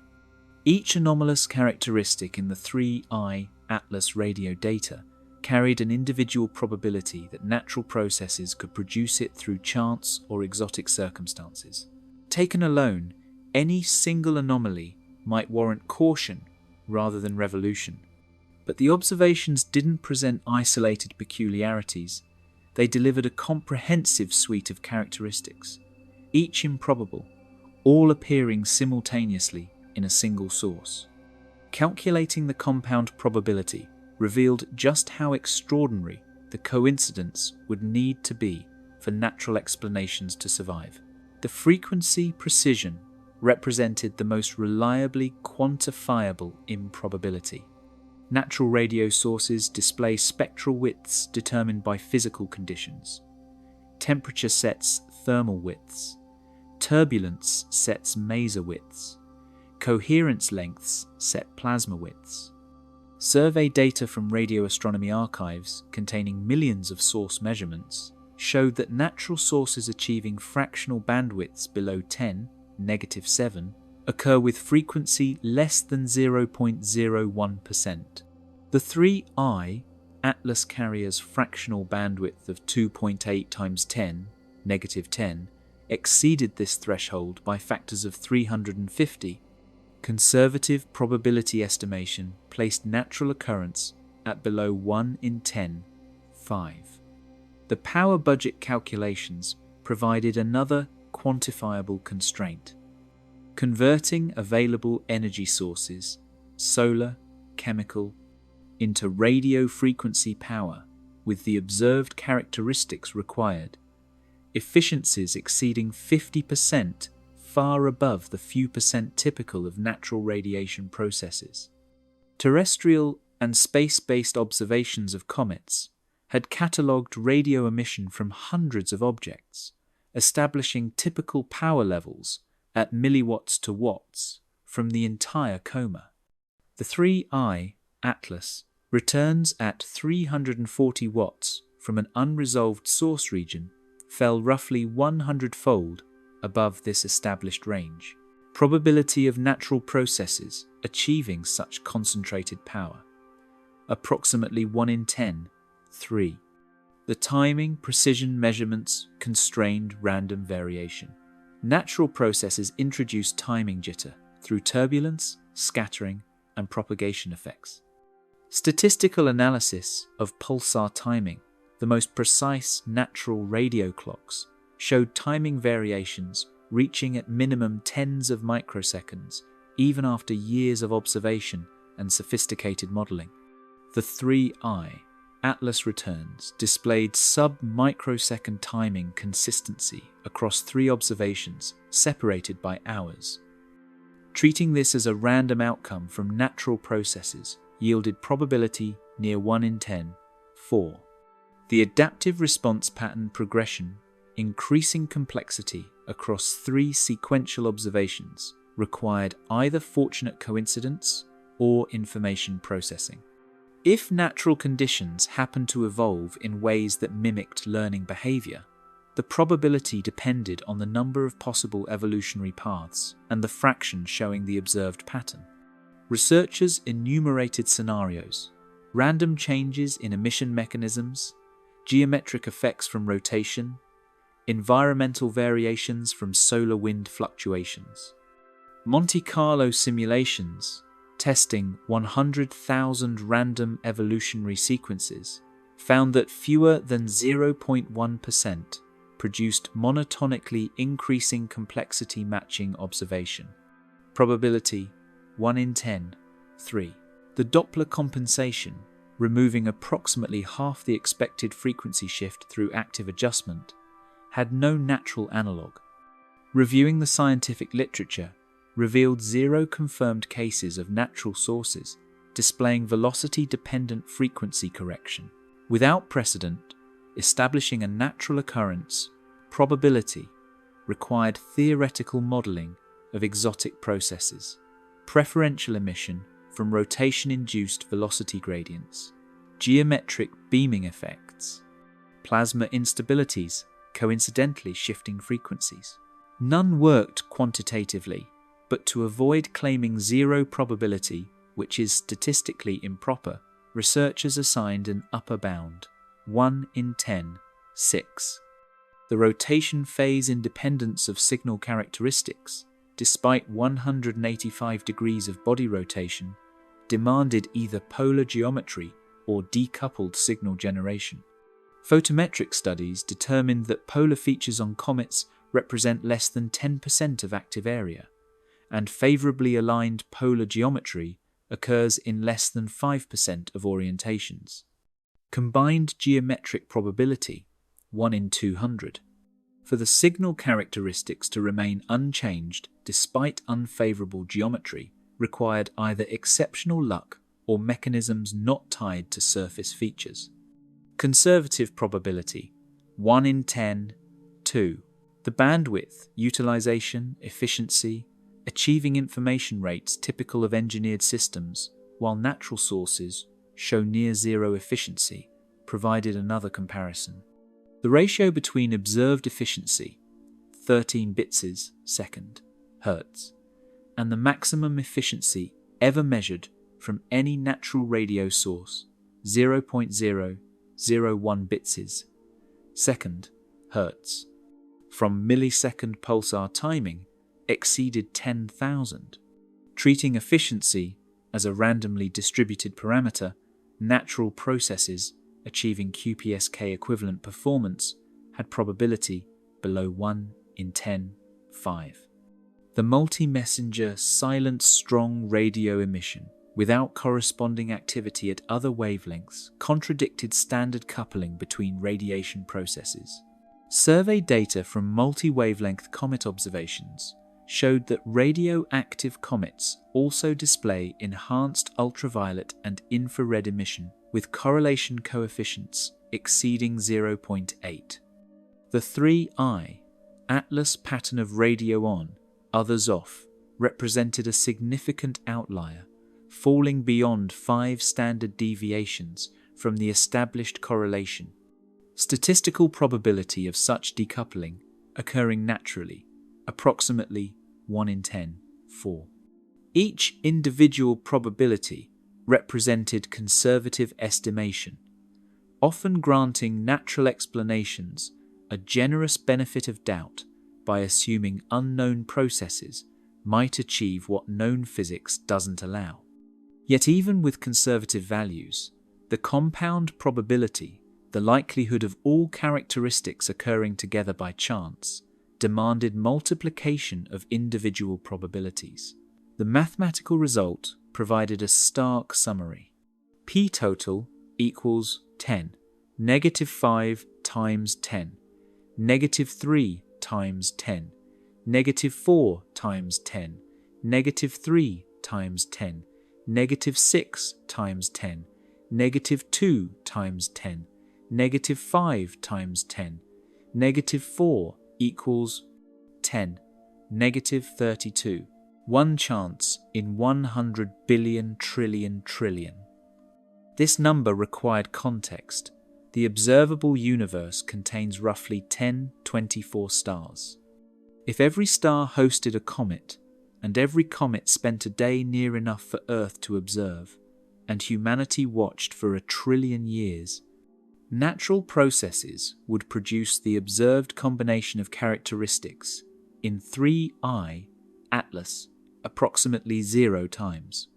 Each anomalous characteristic in the 3I Atlas radio data carried an individual probability that natural processes could produce it through chance or exotic circumstances. Taken alone, any single anomaly might warrant caution rather than revolution. But the observations didn't present isolated peculiarities. They delivered a comprehensive suite of characteristics, each improbable, all appearing simultaneously in a single source. Calculating the compound probability revealed just how extraordinary the coincidence would need to be for natural explanations to survive. The frequency precision represented the most reliably quantifiable improbability. Natural radio sources display spectral widths determined by physical conditions. Temperature sets thermal widths. Turbulence sets maser widths. Coherence lengths set plasma widths. Survey data from radio astronomy archives, containing millions of source measurements, showed that natural sources achieving fractional bandwidths below 10, -7, occur with frequency less than 0.01%. The 3I Atlas carrier's fractional bandwidth of 2.8 × 10, -10, exceeded this threshold by factors of 350. Conservative probability estimation placed natural occurrence at below 1 in 10, 5. The power budget calculations provided another quantifiable constraint: converting available energy sources, solar, chemical, into radio frequency power with the observed characteristics required, efficiencies exceeding 50%, far above the few percent typical of natural radiation processes. Terrestrial and space-based observations of comets had catalogued radio emission from hundreds of objects, establishing typical power levels at milliwatts to watts from the entire coma. The 3I Atlas returns at 340 watts from an unresolved source region fell roughly 100-fold above this established range. Probability of natural processes achieving such concentrated power: approximately 1 in 10, 3. The timing, precision measurements constrained random variation. Natural processes introduce timing jitter through turbulence, scattering, and propagation effects. Statistical analysis of pulsar timing, the most precise natural radio clocks, showed timing variations reaching at minimum tens of microseconds, even after years of observation and sophisticated modeling. The 3I Atlas returns displayed sub-microsecond timing consistency across 3 observations separated by hours. Treating this as a random outcome from natural processes yielded probability near 1 in 10, 4. The adaptive response pattern progression, increasing complexity across 3 sequential observations, required either fortunate coincidence or information processing. If natural conditions happened to evolve in ways that mimicked learning behavior, the probability depended on the number of possible evolutionary paths and the fraction showing the observed pattern. Researchers enumerated scenarios: random changes in emission mechanisms, geometric effects from rotation, environmental variations from solar-wind fluctuations. Monte Carlo simulations testing 100,000 random evolutionary sequences found that fewer than 0.1% produced monotonically increasing complexity matching observation. Probability 1 in 10, 3. The Doppler compensation, removing approximately half the expected frequency shift through active adjustment, had no natural analogue. Reviewing the scientific literature revealed 0 confirmed cases of natural sources displaying velocity-dependent frequency correction. Without precedent, establishing a natural occurrence probability required theoretical modelling of exotic processes, preferential emission from rotation-induced velocity gradients, geometric beaming effects, plasma instabilities, coincidentally shifting frequencies. None worked quantitatively, but to avoid claiming zero probability, which is statistically improper, researchers assigned an upper bound, 1 in 10, 6. The rotation phase independence of signal characteristics, despite 185 degrees of body rotation, demanded either polar geometry or decoupled signal generation. Photometric studies determined that polar features on comets represent less than 10% of active area, and favorably aligned polar geometry occurs in less than 5% of orientations. Combined geometric probability, 1 in 200. For the signal characteristics to remain unchanged despite unfavorable geometry required either exceptional luck or mechanisms not tied to surface features. Conservative probability, 1 in 10, 2. The bandwidth, utilization, efficiency, achieving information rates typical of engineered systems, while natural sources show near zero efficiency, provided another comparison. The ratio between observed efficiency, 13 bits second, Hertz, and the maximum efficiency ever measured from any natural radio source, 0.001 bits second, Hertz, from millisecond pulsar timing exceeded 10,000. Treating efficiency as a randomly distributed parameter, natural processes achieving QPSK equivalent performance had probability below 1 in 10, 5. The multi-messenger silent strong radio emission without corresponding activity at other wavelengths contradicted standard coupling between radiation processes. Survey data from multi-wavelength comet observations showed that radioactive comets also display enhanced ultraviolet and infrared emission with correlation coefficients exceeding 0.8. The 3I, Atlas pattern of radio on, others off, represented a significant outlier, falling beyond 5 standard deviations from the established correlation. Statistical probability of such decoupling occurring naturally, approximately 1 in 10, 4. Each individual probability represented conservative estimation, often granting natural explanations a generous benefit of doubt by assuming unknown processes might achieve what known physics doesn't allow. Yet even with conservative values, the compound probability, the likelihood of all characteristics occurring together by chance, demanded multiplication of individual probabilities. The mathematical result provided a stark summary. P total equals 10, -5 times 10, -3 times 10, -4 times 10, -3 times 10, -6 times 10, -2 times 10, -5 times 10, -4 equals 10, -32. 1 chance in 100 billion trillion trillion. This number required context. The observable universe contains roughly 10^24 stars. If every star hosted a comet, and every comet spent a day near enough for Earth to observe, and humanity watched for 1 trillion years, natural processes would produce the observed combination of characteristics in 3I Atlas approximately 0 times.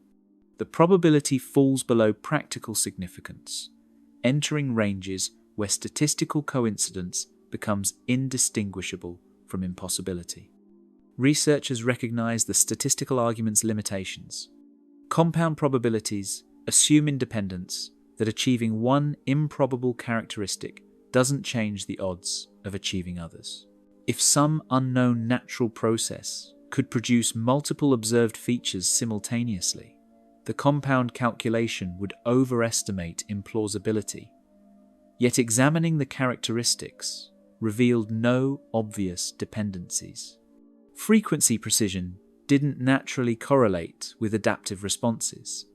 The probability falls below practical significance, entering ranges where statistical coincidence becomes indistinguishable from impossibility. Researchers recognize the statistical argument's limitations. Compound probabilities assume independence, that achieving one improbable characteristic doesn't change the odds of achieving others. If some unknown natural process could produce multiple observed features simultaneously, the compound calculation would overestimate implausibility. Yet examining the characteristics revealed no obvious dependencies. Frequency precision didn't naturally correlate with adaptive responses.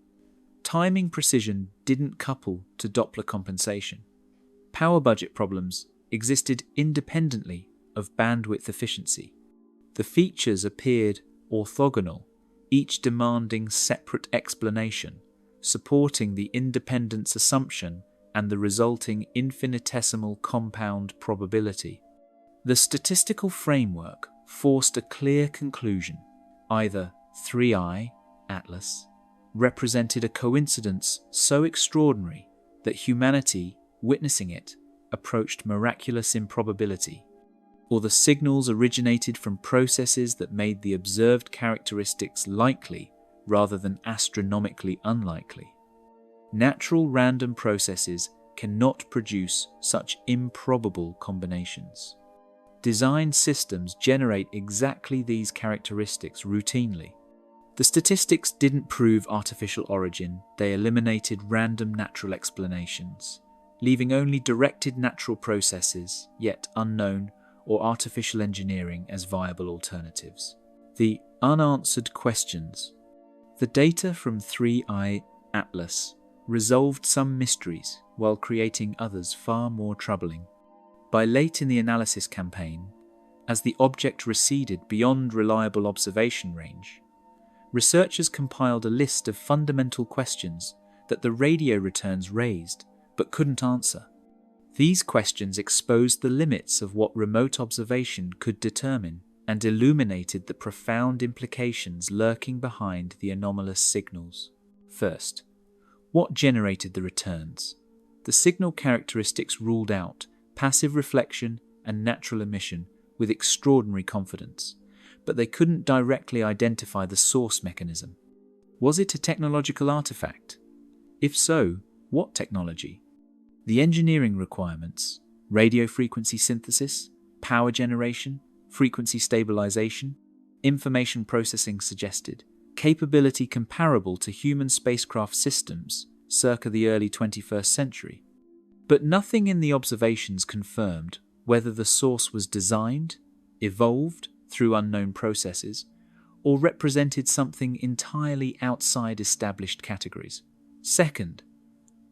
Timing precision didn't couple to Doppler compensation. Power budget problems existed independently of bandwidth efficiency. The features appeared orthogonal, each demanding separate explanation, supporting the independence assumption and the resulting infinitesimal compound probability. The statistical framework forced a clear conclusion. Either 3I, Atlas, represented a coincidence so extraordinary that humanity, witnessing it, approached miraculous improbability, or the signals originated from processes that made the observed characteristics likely rather than astronomically unlikely. Natural random processes cannot produce such improbable combinations. Designed systems generate exactly these characteristics routinely. The statistics didn't prove artificial origin, they eliminated random natural explanations, leaving only directed natural processes, yet unknown, or artificial engineering as viable alternatives. The unanswered questions. The data from 3I Atlas resolved some mysteries while creating others far more troubling. By late in the analysis campaign, as the object receded beyond reliable observation range, researchers compiled a list of fundamental questions that the radio returns raised but couldn't answer. These questions exposed the limits of what remote observation could determine and illuminated the profound implications lurking behind the anomalous signals. First, what generated the returns? The signal characteristics ruled out passive reflection and natural emission with extraordinary confidence, but they couldn't directly identify the source mechanism. Was it a technological artifact? If so, what technology? The engineering requirements, radio frequency synthesis, power generation, frequency stabilization, information processing suggested, capability comparable to human spacecraft systems circa the early 21st century. But nothing in the observations confirmed whether the source was designed, evolved through unknown processes, or represented something entirely outside established categories. Second,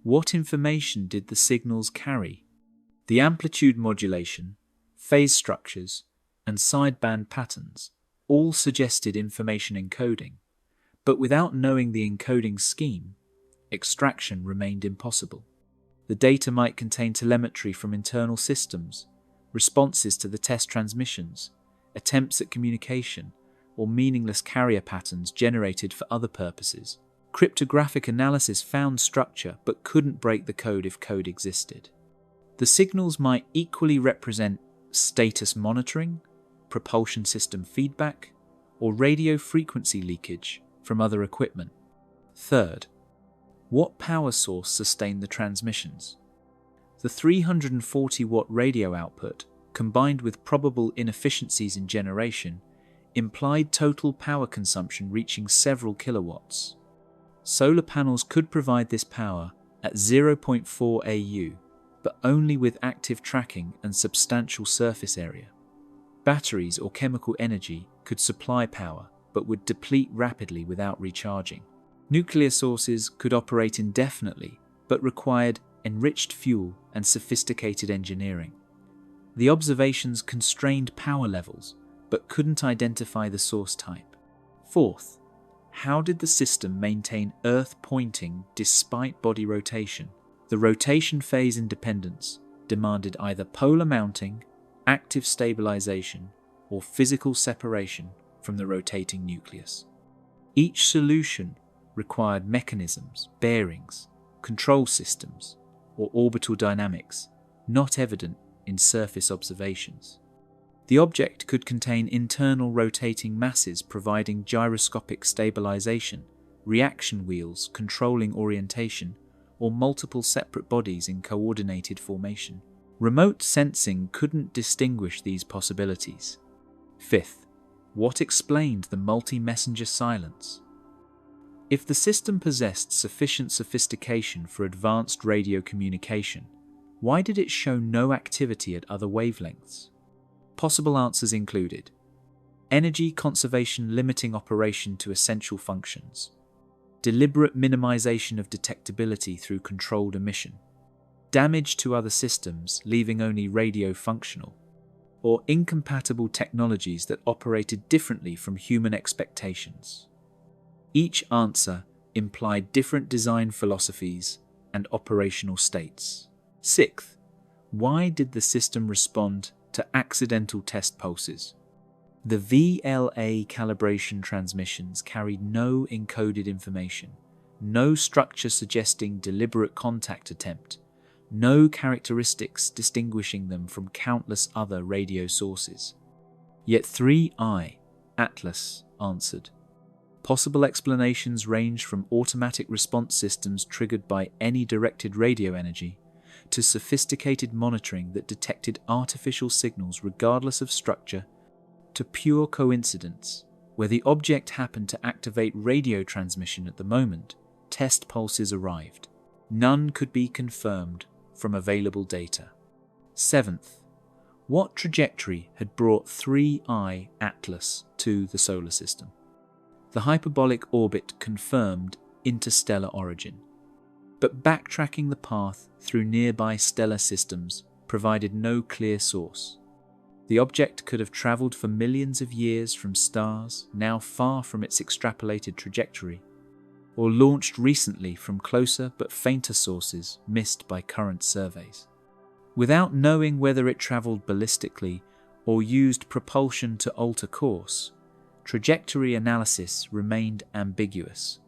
what information did the signals carry? The amplitude modulation, phase structures, and sideband patterns all suggested information encoding, but without knowing the encoding scheme, extraction remained impossible. The data might contain telemetry from internal systems, responses to the test transmissions, attempts at communication, or meaningless carrier patterns generated for other purposes. Cryptographic analysis found structure but couldn't break the code if code existed. The signals might equally represent status monitoring, propulsion system feedback, or radio frequency leakage from other equipment. Third, what power source sustained the transmissions? The 340-watt radio output, combined with probable inefficiencies in generation, implied total power consumption reaching several kilowatts. Solar panels could provide this power at 0.4 AU, but only with active tracking and substantial surface area. Batteries or chemical energy could supply power, but would deplete rapidly without recharging. Nuclear sources could operate indefinitely, but required enriched fuel and sophisticated engineering. The observations constrained power levels, but couldn't identify the source type. Fourth, how did the system maintain Earth pointing despite body rotation? The rotation phase independence demanded either polar mounting, active stabilization, or physical separation from the rotating nucleus. Each solution required mechanisms, bearings, control systems, or orbital dynamics not evident in surface observations. The object could contain internal rotating masses providing gyroscopic stabilization, reaction wheels controlling orientation, or multiple separate bodies in coordinated formation. Remote sensing couldn't distinguish these possibilities. Fifth, what explained the multi-messenger silence? If the system possessed sufficient sophistication for advanced radio communication, why did it show no activity at other wavelengths? Possible answers included energy conservation limiting operation to essential functions, deliberate minimization of detectability through controlled emission, damage to other systems leaving only radio functional, or incompatible technologies that operated differently from human expectations. Each answer implied different design philosophies and operational states. Sixth, why did the system respond to accidental test pulses? The VLA calibration transmissions carried no encoded information, no structure suggesting deliberate contact attempt, no characteristics distinguishing them from countless other radio sources. Yet 3I, Atlas, answered. Possible explanations range from automatic response systems triggered by any directed radio energy to sophisticated monitoring that detected artificial signals regardless of structure, to pure coincidence, where the object happened to activate radio transmission at the moment test pulses arrived. None could be confirmed from available data. Seventh, what trajectory had brought 3I Atlas to the solar system? The hyperbolic orbit confirmed interstellar origin, but backtracking the path through nearby stellar systems provided no clear source. The object could have travelled for millions of years from stars now far from its extrapolated trajectory, or launched recently from closer but fainter sources missed by current surveys. Without knowing whether it travelled ballistically or used propulsion to alter course, trajectory analysis remained ambiguous.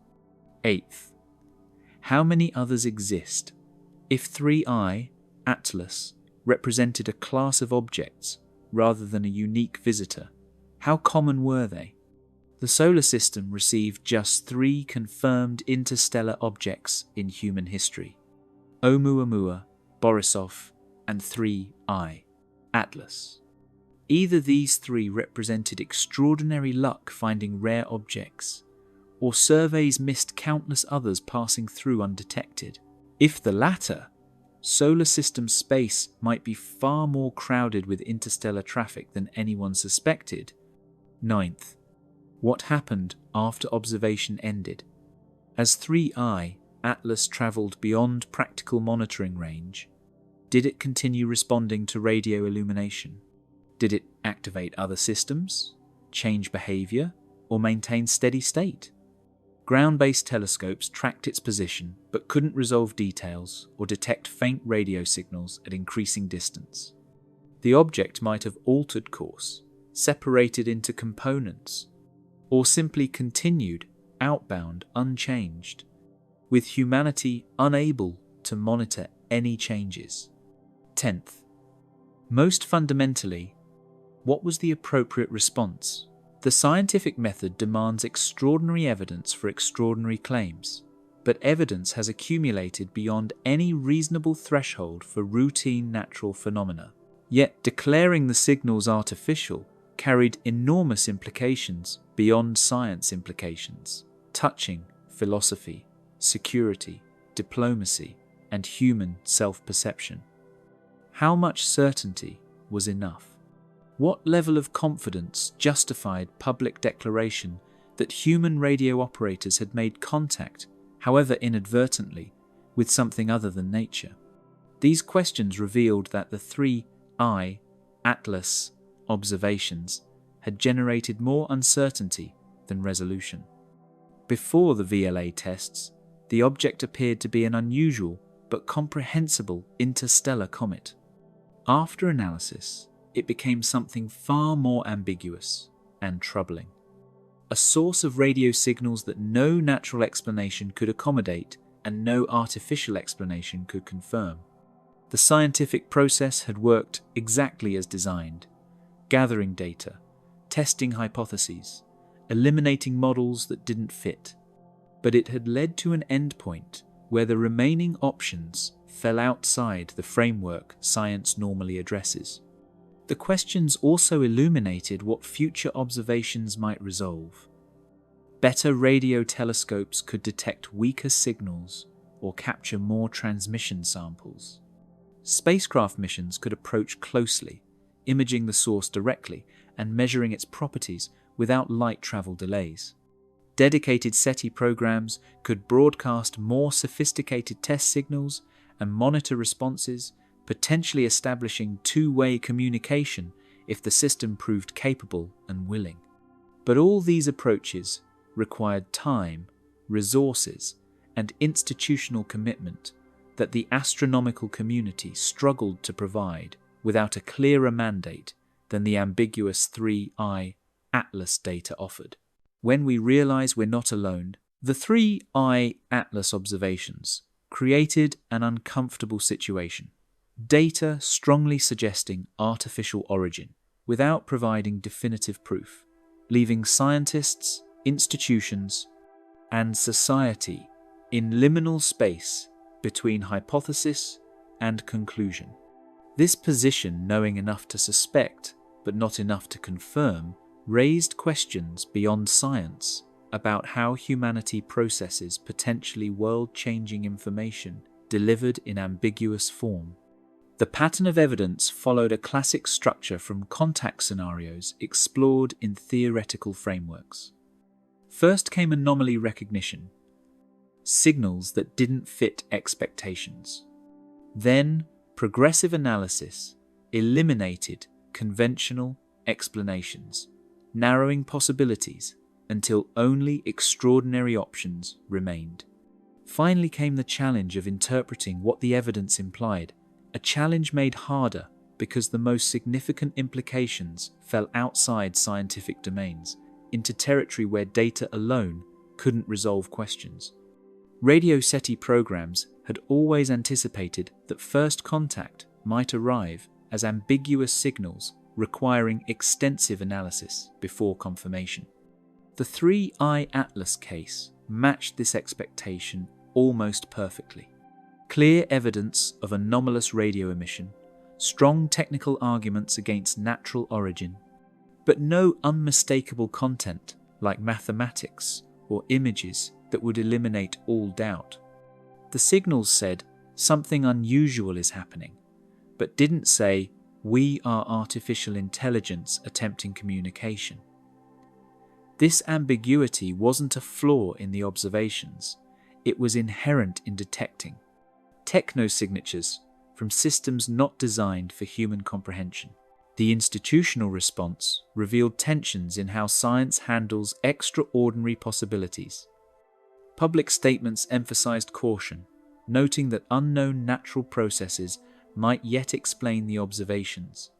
Eighth, how many others exist? If 3I, Atlas, represented a class of objects rather than a unique visitor, how common were they? The solar system received just 3 confirmed interstellar objects in human history: Oumuamua, Borisov, and 3I, Atlas. Either these 3 represented extraordinary luck finding rare objects, or surveys missed countless others passing through undetected. If the latter, solar system space might be far more crowded with interstellar traffic than anyone suspected. Ninth, what happened after observation ended? As 3I, Atlas travelled beyond practical monitoring range, did it continue responding to radio illumination? Did it activate other systems, change behaviour, or maintain steady state? Ground-based telescopes tracked its position but couldn't resolve details or detect faint radio signals at increasing distance. The object might have altered course, separated into components, or simply continued outbound unchanged, with humanity unable to monitor any changes. 10th, most fundamentally, what was the appropriate response? The scientific method demands extraordinary evidence for extraordinary claims, but evidence has accumulated beyond any reasonable threshold for routine natural phenomena. Yet declaring the signals artificial carried enormous implications beyond science implications, touching philosophy, security, diplomacy, and human self-perception. How much certainty was enough? What level of confidence justified public declaration that human radio operators had made contact, however inadvertently, with something other than nature? These questions revealed that the 3I, Atlas, observations had generated more uncertainty than resolution. Before the VLA tests, the object appeared to be an unusual but comprehensible interstellar comet. After analysis, it became something far more ambiguous and troubling. A source of radio signals that no natural explanation could accommodate and no artificial explanation could confirm. The scientific process had worked exactly as designed, gathering data, testing hypotheses, eliminating models that didn't fit. But it had led to an endpoint where the remaining options fell outside the framework science normally addresses. The questions also illuminated what future observations might resolve. Better radio telescopes could detect weaker signals or capture more transmission samples. Spacecraft missions could approach closely, imaging the source directly, and measuring its properties without light travel delays. Dedicated SETI programs could broadcast more sophisticated test signals and monitor responses, potentially establishing two-way communication if the system proved capable and willing. But all these approaches required time, resources, and institutional commitment that the astronomical community struggled to provide without a clearer mandate than the ambiguous 3I Atlas data offered. When we realize we're not alone, the 3I Atlas observations created an uncomfortable situation. Data strongly suggesting artificial origin without providing definitive proof, leaving scientists, institutions, and society in liminal space between hypothesis and conclusion. This position, knowing enough to suspect but not enough to confirm, raised questions beyond science about how humanity processes potentially world-changing information delivered in ambiguous form. The pattern of evidence followed a classic structure from contact scenarios explored in theoretical frameworks. First came anomaly recognition, signals that didn't fit expectations. Then, progressive analysis eliminated conventional explanations, narrowing possibilities until only extraordinary options remained. Finally came the challenge of interpreting what the evidence implied, a challenge made harder because the most significant implications fell outside scientific domains, into territory where data alone couldn't resolve questions. Radio SETI programs had always anticipated that first contact might arrive as ambiguous signals requiring extensive analysis before confirmation. The 3I Atlas case matched this expectation almost perfectly. Clear evidence of anomalous radio emission, strong technical arguments against natural origin, but no unmistakable content like mathematics or images that would eliminate all doubt. The signals said something unusual is happening, but didn't say we are artificial intelligence attempting communication. This ambiguity wasn't a flaw in the observations, it was inherent in detecting technosignatures from systems not designed for human comprehension. The institutional response revealed tensions in how science handles extraordinary possibilities. Public statements emphasized caution, noting that unknown natural processes might yet explain the observations.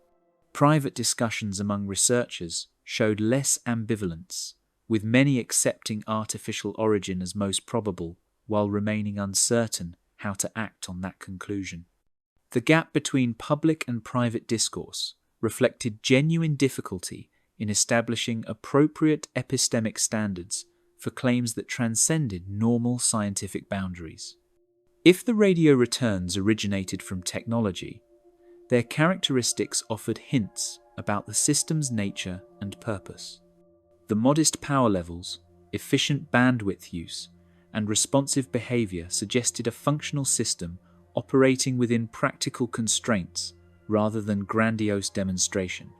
Private discussions among researchers showed less ambivalence, with many accepting artificial origin as most probable while remaining uncertain how to act on that conclusion. The gap between public and private discourse reflected genuine difficulty in establishing appropriate epistemic standards for claims that transcended normal scientific boundaries. If the radio returns originated from technology, their characteristics offered hints about the system's nature and purpose. The modest power levels, efficient bandwidth use, and responsive behavior suggested a functional system operating within practical constraints rather than grandiose demonstration.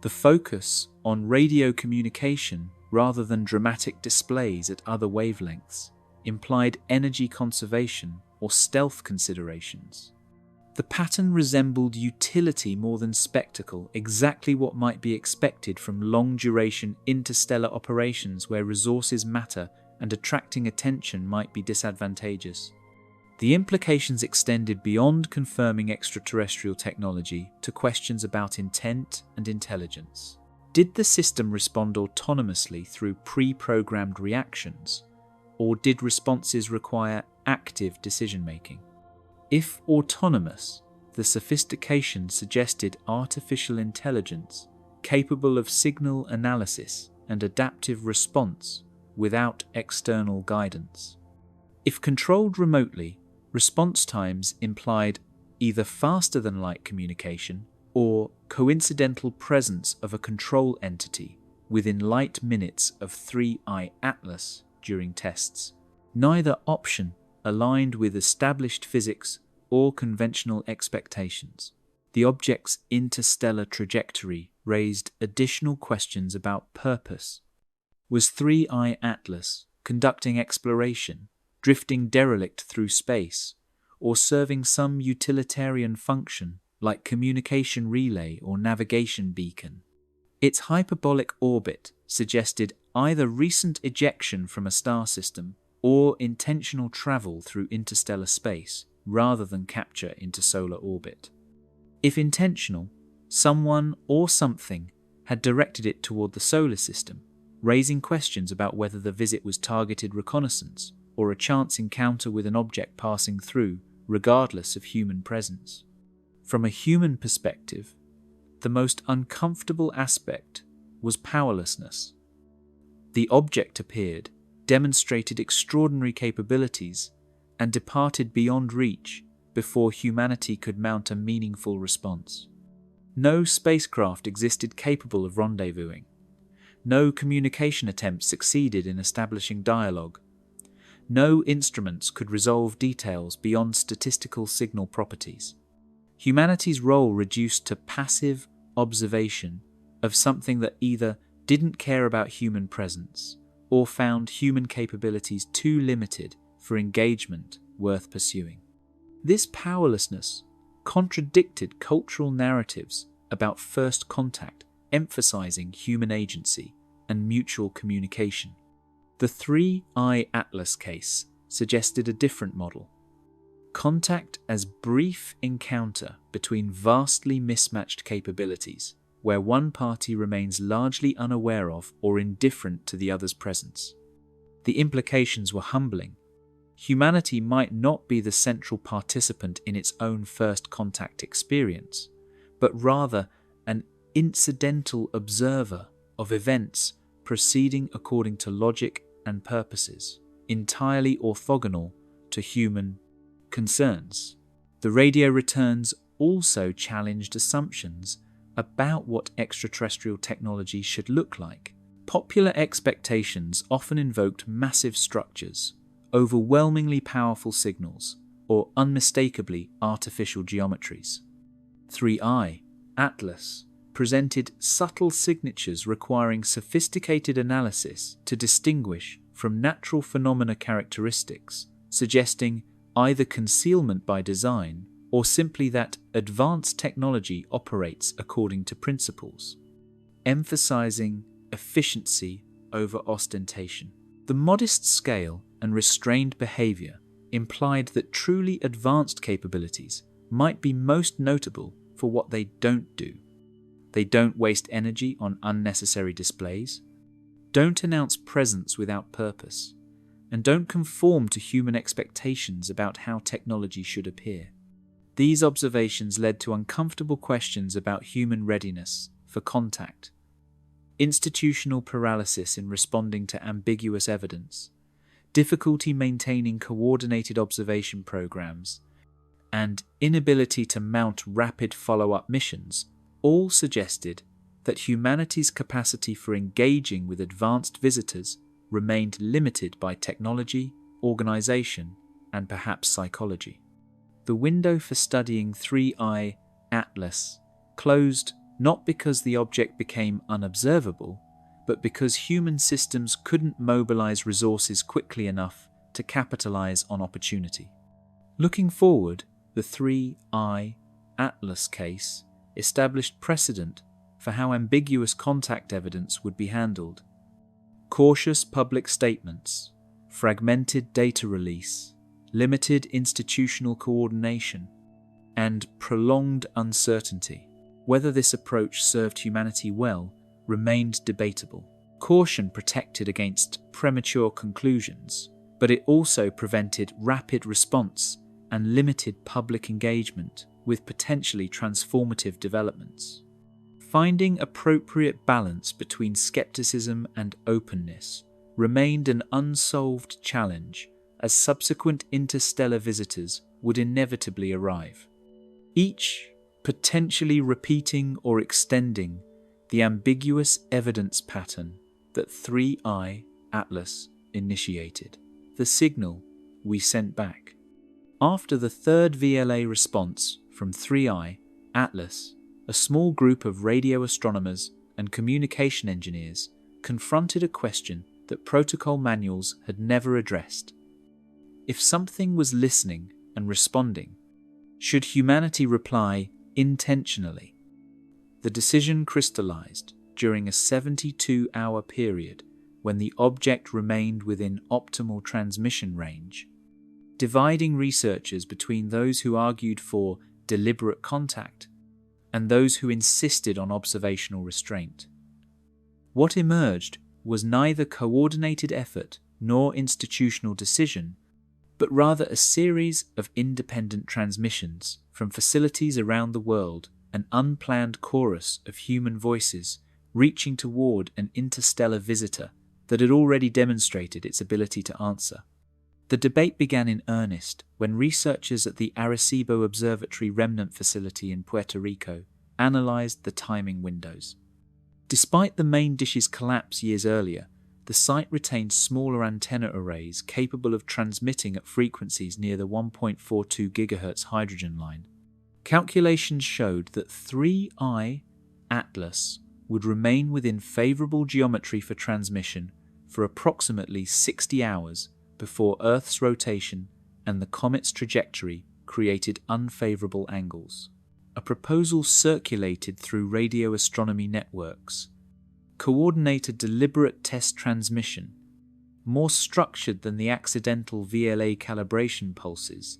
The focus on radio communication rather than dramatic displays at other wavelengths implied energy conservation or stealth considerations. The pattern resembled utility more than spectacle, exactly what might be expected from long-duration interstellar operations where resources matter and attracting attention might be disadvantageous. The implications extended beyond confirming extraterrestrial technology to questions about intent and intelligence. Did the system respond autonomously through pre-programmed reactions, or did responses require active decision-making? If autonomous, the sophistication suggested artificial intelligence capable of signal analysis and adaptive response without external guidance. If controlled remotely, response times implied either faster than light communication or coincidental presence of a control entity within light minutes of 3I Atlas during tests. Neither option aligned with established physics or conventional expectations. The object's interstellar trajectory raised additional questions about purpose. Was 3I Atlas conducting exploration, drifting derelict through space, or serving some utilitarian function like communication relay or navigation beacon? Its hyperbolic orbit suggested either recent ejection from a star system or intentional travel through interstellar space rather than capture into solar orbit. If intentional, someone or something had directed it toward the solar system, raising questions about whether the visit was targeted reconnaissance or a chance encounter with an object passing through, regardless of human presence. From a human perspective, the most uncomfortable aspect was powerlessness. The object appeared, demonstrated extraordinary capabilities, and departed beyond reach before humanity could mount a meaningful response. No spacecraft existed capable of rendezvousing. No communication attempt succeeded in establishing dialogue. No instruments could resolve details beyond statistical signal properties. Humanity's role reduced to passive observation of something that either didn't care about human presence or found human capabilities too limited for engagement worth pursuing. This powerlessness contradicted cultural narratives about first contact, emphasizing human agency and mutual communication. The 3I Atlas case suggested a different model. Contact as brief encounter between vastly mismatched capabilities, where one party remains largely unaware of or indifferent to the other's presence. The implications were humbling. Humanity might not be the central participant in its own first contact experience, but rather an incidental observer of events proceeding according to logic and purposes, entirely orthogonal to human concerns. The radio returns also challenged assumptions about what extraterrestrial technology should look like. Popular expectations often invoked massive structures, overwhelmingly powerful signals, or unmistakably artificial geometries. 3I Atlas presented subtle signatures requiring sophisticated analysis to distinguish from natural phenomena characteristics, suggesting either concealment by design or simply that advanced technology operates according to principles, emphasizing efficiency over ostentation. The modest scale and restrained behavior implied that truly advanced capabilities might be most notable for what they don't do. They don't waste energy on unnecessary displays, don't announce presence without purpose, and don't conform to human expectations about how technology should appear. These observations led to uncomfortable questions about human readiness for contact, institutional paralysis in responding to ambiguous evidence, difficulty maintaining coordinated observation programs, and inability to mount rapid follow-up missions all suggested that humanity's capacity for engaging with advanced visitors remained limited by technology, organization, and perhaps psychology. The window for studying 3I Atlas closed not because the object became unobservable, but because human systems couldn't mobilize resources quickly enough to capitalize on opportunity. Looking forward, the 3I Atlas case established precedent for how ambiguous contact evidence would be handled. Cautious public statements, fragmented data release, limited institutional coordination, and prolonged uncertainty. Whether this approach served humanity well remained debatable. Caution protected against premature conclusions, but it also prevented rapid response and limited public engagement with potentially transformative developments. Finding appropriate balance between skepticism and openness remained an unsolved challenge as subsequent interstellar visitors would inevitably arrive, each potentially repeating or extending the ambiguous evidence pattern that 3I Atlas initiated, the signal we sent back. After the third VLA response from 3I Atlas, a small group of radio astronomers and communication engineers confronted a question that protocol manuals had never addressed. If something was listening and responding, should humanity reply intentionally? The decision crystallized during a 72-hour period when the object remained within optimal transmission range, dividing researchers between those who argued for deliberate contact and those who insisted on observational restraint. What emerged was neither coordinated effort nor institutional decision, but rather a series of independent transmissions from facilities around the world, an unplanned chorus of human voices reaching toward an interstellar visitor that had already demonstrated its ability to answer. The debate began in earnest when researchers at the Arecibo Observatory Remnant Facility in Puerto Rico analyzed the timing windows. Despite the main dish's collapse years earlier, the site retained smaller antenna arrays capable of transmitting at frequencies near the 1.42 GHz hydrogen line. Calculations showed that 3I Atlas would remain within favorable geometry for transmission for approximately 60 hours before Earth's rotation and the comet's trajectory created unfavorable angles. A proposal circulated through radio astronomy networks, coordinated deliberate test transmission, more structured than the accidental VLA calibration pulses,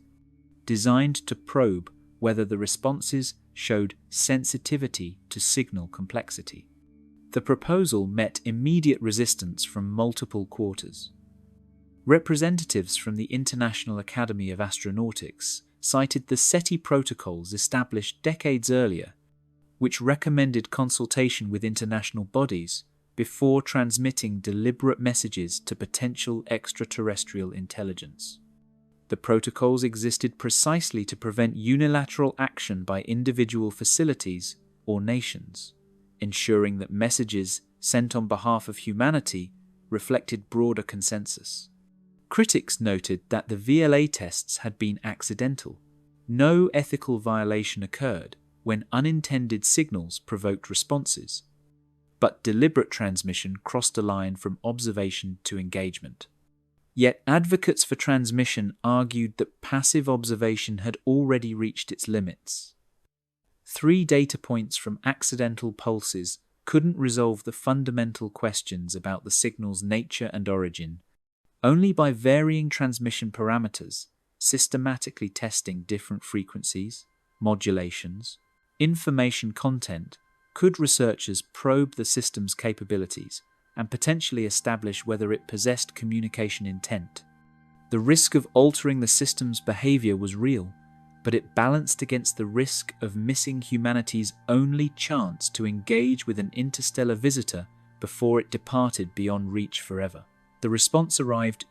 designed to probe whether the responses showed sensitivity to signal complexity. The proposal met immediate resistance from multiple quarters. Representatives from the International Academy of Astronautics cited the SETI protocols established decades earlier, which recommended consultation with international bodies before transmitting deliberate messages to potential extraterrestrial intelligence. The protocols existed precisely to prevent unilateral action by individual facilities or nations, ensuring that messages sent on behalf of humanity reflected broader consensus. Critics noted that the VLA tests had been accidental. No ethical violation occurred when unintended signals provoked responses, but deliberate transmission crossed a line from observation to engagement. Yet advocates for transmission argued that passive observation had already reached its limits. 3 data points from accidental pulses couldn't resolve the fundamental questions about the signal's nature and origin. Only by varying transmission parameters, systematically testing different frequencies, modulations, information content, could researchers probe the system's capabilities and potentially establish whether it possessed communication intent. The risk of altering the system's behavior was real, but it balanced against the risk of missing humanity's only chance to engage with an interstellar visitor before it departed beyond reach forever. The response arrived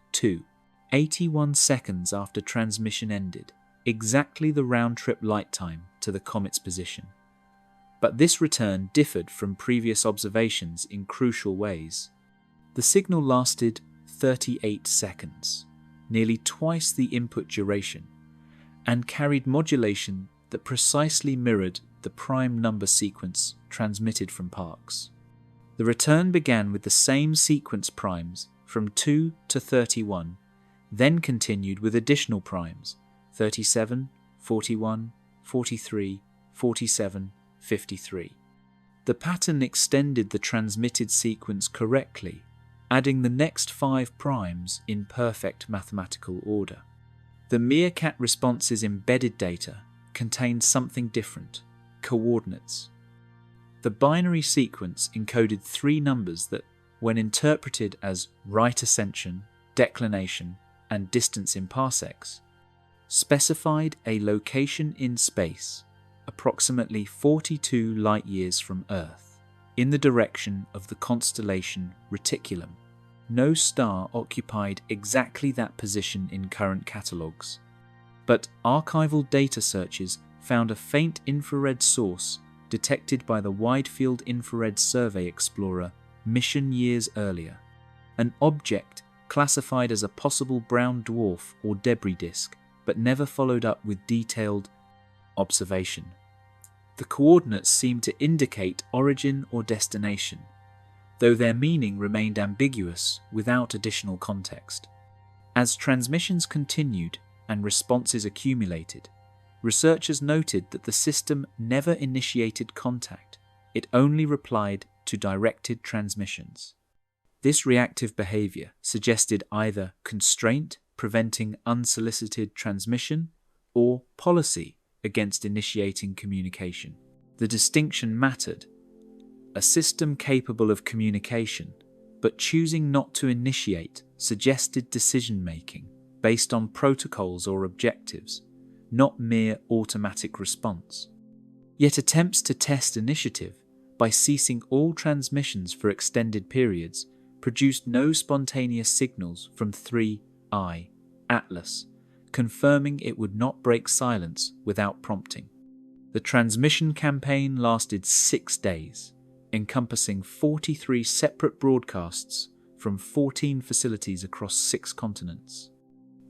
81 seconds after transmission ended, exactly the round-trip light time to the comet's position. But this return differed from previous observations in crucial ways. The signal lasted 38 seconds, nearly twice the input duration, and carried modulation that precisely mirrored the prime number sequence transmitted from Parkes. The return began with the same sequence primes from 2 to 31, then continued with additional primes 37, 41, 43, 47, 53. The pattern extended the transmitted sequence correctly, adding the next 5 primes in perfect mathematical order. The Meerkat response's embedded data contained something different: coordinates. The binary sequence encoded 3 numbers that, when interpreted as right ascension, declination, and distance in parsecs, specified a location in space approximately 42 light-years from Earth, in the direction of the constellation Reticulum. No star occupied exactly that position in current catalogues, but archival data searches found a faint infrared source detected by the Wide Field Infrared Survey Explorer mission years earlier, an object classified as a possible brown dwarf or debris disk, but never followed up with detailed observation. The coordinates seemed to indicate origin or destination, though their meaning remained ambiguous without additional context. As transmissions continued and responses accumulated, researchers noted that the system never initiated contact, it only replied to directed transmissions. This reactive behavior suggested either constraint preventing unsolicited transmission or policy against initiating communication. The distinction mattered. A system capable of communication, but choosing not to initiate, suggested decision-making based on protocols or objectives, not mere automatic response. Yet attempts to test initiative by ceasing all transmissions for extended periods produced no spontaneous signals from 3I, Atlas, confirming it would not break silence without prompting. The transmission campaign lasted 6 days, encompassing 43 separate broadcasts from 14 facilities across 6 continents.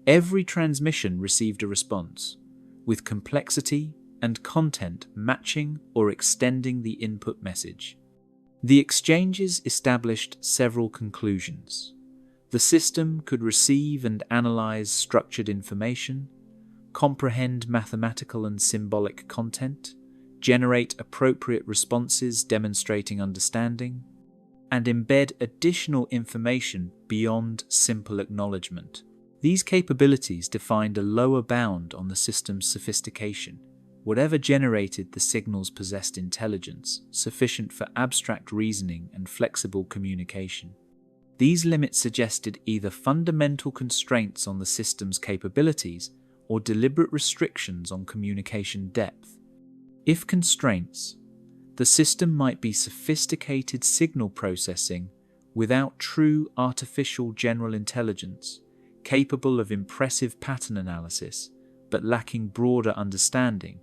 Every transmission received a response, with complexity and content matching or extending the input message. The exchanges established several conclusions. The system could receive and analyze structured information, comprehend mathematical and symbolic content, generate appropriate responses demonstrating understanding, and embed additional information beyond simple acknowledgement. These capabilities defined a lower bound on the system's sophistication. Whatever generated the signals possessed intelligence sufficient for abstract reasoning and flexible communication. These limits suggested either fundamental constraints on the system's capabilities or deliberate restrictions on communication depth. If constraints, the system might be sophisticated signal processing without true artificial general intelligence, capable of impressive pattern analysis but lacking broader understanding.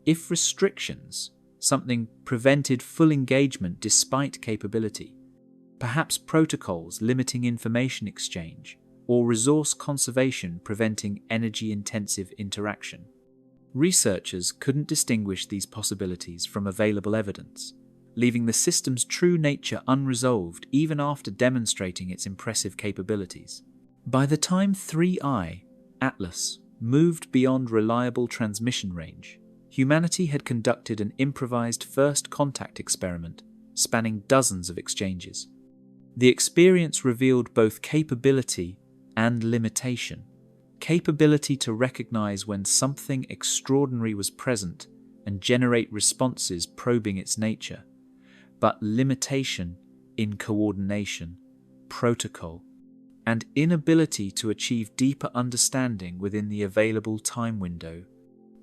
If restrictions, something prevented full engagement despite capability, perhaps protocols limiting information exchange, or resource conservation preventing energy-intensive interaction. Researchers couldn't distinguish these possibilities from available evidence, leaving the system's true nature unresolved even after demonstrating its impressive capabilities. By the time 3I, Atlas, moved beyond reliable transmission range, humanity had conducted an improvised first contact experiment spanning dozens of exchanges. The experience revealed both capability and limitation. Capability to recognize when something extraordinary was present and generate responses probing its nature, but limitation in coordination, protocol, and inability to achieve deeper understanding within the available time window.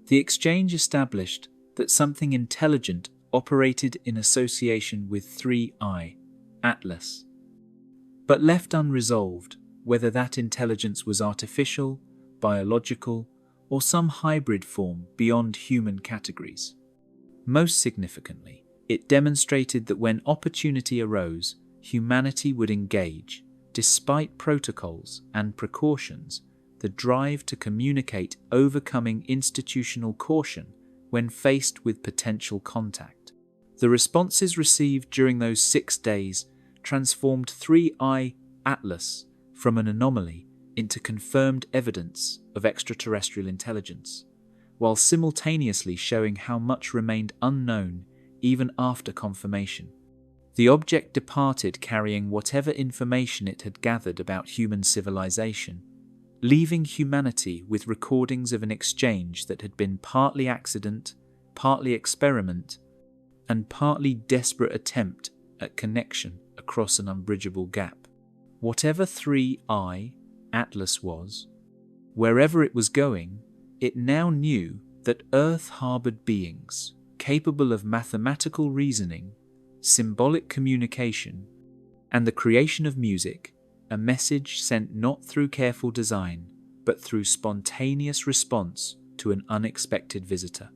The exchange established that something intelligent operated in association with 3I, Atlas, but left unresolved whether that intelligence was artificial, biological, or some hybrid form beyond human categories. Most significantly, it demonstrated that when opportunity arose, humanity would engage, despite protocols and precautions, the drive to communicate overcoming institutional caution when faced with potential contact. The responses received during those 6 days transformed 3I Atlas from an anomaly into confirmed evidence of extraterrestrial intelligence, while simultaneously showing how much remained unknown even after confirmation. The object departed carrying whatever information it had gathered about human civilization, leaving humanity with recordings of an exchange that had been partly accident, partly experiment, and partly desperate attempt at connection across an unbridgeable gap. Whatever 3I, Atlas was, wherever it was going, it now knew that Earth harbored beings capable of mathematical reasoning, symbolic communication, and the creation of music, a message sent not through careful design, but through spontaneous response to an unexpected visitor.